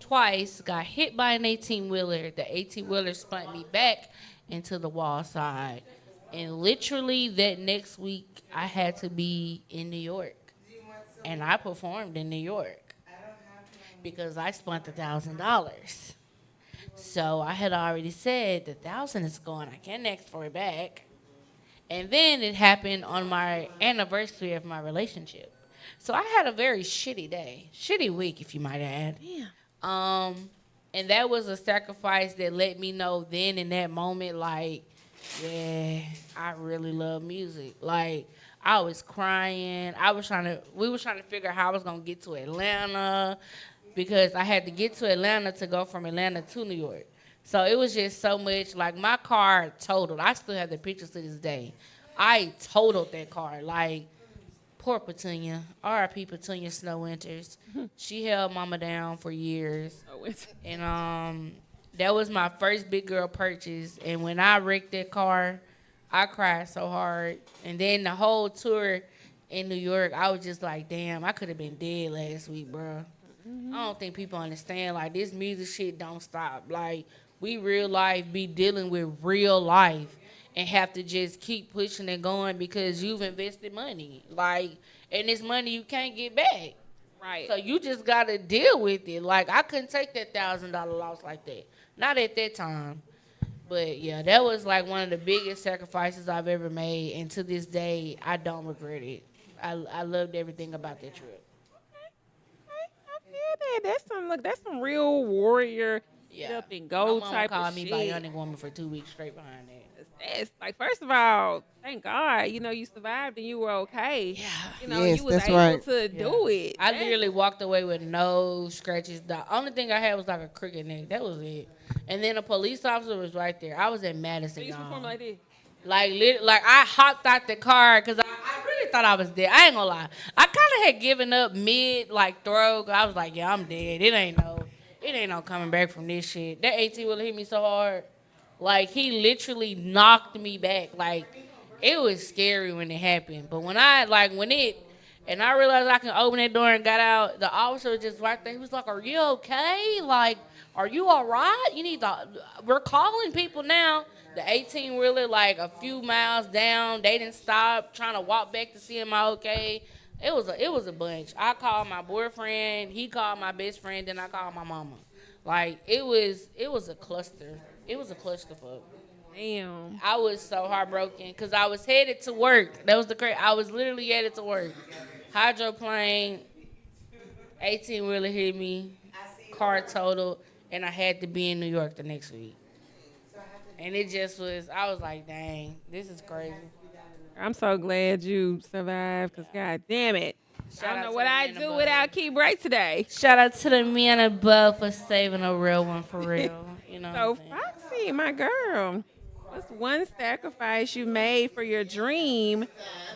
twice, got hit by an 18-wheeler. The 18-wheeler spun me back into the wall side. And literally that next week, I had to be in New York. And I performed in New York because I spent $1,000. So I had already said the 1,000 is gone. I can't ask for it back. And then it happened on my anniversary of my relationship. So I had a very shitty day, shitty week, if you might add. Yeah. And that was a sacrifice that let me know then in that moment, like, yeah, I really love music. Like, I was crying. We were trying to figure out how I was gonna get to Atlanta because I had to get to Atlanta to go from Atlanta to New York. So it was just so much. Like, my car totaled. I still have the pictures to this day. I totaled that car. Like, poor Petunia. R.I.P. Petunia Snow Winters. She held mama down for years. And that was my first big girl purchase. And when I wrecked that car, I cried so hard. And then the whole tour in New York, I was just like, damn, I could have been dead last week, bro. I don't think people understand, like, this music shit don't stop. Like, we real life be dealing with real life and have to just keep pushing and going because you've invested money. Like, and it's money you can't get back. Right. So you just got to deal with it. Like, I couldn't take that $1,000 loss like that. Not at that time. But, yeah, that was, like, one of the biggest sacrifices I've ever made. And to this day, I don't regret it. I loved everything about that trip. That's some real warrior Yeah. get up and go My mama type called of me shit. bionic woman for 2 weeks straight behind that. It's like, first of all, thank God, you survived and you were okay. Yeah. Yes, you was that's able right. to do it. I literally walked away with no scratches. The only thing I had was like a crooked neck. That was it. And then a police officer was right there. I was in Madison, You perform like this. Like I hopped out the car because I really thought I was dead. I ain't gonna lie. I kind of had given up mid like throw. Cause I was like, yeah, I'm dead. It ain't no coming back from this shit. That 18-wheeler hit me so hard. Like, he literally knocked me back. Like, it was scary when it happened. But when I realized I can open that door and got out, the officer was just right there. He was like, are you okay? Like, are you all right? We're calling people now. The 18-wheeler, like, a few miles down, they didn't stop trying to walk back to see am I okay. It was a bunch. I called my boyfriend. He called my best friend. Then I called my mama. Like, it was a cluster. It was a clusterfuck. Damn. I was so heartbroken because I was headed to work. That was the crazy. I was literally headed to work. Hydroplane, 18-wheeler hit me, car totaled, and I had to be in New York the next week. And it just was, I was like, dang, this is crazy. I'm so glad you survived because, God damn it. I don't know what I'd do above. without Key Brey today. Shout out to the man above for saving a real one for real. You know. So, Foxy, my girl, what's one sacrifice you made for your dream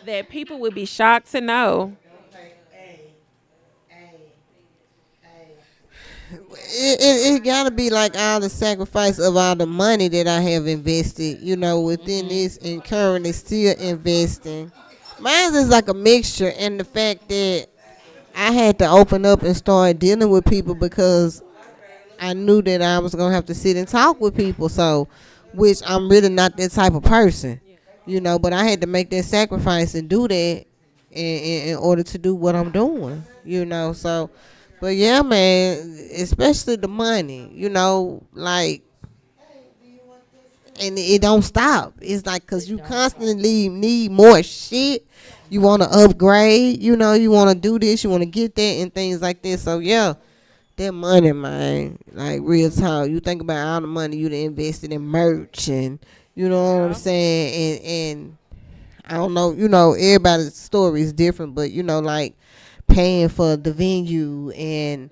that people would be shocked to know? It gotta be like all the sacrifice of all the money that I have invested, within this and currently still investing. Mine is like a mixture, and the fact that I had to open up and start dealing with people because I knew that I was gonna have to sit and talk with people. So, which I'm really not that type of person, But I had to make that sacrifice and do that in order to do what I'm doing, So. But yeah, man, especially the money, like, and it don't stop. It's like, cause you constantly need more shit. You want to upgrade, you want to do this, you want to get that and things like this. So yeah, that money, man, like real talk. You think about all the money you done invested in merch and, you know what I'm saying? And I don't know, everybody's story is different, but like, paying for the venue and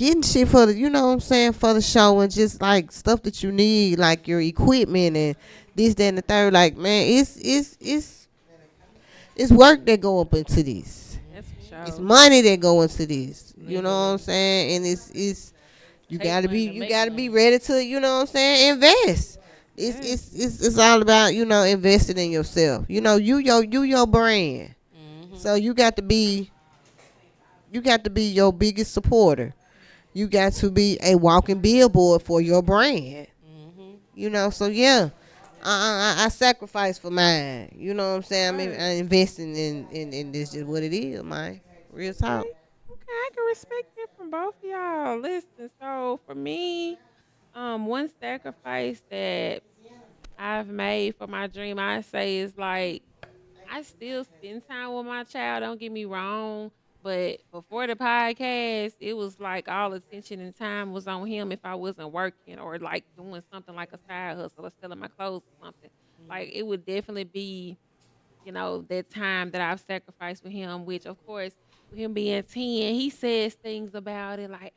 getting shit for the, you know what I'm saying, for the show, and just like stuff that you need, like your equipment and this, that, and the third. Like, man, it's work that go up into this. That's for It's sure. money that go into this. You know what I'm saying? And it's you Take gotta money be to you make gotta money. be ready to, you know what I'm saying, invest. It's all about, you know, investing in yourself. You know, you your brand. So you got to be your biggest supporter. You got to be a walking billboard for your brand. You know, so yeah, I sacrifice for mine. You know what I'm saying? I mean, I'm investing in this, just what it is, man. Real talk. Okay, I can respect that from both of y'all. Listen, so for me, one sacrifice that I've made for my dream, I say is like I still spend time with my child. Don't get me wrong, but before the podcast, it was like all attention and time was on him if I wasn't working or like doing something like a side hustle or selling my clothes or something. Like it would definitely be, that time that I've sacrificed with him, which of course, with him being 10, he says things about it like,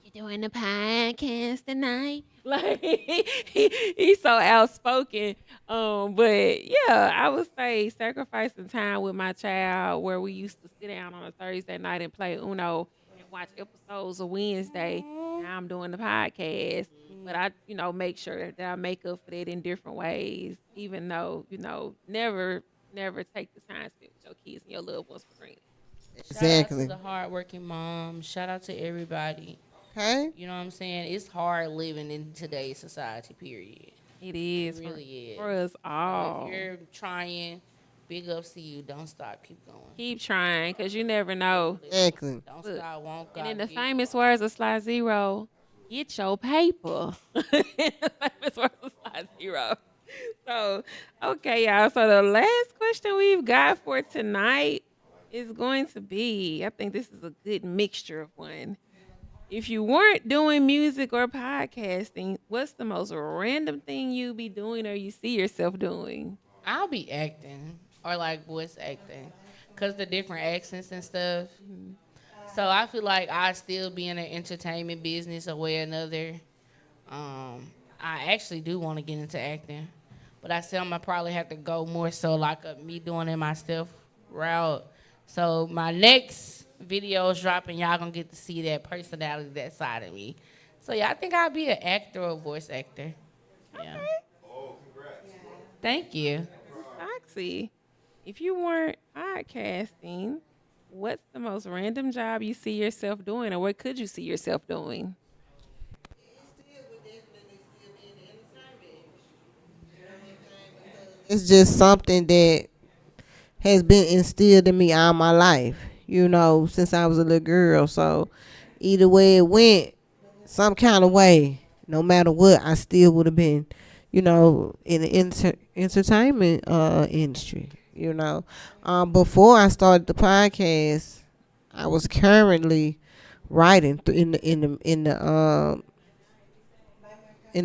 you doing the podcast tonight? Like he's so outspoken. But yeah, I would say sacrificing time with my child where we used to sit down on a Thursday night and play Uno and watch episodes of Wednesday. Now I'm doing the podcast. But I, make sure that I make up for that in different ways, even though, never take the time to spend with your kids and your loved ones for granted. Shout out to Exactly. the hardworking moms. Shout out to everybody. Okay. You know what I'm saying? It's hard living in today's society, period. It is It really is. for us So all. if you're trying, big ups to you. Don't stop. Keep going. Keep trying, because you never know. Exactly. Don't Look, stop. Won't God And in the give. famous words of Sly Zero, get your paper. In the famous words of Sly Zero. So, okay, y'all. So the last question we've got for tonight is going to be, I think this is a good mixture of one. If you weren't doing music or podcasting, what's the most random thing you be doing or you see yourself doing? I'll be acting or like voice acting because the different accents and stuff. So I feel like I still be in the entertainment business a way or another. I actually do want to get into acting, but I still I'm gonna probably have to go more so like me doing it myself route. So my next videos dropping, y'all gonna get to see that personality, that side of me. So yeah, I think I'll be an actor or voice actor. Yeah. Thank you. Foxy, if you weren't podcasting, what's the most random job you see yourself doing or what could you see yourself doing? It's just something that has been instilled in me all my life, you know, since I was a little girl. So either way it went, some kind of way, no matter what, I still would have been, you know, in the entertainment industry, you know. Before I started the podcast, I was currently writing in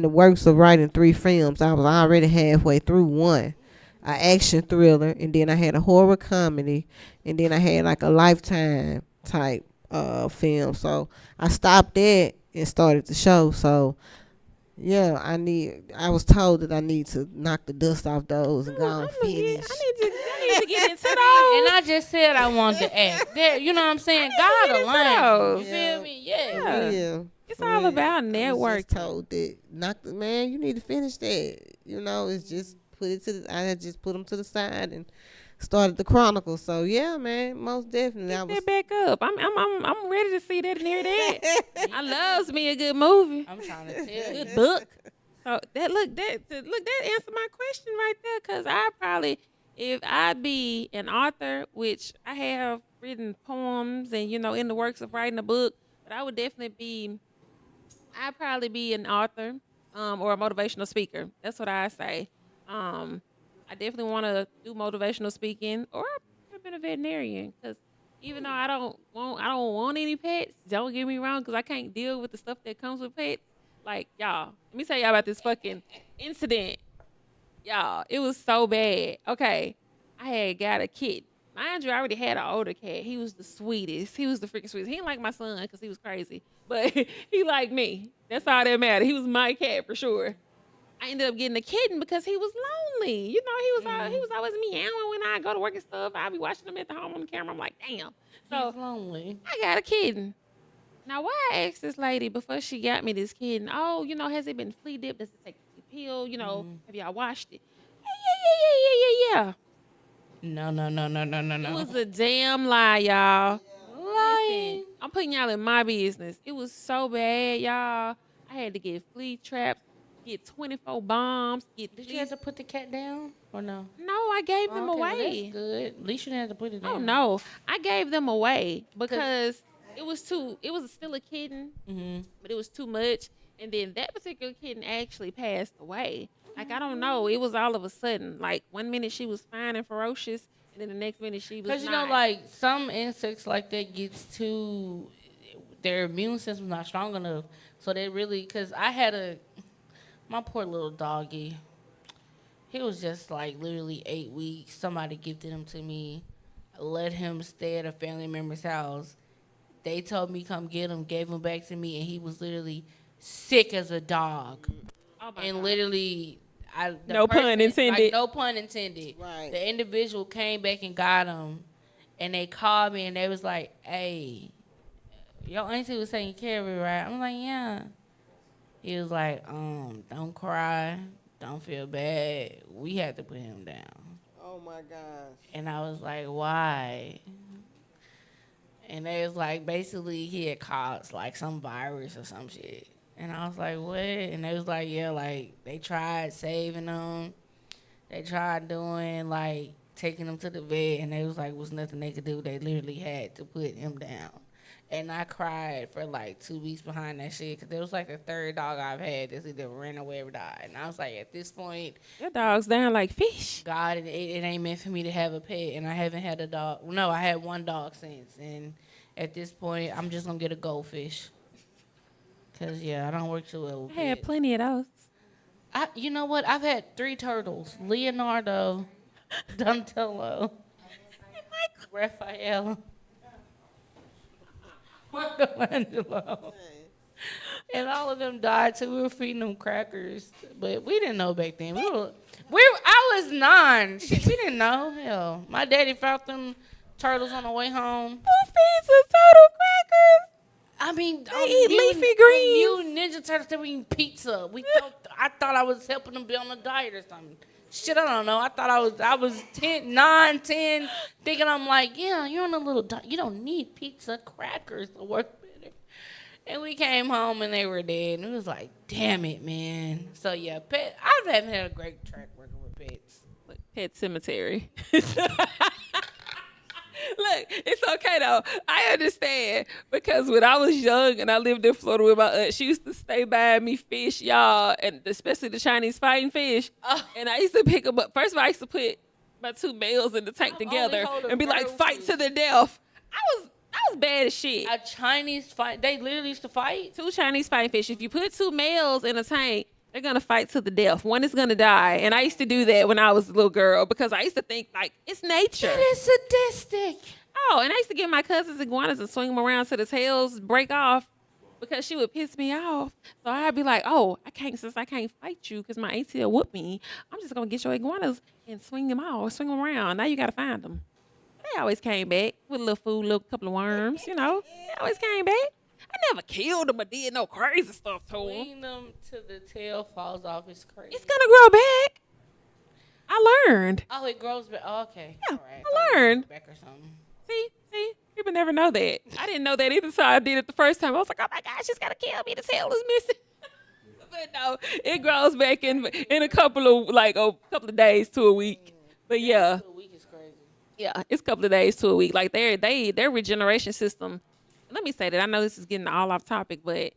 the works of writing 3 films. I was already halfway through one, an action thriller, and then I had a horror comedy, and then I had like a Lifetime type film. So I stopped that and started the show. So yeah, I was told that I need to knock the dust off those and go and finish. I need to get into those. And I just said I wanted to act. There, you know what I'm saying? God into aligned. those. You feel me? Yeah. Yeah. Yeah. It's For all real. about I was networking. just told that man, you need to finish that. You know, it's just I had just put them to the side and started the Chronicles. So yeah, man, most definitely. I was Pick that back up. I'm ready to see that and hear that. I loves me a good movie, I'm trying to tell you. good book. So that answered my question right there. Cause I probably, if I be an author, which I have written poems and in the works of writing a book, but I'd probably be an author, or a motivational speaker. That's what I say. I definitely want to do motivational speaking, or I've been a veterinarian because even though I don't want any pets. Don't get me wrong, because I can't deal with the stuff that comes with pets. Like y'all, let me tell y'all about this fucking incident. Y'all, it was so bad. Okay, I had got a kitten. Mind you, I already had an older cat. He was the sweetest. He was the freaking sweetest. He didn't like my son because he was crazy, but he liked me. That's all that mattered. He was my cat for sure. I ended up getting a kitten because he was lonely. You know, he was always meowing when I go to work and stuff. I'd be watching him at the home on the camera. I'm like, damn. So He's lonely. I got a kitten. Now, why I asked this lady before she got me this kitten, oh, you know, has it been flea dipped? Does it take the pill? You know, have y'all washed it? Yeah. No. It was a damn lie, y'all. lying. Listen, I'm putting y'all in my business. It was so bad, y'all. I had to get flea traps, get 24 bombs, get Did you have to put the cat down or no? No, I gave them Okay, well, away. that's good. At least you didn't have to put it down. Oh no, I gave them away because it was still a kitten, but it was too much. And then that particular kitten actually passed away. Like, I don't know. It was all of a sudden. Like, 1 minute she was fine and ferocious, and then the next minute she was Because, you not. know, like, some insects like that gets too, their immune system's not strong enough. So they really, because I had my poor little doggy, he was just, like, literally 8 weeks. Somebody gifted him to me, let him stay at a family member's house. They told me come get him, gave him back to me, and he was literally sick as a dog. Oh my And God. literally, No pun intended. Like, no pun intended. Right. The individual came back and got him, and they called me and they was like, "Hey, your auntie was taking care of it, right?" I'm like, "Yeah." He was like, "Don't cry, don't feel bad. We had to put him down." Oh my gosh. And I was like, "Why?" And they was like, basically he had caught like some virus or some shit. And I was like, what? And they was like, yeah, like, they tried saving them. They tried doing, like, taking him to the vet. And they was like, was nothing they could do. They literally had to put him down. And I cried for, like, 2 weeks behind that shit. Because it was, like, the third dog I've had that's either ran away or died. And I was like, at this point, Your dog's down like fish. God, it ain't meant for me to have a pet. And I haven't had a dog. No, I had one dog since. And at this point, I'm just going to get a goldfish. Because, yeah, I don't work too well with I had pets. plenty of those. You know what? I've had 3 turtles. Leonardo, Donatello, Raphael, Michelangelo. And all of them died, so we were feeding them crackers. But we didn't know back then. I was 9. Shit, we didn't know. Hell, my daddy found them turtles on the way home. Who feeds a turtle crackers? I mean, They eat leafy greens. You Ninja Turtles, they were eating pizza. I thought I was helping them be on a diet or something. Shit, I don't know. I thought I was 9, 10, thinking I'm like, yeah, you're on a little diet. You don't need pizza, crackers to work better. And we came home and they were dead. And it was like, damn it, man. So yeah, I haven't had a great track record with pets. Look, Pet Cemetery. Look, it's okay though. I understand because when I was young and I lived in Florida with my aunt, she used to stay by me fish, y'all, and especially the Chinese fighting fish. And I used to pick them up. First of all, I used to put my 2 males in the tank together and be like, fight to the death. I was bad as shit. A Chinese fight? They literally used to fight? 2 Chinese fighting fish. If you put 2 males in a tank, they're going to fight to the death. One is going to die. And I used to do that when I was a little girl because I used to think, like, it's nature. That is sadistic. Oh, and I used to get my cousins iguanas and swing them around till the tails break off because she would piss me off. So I'd be like, oh, since I can't fight you because my auntie will whoop me, I'm just going to get your iguanas and swing them around. Now you got to find them. They always came back with a little food, a couple of worms, you know. They always came back. I never killed them or did no crazy stuff to them. Swing them till the tail falls off is crazy. It's going to grow back. I learned. Oh, it grows back. Oh, okay. Yeah, All right. I learned. Back or something. See, people never know that. I didn't know that either, so I did it the first time. I was like, oh my gosh, she's got to kill me. The tail is missing. But no, it grows back in a couple of days to a week. But yeah. A week is crazy. Yeah, it's a couple of days to a week. Like their regeneration system. Let me say that. I know this is getting all off topic, but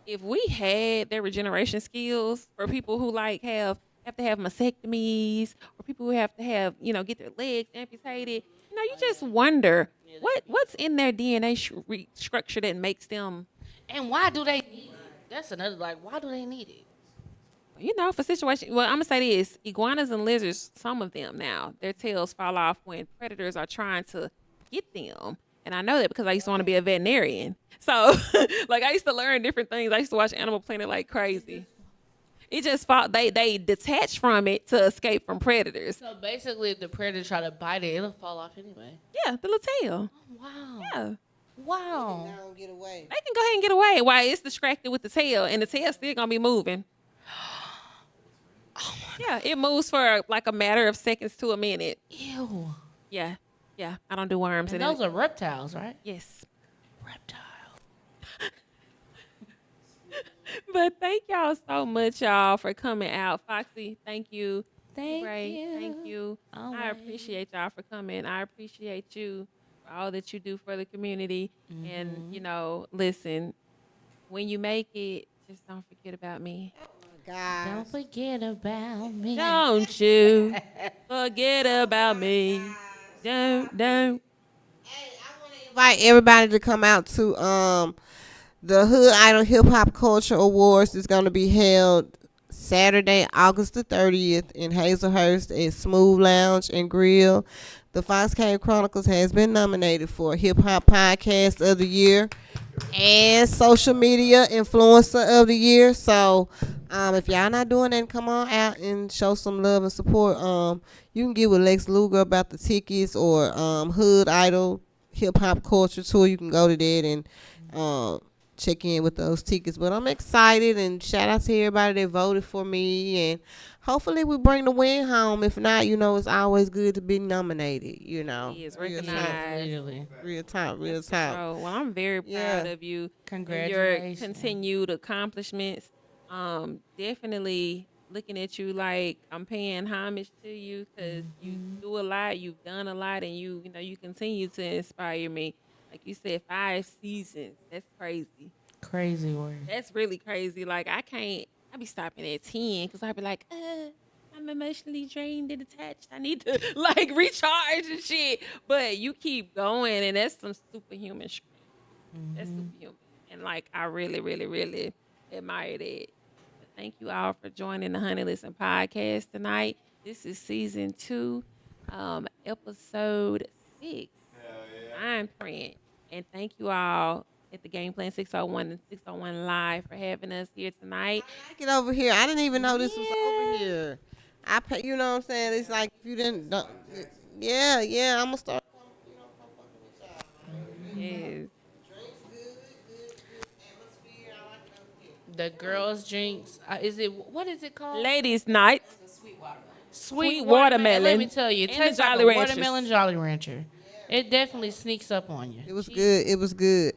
if we had their regeneration skills for people who like have to have mastectomies or people who have to have, get their legs amputated, you just wonder what's in their DNA structure that makes them. And why do they need it? That's another, why do they need it? for situation. Well, I'm gonna say this: iguanas and lizards, some of them now, their tails fall off when predators are trying to get them. And I know that because I used to want to be a veterinarian. So, like, I used to learn different things. I used to watch Animal Planet like crazy. It just fought. They detach from it to escape from predators. So basically, if the predator try to bite it, it'll fall off anyway. Yeah, the little tail. Wow. Yeah, Wow. They don't get away. they can go ahead and get away while it's distracted with the tail, and the tail still gonna be moving. Yeah, it moves for like a matter of seconds to a minute. Ew. Yeah. I don't do worms. And those are reptiles, right? Yes. Reptile. But thank y'all so much, y'all, for coming out. Foxy, thank you. Thank Brey, you. thank you. I Always. appreciate y'all for coming. I appreciate you for all that you do for the community. And, listen, when you make it, just don't forget about me. God. Don't forget about me. Don't you forget about me. Don't. Hey, I want to invite everybody to come out to the Hood Idol Hip Hop Culture Awards. Is going to be held Saturday, August the 30th in Hazelhurst at Smooth Lounge and Grill. The Foxy Chronicles has been nominated for Hip Hop Podcast of the Year and Social Media Influencer of the Year. So if y'all not doing that, come on out and show some love and support. You can get with Lex Luger about the tickets or Hood Idol Hip Hop Culture Tour. You can go to that and check in with those tickets. But I'm excited, and shout out to everybody that voted for me, and hopefully we bring the win home. If not, it's always good to be nominated, He is Real talk. recognized. Really. Real talk. So, well, I'm very proud of you. And Congratulations. your continued accomplishments. Definitely looking at you like I'm paying homage to you because you do a lot, you've done a lot, and you continue to inspire me. Like you said, 5 seasons. That's crazy. Crazy word. That's really crazy. Like I be stopping at 10 because I be like, I'm emotionally drained and attached. I need to like recharge and shit. But you keep going, and that's some superhuman strength. That's superhuman. And like I really, really, really admire that. But thank you all for joining the Honey Listen podcast tonight. This is season 2, episode 6. I'm praying. And thank you all at the Game Plan 601 and 601 Live for having us here tonight. I like it over here. I didn't even know this was over here. I pay, you know what I'm saying? It's like if you didn't, yeah, I'm gonna start. Yes. Atmosphere. I like it over here. The girls' drinks. What is it called? Ladies' night. Sweet watermelon. Let me tell you, it and tastes the like Jolly a Ranchers. watermelon Jolly Rancher. It definitely sneaks up on you. It was good. It was good.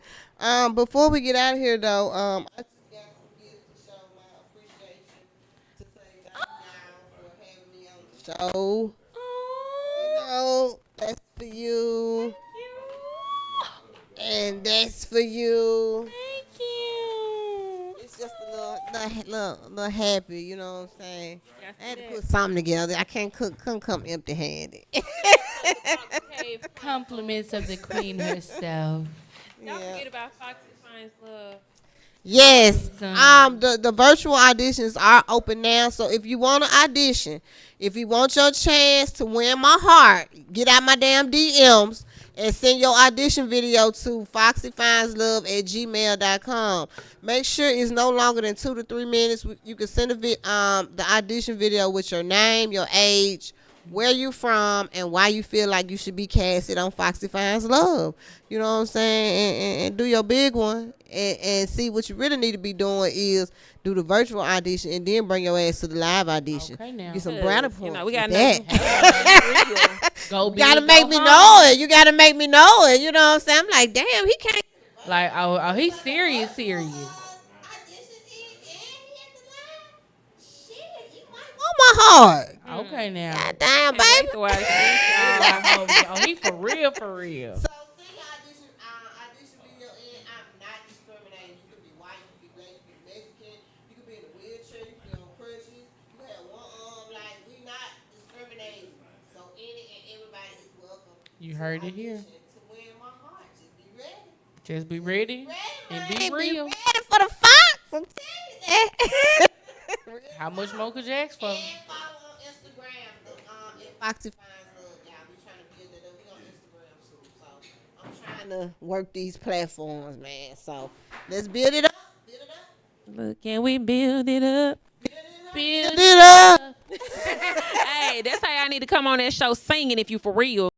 Before we get out of here, though, I just got some gifts to show my appreciation. To say thank y'all for having me on the show. That's for you. And that's for you. Thank you. It's just a little happy, you know what I'm saying? Yes, I had to it put is. something together. I can't come empty-handed. Okay, Compliments of the queen herself. don't Yeah. forget about Foxy Finds Love. Yes. Awesome. The virtual auditions are open now. So if you want to audition, if you want your chance to win my heart, get out my damn DMs and send your audition video to foxyfindslove@gmail.com. Make sure it's no longer than 2 to 3 minutes. You can send the audition video with your name, your age, where you from, and why you feel like you should be casted on Foxy Finds Love. You know what I'm saying? And do your big one. And see, what you really need to be doing is do the virtual audition and then bring your ass to the live audition. Okay, now. Get some brownie You points. know, we got with that. Go You big, gotta go make me home. know it. You gotta make me know it. You know what I'm saying? I'm like, damn, he can't. Like, oh, he's serious. Oh my heart. Okay, now. God damn, Can't wait baby. to watch this, y'all. Oh, he for real, for real. So send your audition video in. I'm not discriminating. You could be white, you could be black, you could be Mexican, you could be in a wheelchair, you could be on crutches, you have one arm. Like, we not discriminating. So any and everybody is welcome. You heard it here. To win my heart. Just be ready. Just be ready and be real. Be ready for the fox. I'm telling you that. How much more could you ask for? And follow on Instagram. Foxy Finds Love, y'all. We trying to build it up. We on Instagram soon. So I'm trying to work these platforms, man. So let's build it up. Build it up. Look, can we build it up? Build it up. Hey, that's how y'all need to come on that show singing if you for real.